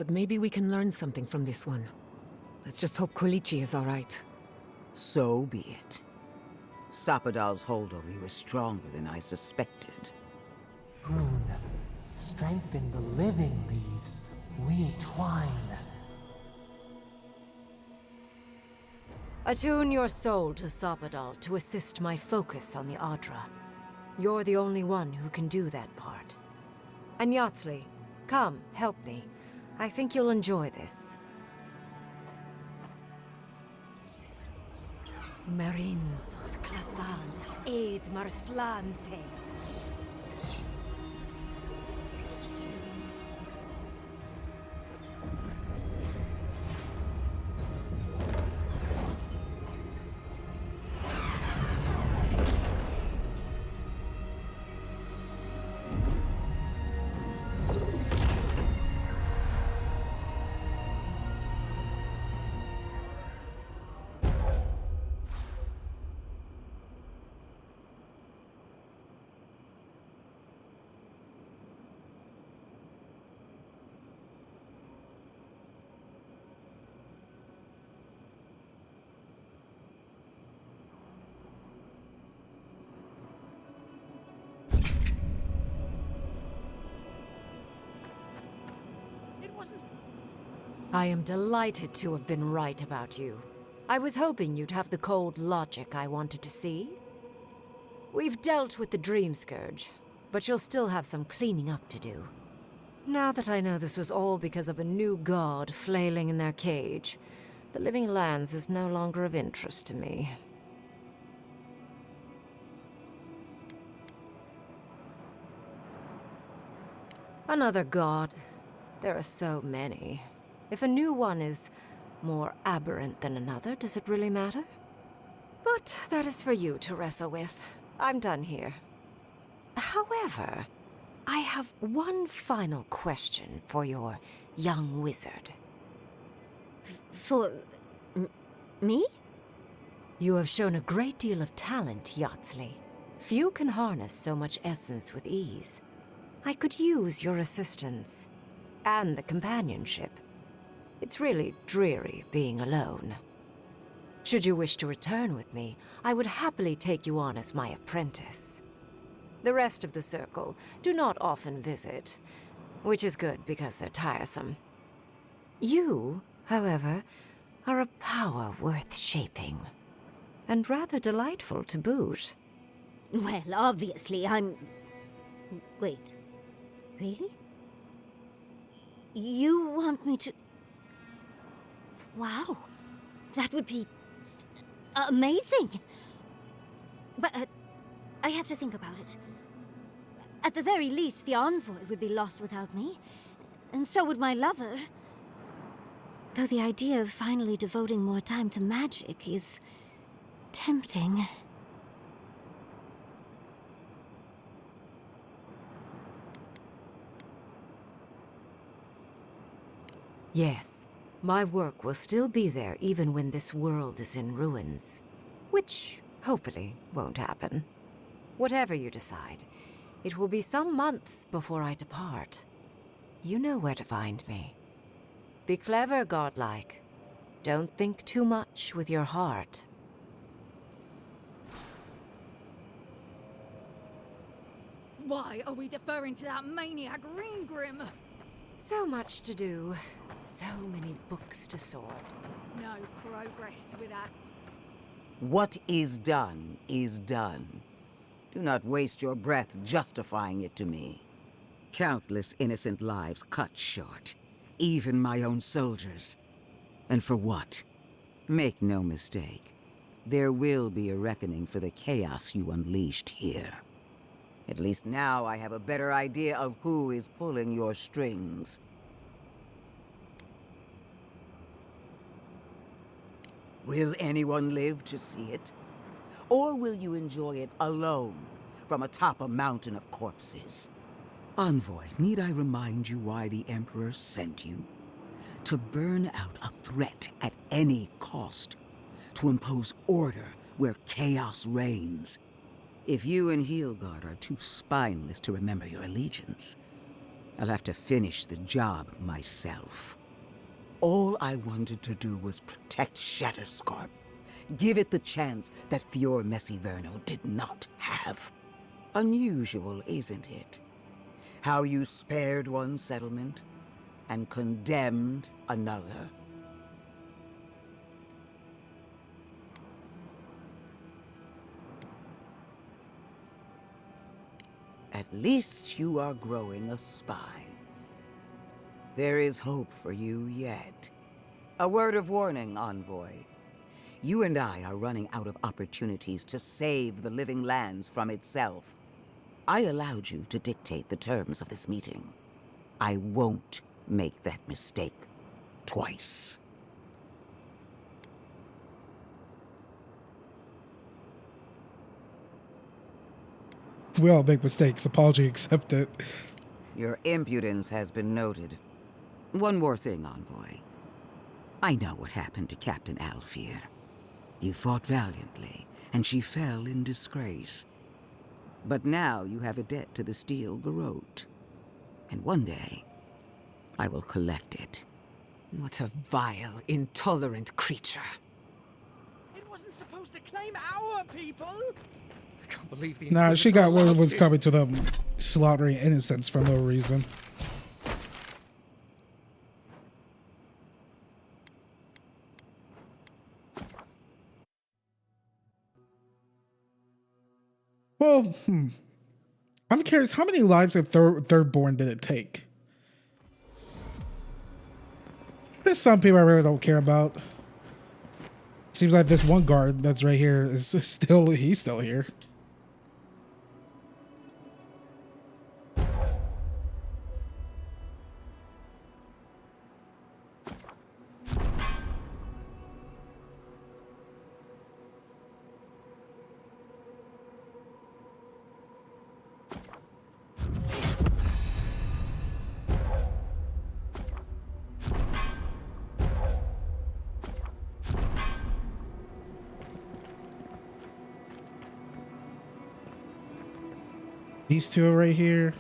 but maybe we can learn something from this one. Let's just hope Kulichi is all right. So be it. Sapadal's hold over you is stronger than I suspected. Rune, strengthen the living leaves. We twine. Attune your soul to Sapadal to assist my focus on the Adra. You're the only one who can do that part. And Yatsley, come, help me. I think you'll enjoy this. Marins of Clathan, aid Marslante. I am delighted to have been right about you. I was hoping you'd have the cold logic I wanted to see. We've dealt with the Dream Scourge, but you'll still have some cleaning up to do. Now that I know this was all because of a new god flailing in their cage, the Living Lands is no longer of interest to me. Another god. There are so many. If a new one is more aberrant than another, does it really matter? But that is for you to wrestle with. I'm done here. However, I have one final question for your young wizard. For... me? You have shown a great deal of talent, Yatsley. Few can harness so much essence with ease. I could use your assistance. And the companionship. It's really dreary being alone. Should you wish to return with me, I would happily take you on as my apprentice. The rest of the circle do not often visit, which is good because they're tiresome. You, however, are a power worth shaping, and rather delightful to boot. Well, obviously, I'm... Wait. Really? You want me to... Wow. That would be... amazing! But, I have to think about it. At the very least, the envoy would be lost without me. And so would my lover. Though the idea of finally devoting more time to magic is... tempting. Yes, my work will still be there even when this world is in ruins. Which, hopefully, won't happen. Whatever you decide, it will be some months before I depart. You know where to find me. Be clever, godlike. Don't think too much with your heart. Why are we deferring to that maniac Ringgrim? So much to do. So many books to sort. No progress with that. What is done is done. Do not waste your breath justifying it to me. Countless innocent lives cut short. Even my own soldiers. And for what? Make no mistake. There will be a reckoning for the chaos you unleashed here. At least now I have a better idea of who is pulling your strings. Will anyone live to see it? Or will you enjoy it alone from atop a mountain of corpses? Envoy, need I remind you why the Emperor sent you? To burn out a threat at any cost. To impose order where chaos reigns. If you and Heelguard are too spineless to remember your allegiance, I'll have to finish the job myself. All I wanted to do was protect Shatterscarp. Give it the chance that Fior Messiverno did not have. Unusual, isn't it? How you spared one settlement and condemned another. At least you are growing a spine. There is hope for you yet. A word of warning, Envoy. You and I are running out of opportunities to save the living lands from itself. I allowed you to dictate the terms of this meeting. I won't make that mistake twice. We all make mistakes. Apology accepted. Your impudence has been noted. One more thing, Envoy. I know what happened to Captain Alfear. You fought valiantly, and she fell in disgrace. But now you have a debt to the Steel Garrote. And one day, I will collect it. What a vile, intolerant creature. It wasn't supposed to claim our people! I can't believe the Nah, she got what was this. coming to them, slaughtering innocents for no reason. Well, I'm curious, how many lives of Thirdborn did it take? There's some people I really don't care about. Seems like this one guard that's right here is still, he's still here. These two are right here.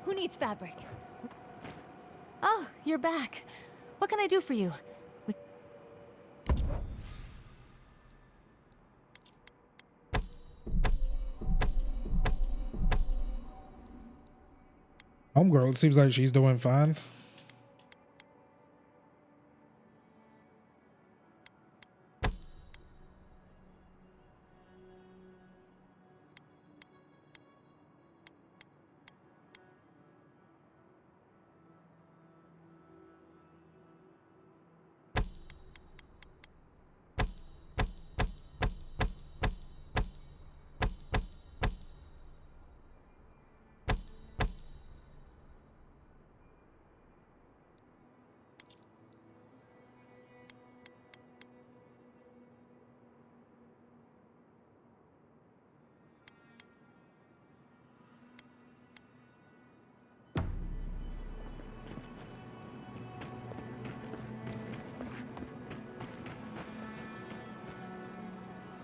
Who needs fabric? Oh, you're back. What can I do for you? Homegirl, it seems like she's doing fine.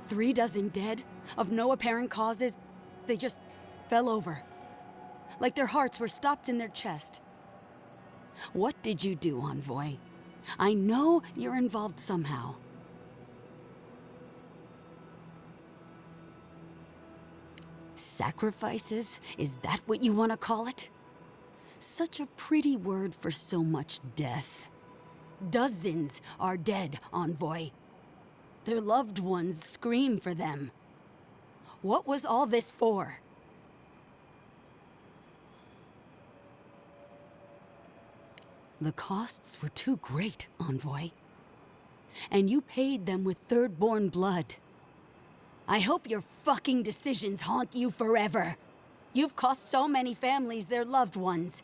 Three dozen dead, of no apparent causes. They just fell over. Like their hearts were stopped in their chest. What did you do, Envoy? I know you're involved somehow. Sacrifices? Is that what you want to call it? Such a pretty word for so much death. Dozens are dead, Envoy. Their loved ones scream for them. What was all this for? The costs were too great, Envoy. And you paid them with Thirdborn blood. I hope your fucking decisions haunt you forever. You've cost so many families their loved ones.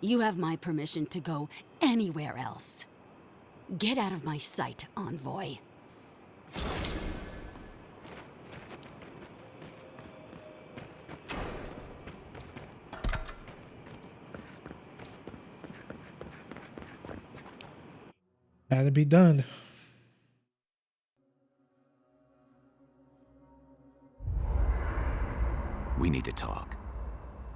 You have my permission to go anywhere else. Get out of my sight, Envoy. Had to be done. We need to talk.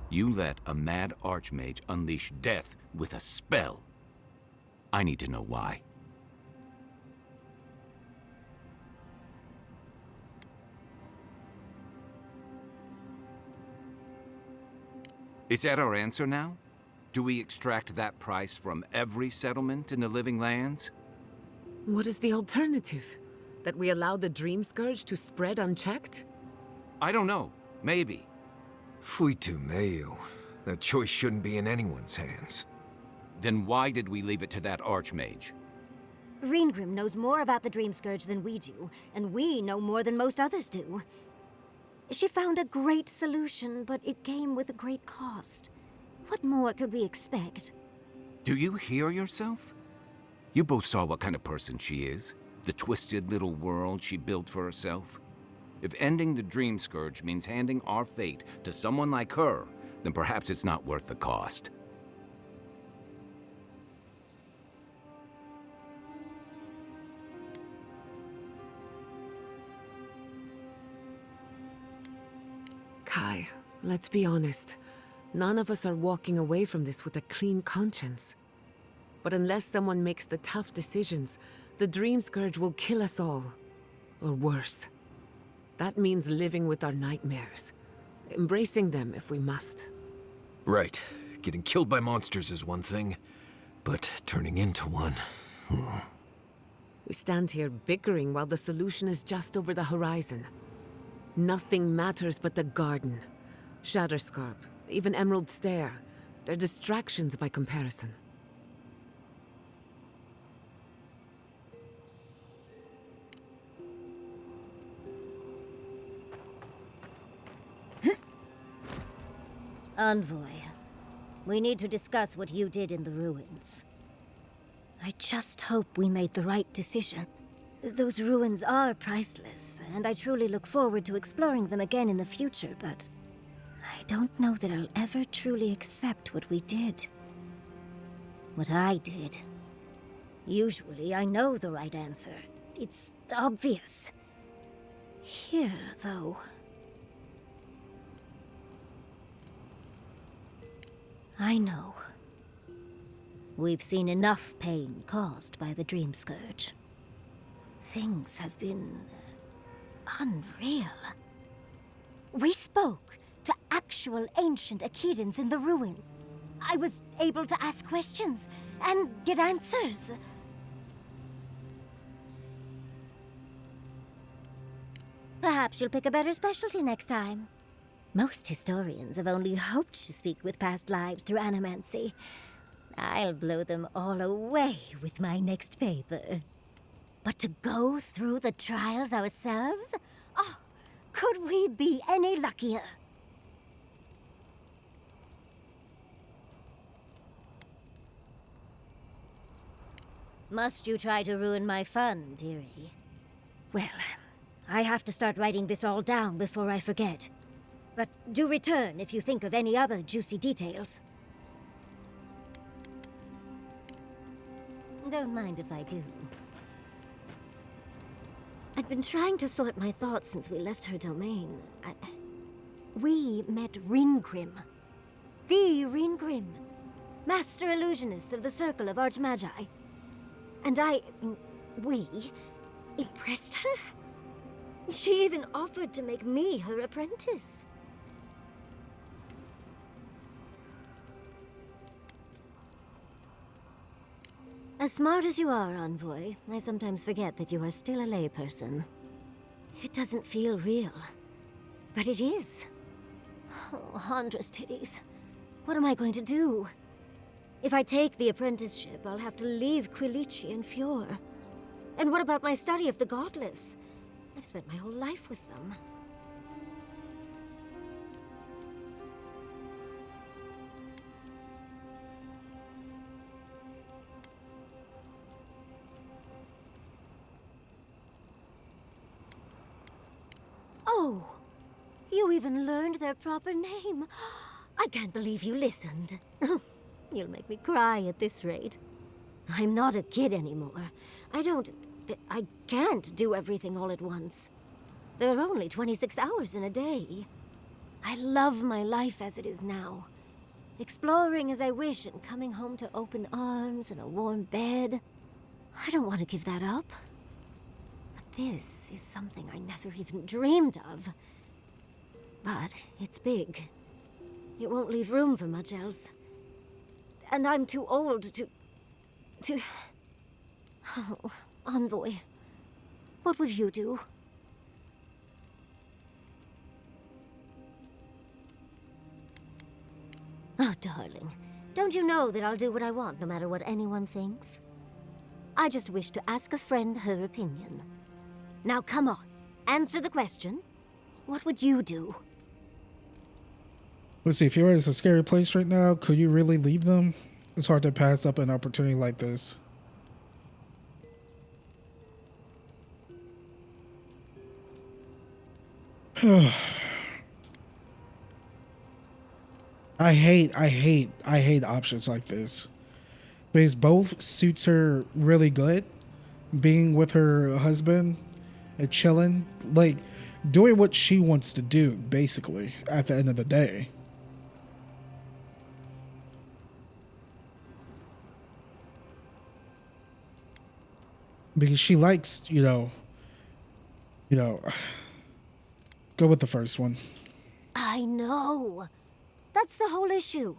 You let a mad archmage unleash death with a spell. I need to know why. Is that our answer now? Do we extract that price from every settlement in the Living Lands? What is the alternative? That we allow the Dream Scourge to spread unchecked? I don't know. Maybe. Fuitu Mayu. That choice shouldn't be in anyone's hands. Then why did we leave it to that archmage? Reengrim knows more about the Dream Scourge than we do, and we know more than most others do. She found a great solution, but it came with a great cost. What more could we expect? Do you hear yourself? You both saw what kind of person she is. The twisted little world she built for herself. If ending the Dream Scourge means handing our fate to someone like her, then perhaps it's not worth the cost. Kai, let's be honest. None of us are walking away from this with a clean conscience. But unless someone makes the tough decisions, the Dream Scourge will kill us all. Or worse. That means living with our nightmares. Embracing them if we must. Right. Getting killed by monsters is one thing, but turning into one... We stand here bickering while the solution is just over the horizon. Nothing matters but the garden. Shatterscarp, even Emerald Stair. They're distractions by comparison. Envoy, we need to discuss what you did in the ruins. I just hope we made the right decision. Those ruins are priceless, and I truly look forward to exploring them again in the future, but I don't know that I'll ever truly accept what we did. What I did. Usually, I know the right answer. It's obvious. Here, though... I know. We've seen enough pain caused by the Dream Scourge. Things have been... unreal. We spoke to actual ancient Akedans in the ruin. I was able to ask questions and get answers. Perhaps you'll pick a better specialty next time. Most historians have only hoped to speak with past lives through animancy. I'll blow them all away with my next paper. But to go through the trials ourselves? Oh, could we be any luckier? Must you try to ruin my fun, dearie? Well, I have to start writing this all down before I forget. But do return if you think of any other juicy details. Don't mind if I do. I've been trying to sort my thoughts since we left her domain. We met Reengrim. The Reengrim. Master Illusionist of the Circle of Archmagi. And we impressed her. She even offered to make me her apprentice. As smart as you are, Envoy, I sometimes forget that you are still a layperson. It doesn't feel real, but it is. Oh, Handra's titties. What am I going to do? If I take the apprenticeship, I'll have to leave Quilici and Fjord. And what about my study of the Godless? I've spent my whole life with them. Oh, you even learned their proper name. I can't believe you listened. You'll make me cry at this rate. I'm not a kid anymore. I can't do everything all at once. There are only 26 hours in a day. I love my life as it is now. Exploring as I wish and coming home to open arms and a warm bed. I don't want to give that up. But this is something I never even dreamed of. But it's big. It won't leave room for much else. And I'm too old to... Oh, Envoy. What would you do? Oh, darling. Don't you know that I'll do what I want, no matter what anyone thinks? I just wish to ask a friend her opinion. Now, come on. Answer the question. What would you do? Let's see, if you're in a scary place right now, could you really leave them? It's hard to pass up an opportunity like this. I hate options like this. Because both suits her really good. Being with her husband and chilling. Like, doing what she wants to do, basically, at the end of the day. Because she likes, go with the first one. I know. That's the whole issue.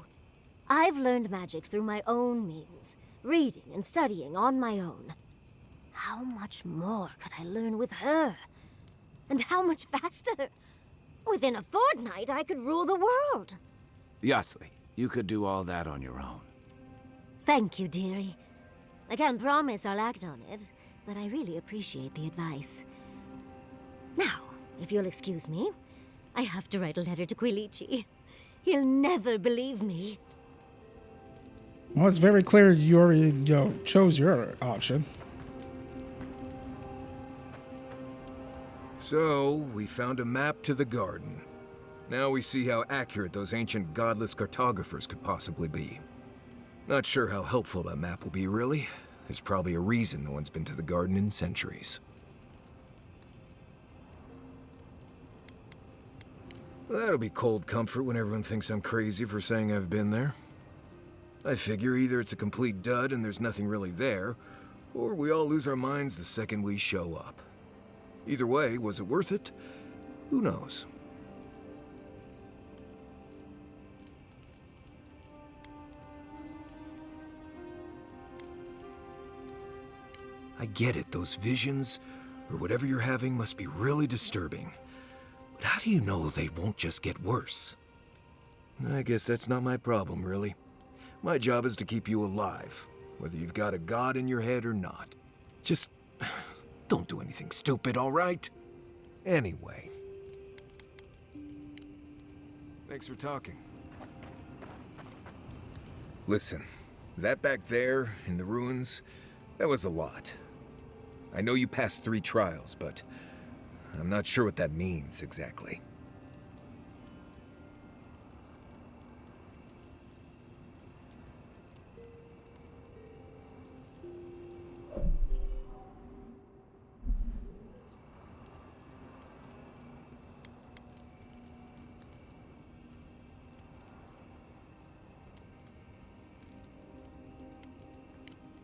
I've learned magic through my own means, reading and studying on my own. How much more could I learn with her? And how much faster? Within a fortnight, I could rule the world. Yahtzee, you could do all that on your own. Thank you, dearie. I can't promise I'll act on it, but I really appreciate the advice. Now, if you'll excuse me, I have to write a letter to Quilici. He'll never believe me. Well, it's very clear you already, chose your option. So, we found a map to the garden. Now we see how accurate those ancient godless cartographers could possibly be. Not sure how helpful that map will be, really. There's probably a reason no one's been to the garden in centuries. That'll be cold comfort when everyone thinks I'm crazy for saying I've been there. I figure either it's a complete dud and there's nothing really there, or we all lose our minds the second we show up. Either way, was it worth it? Who knows? I get it, those visions, or whatever you're having, must be really disturbing. But how do you know they won't just get worse? I guess that's not my problem, really. My job is to keep you alive, whether you've got a god in your head or not. Just don't do anything stupid, all right? Anyway. Thanks for talking. Listen, that back there, in the ruins, that was a lot. I know you passed 3 trials, but I'm not sure what that means exactly.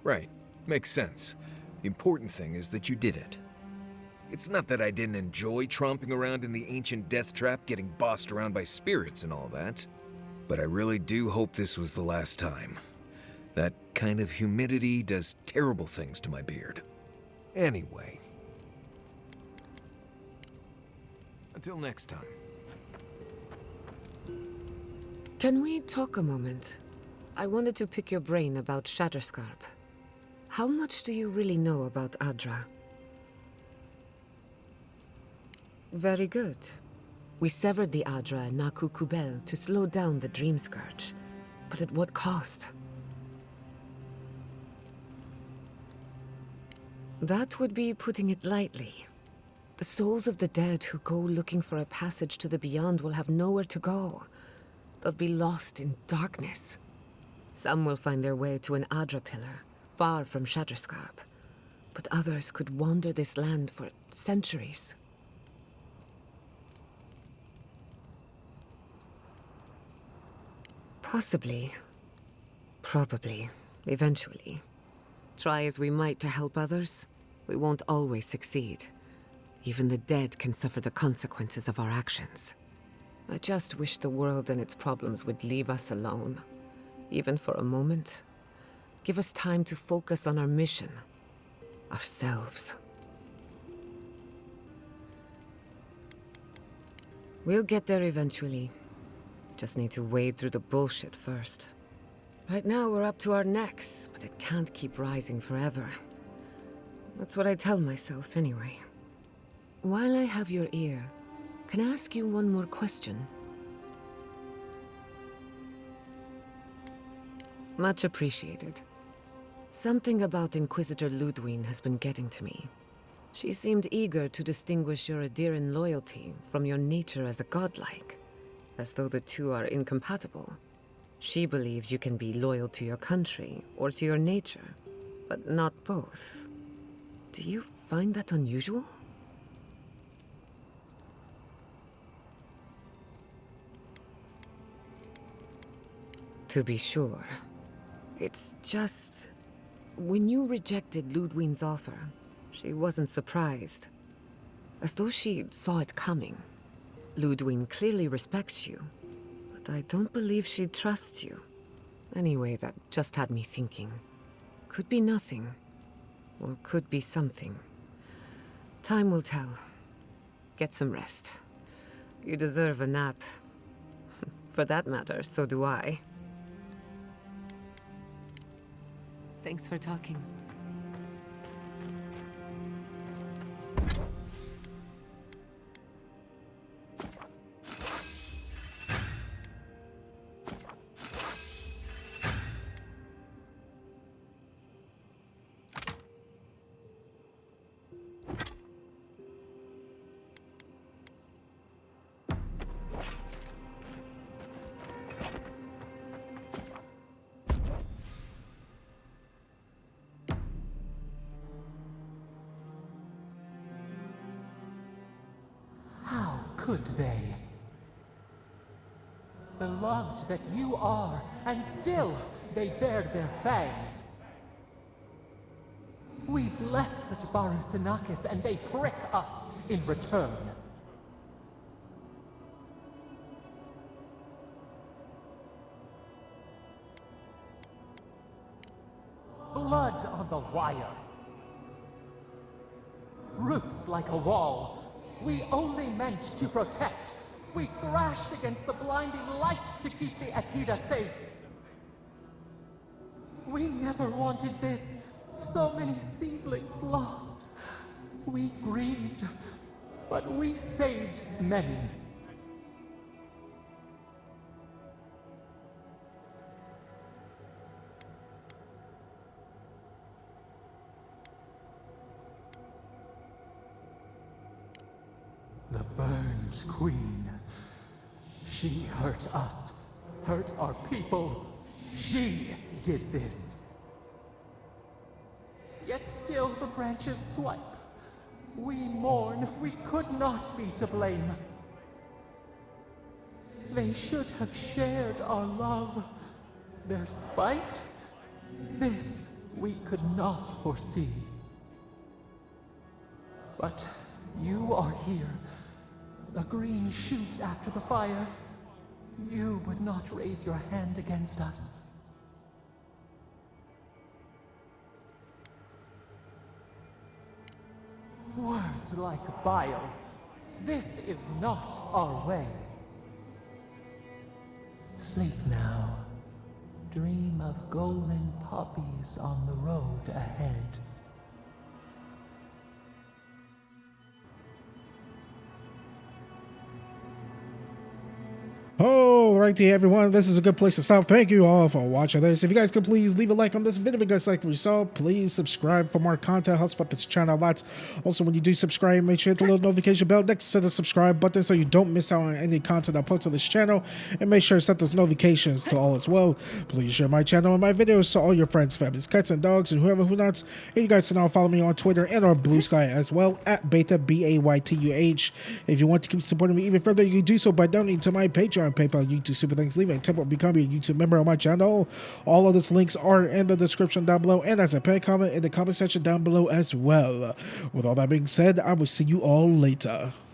Right. Makes sense. The important thing is that you did it. It's not that I didn't enjoy tromping around in the ancient death trap, getting bossed around by spirits and all that. But I really do hope this was the last time. That kind of humidity does terrible things to my beard. Anyway. Until next time. Can we talk a moment? I wanted to pick your brain about Shatterscarp. How much do you really know about Adra? Very good. We severed the Adra and Naku Kubel to slow down the Dream Scourge. But at what cost? That would be putting it lightly. The souls of the dead who go looking for a passage to the beyond will have nowhere to go. They'll be lost in darkness. Some will find their way to an Adra pillar, far from Shatterscarp. But others could wander this land for centuries. Possibly. Probably. Eventually. Try as we might to help others, we won't always succeed. Even the dead can suffer the consequences of our actions. I just wish the world and its problems would leave us alone. Even for a moment. Give us time to focus on our mission. Ourselves. We'll get there eventually. Just need to wade through the bullshit first. Right now we're up to our necks, but it can't keep rising forever. That's what I tell myself anyway. While I have your ear, can I ask you one more question? Much appreciated. Something about Inquisitor Ludwig has been getting to me. She seemed eager to distinguish your Adiran loyalty from your nature as a godlike, as though the two are incompatible. She believes you can be loyal to your country or to your nature, but not both. Do you find that unusual? To be sure. It's just... when you rejected Ludwig's offer, she wasn't surprised. As though she saw it coming. Ludwig clearly respects you, but I don't believe she trusts you. Anyway, that just had me thinking. Could be nothing, or could be something. Time will tell. Get some rest. You deserve a nap. For that matter, so do I. Thanks for talking. How could they? Beloved that you are, and still they bared their fangs. We blessed the Tabaru Sanakis, and they prick us in return. Blood on the wire. Roots like a wall. We only meant to protect. We thrashed against the blinding light to keep the Akita safe. We never wanted this. So many seedlings lost. We grieved, but we saved many. The burned queen. She hurt us, hurt our people. She did this. Yet still the branches swipe. We mourn, we could not be to blame. They should have shared our love. Their spite? This we could not foresee. But you are here. A green shoot after the fire. You would not raise your hand against us. Words like bile. This is not our way. Sleep now. Dream of golden poppies on the road ahead. All Alrighty, everyone, this is a good place to stop. Thank you all for watching this. If you guys could please leave a like on this video if you guys like what you saw, please subscribe for more content. Helps support this channel lots. Also, when you do subscribe, make sure you hit the little notification bell next to the subscribe button so you don't miss out on any content I post on this channel. And make sure to set those notifications to all as well. Please share my channel and my videos to all your friends, families, cats, and dogs, and whoever who not. And you guys can now follow me on Twitter and our Blue Sky as well at Baytuh, Baytuh. If you want to keep supporting me even further, you can do so by donating to my Patreon, PayPal, YouTube, Super Thanks, leaving a tip or becoming a YouTube member on my channel. All of those links are in the description down below, and as a pinned comment in the comment section down below as well. With all that being said, I will see you all later.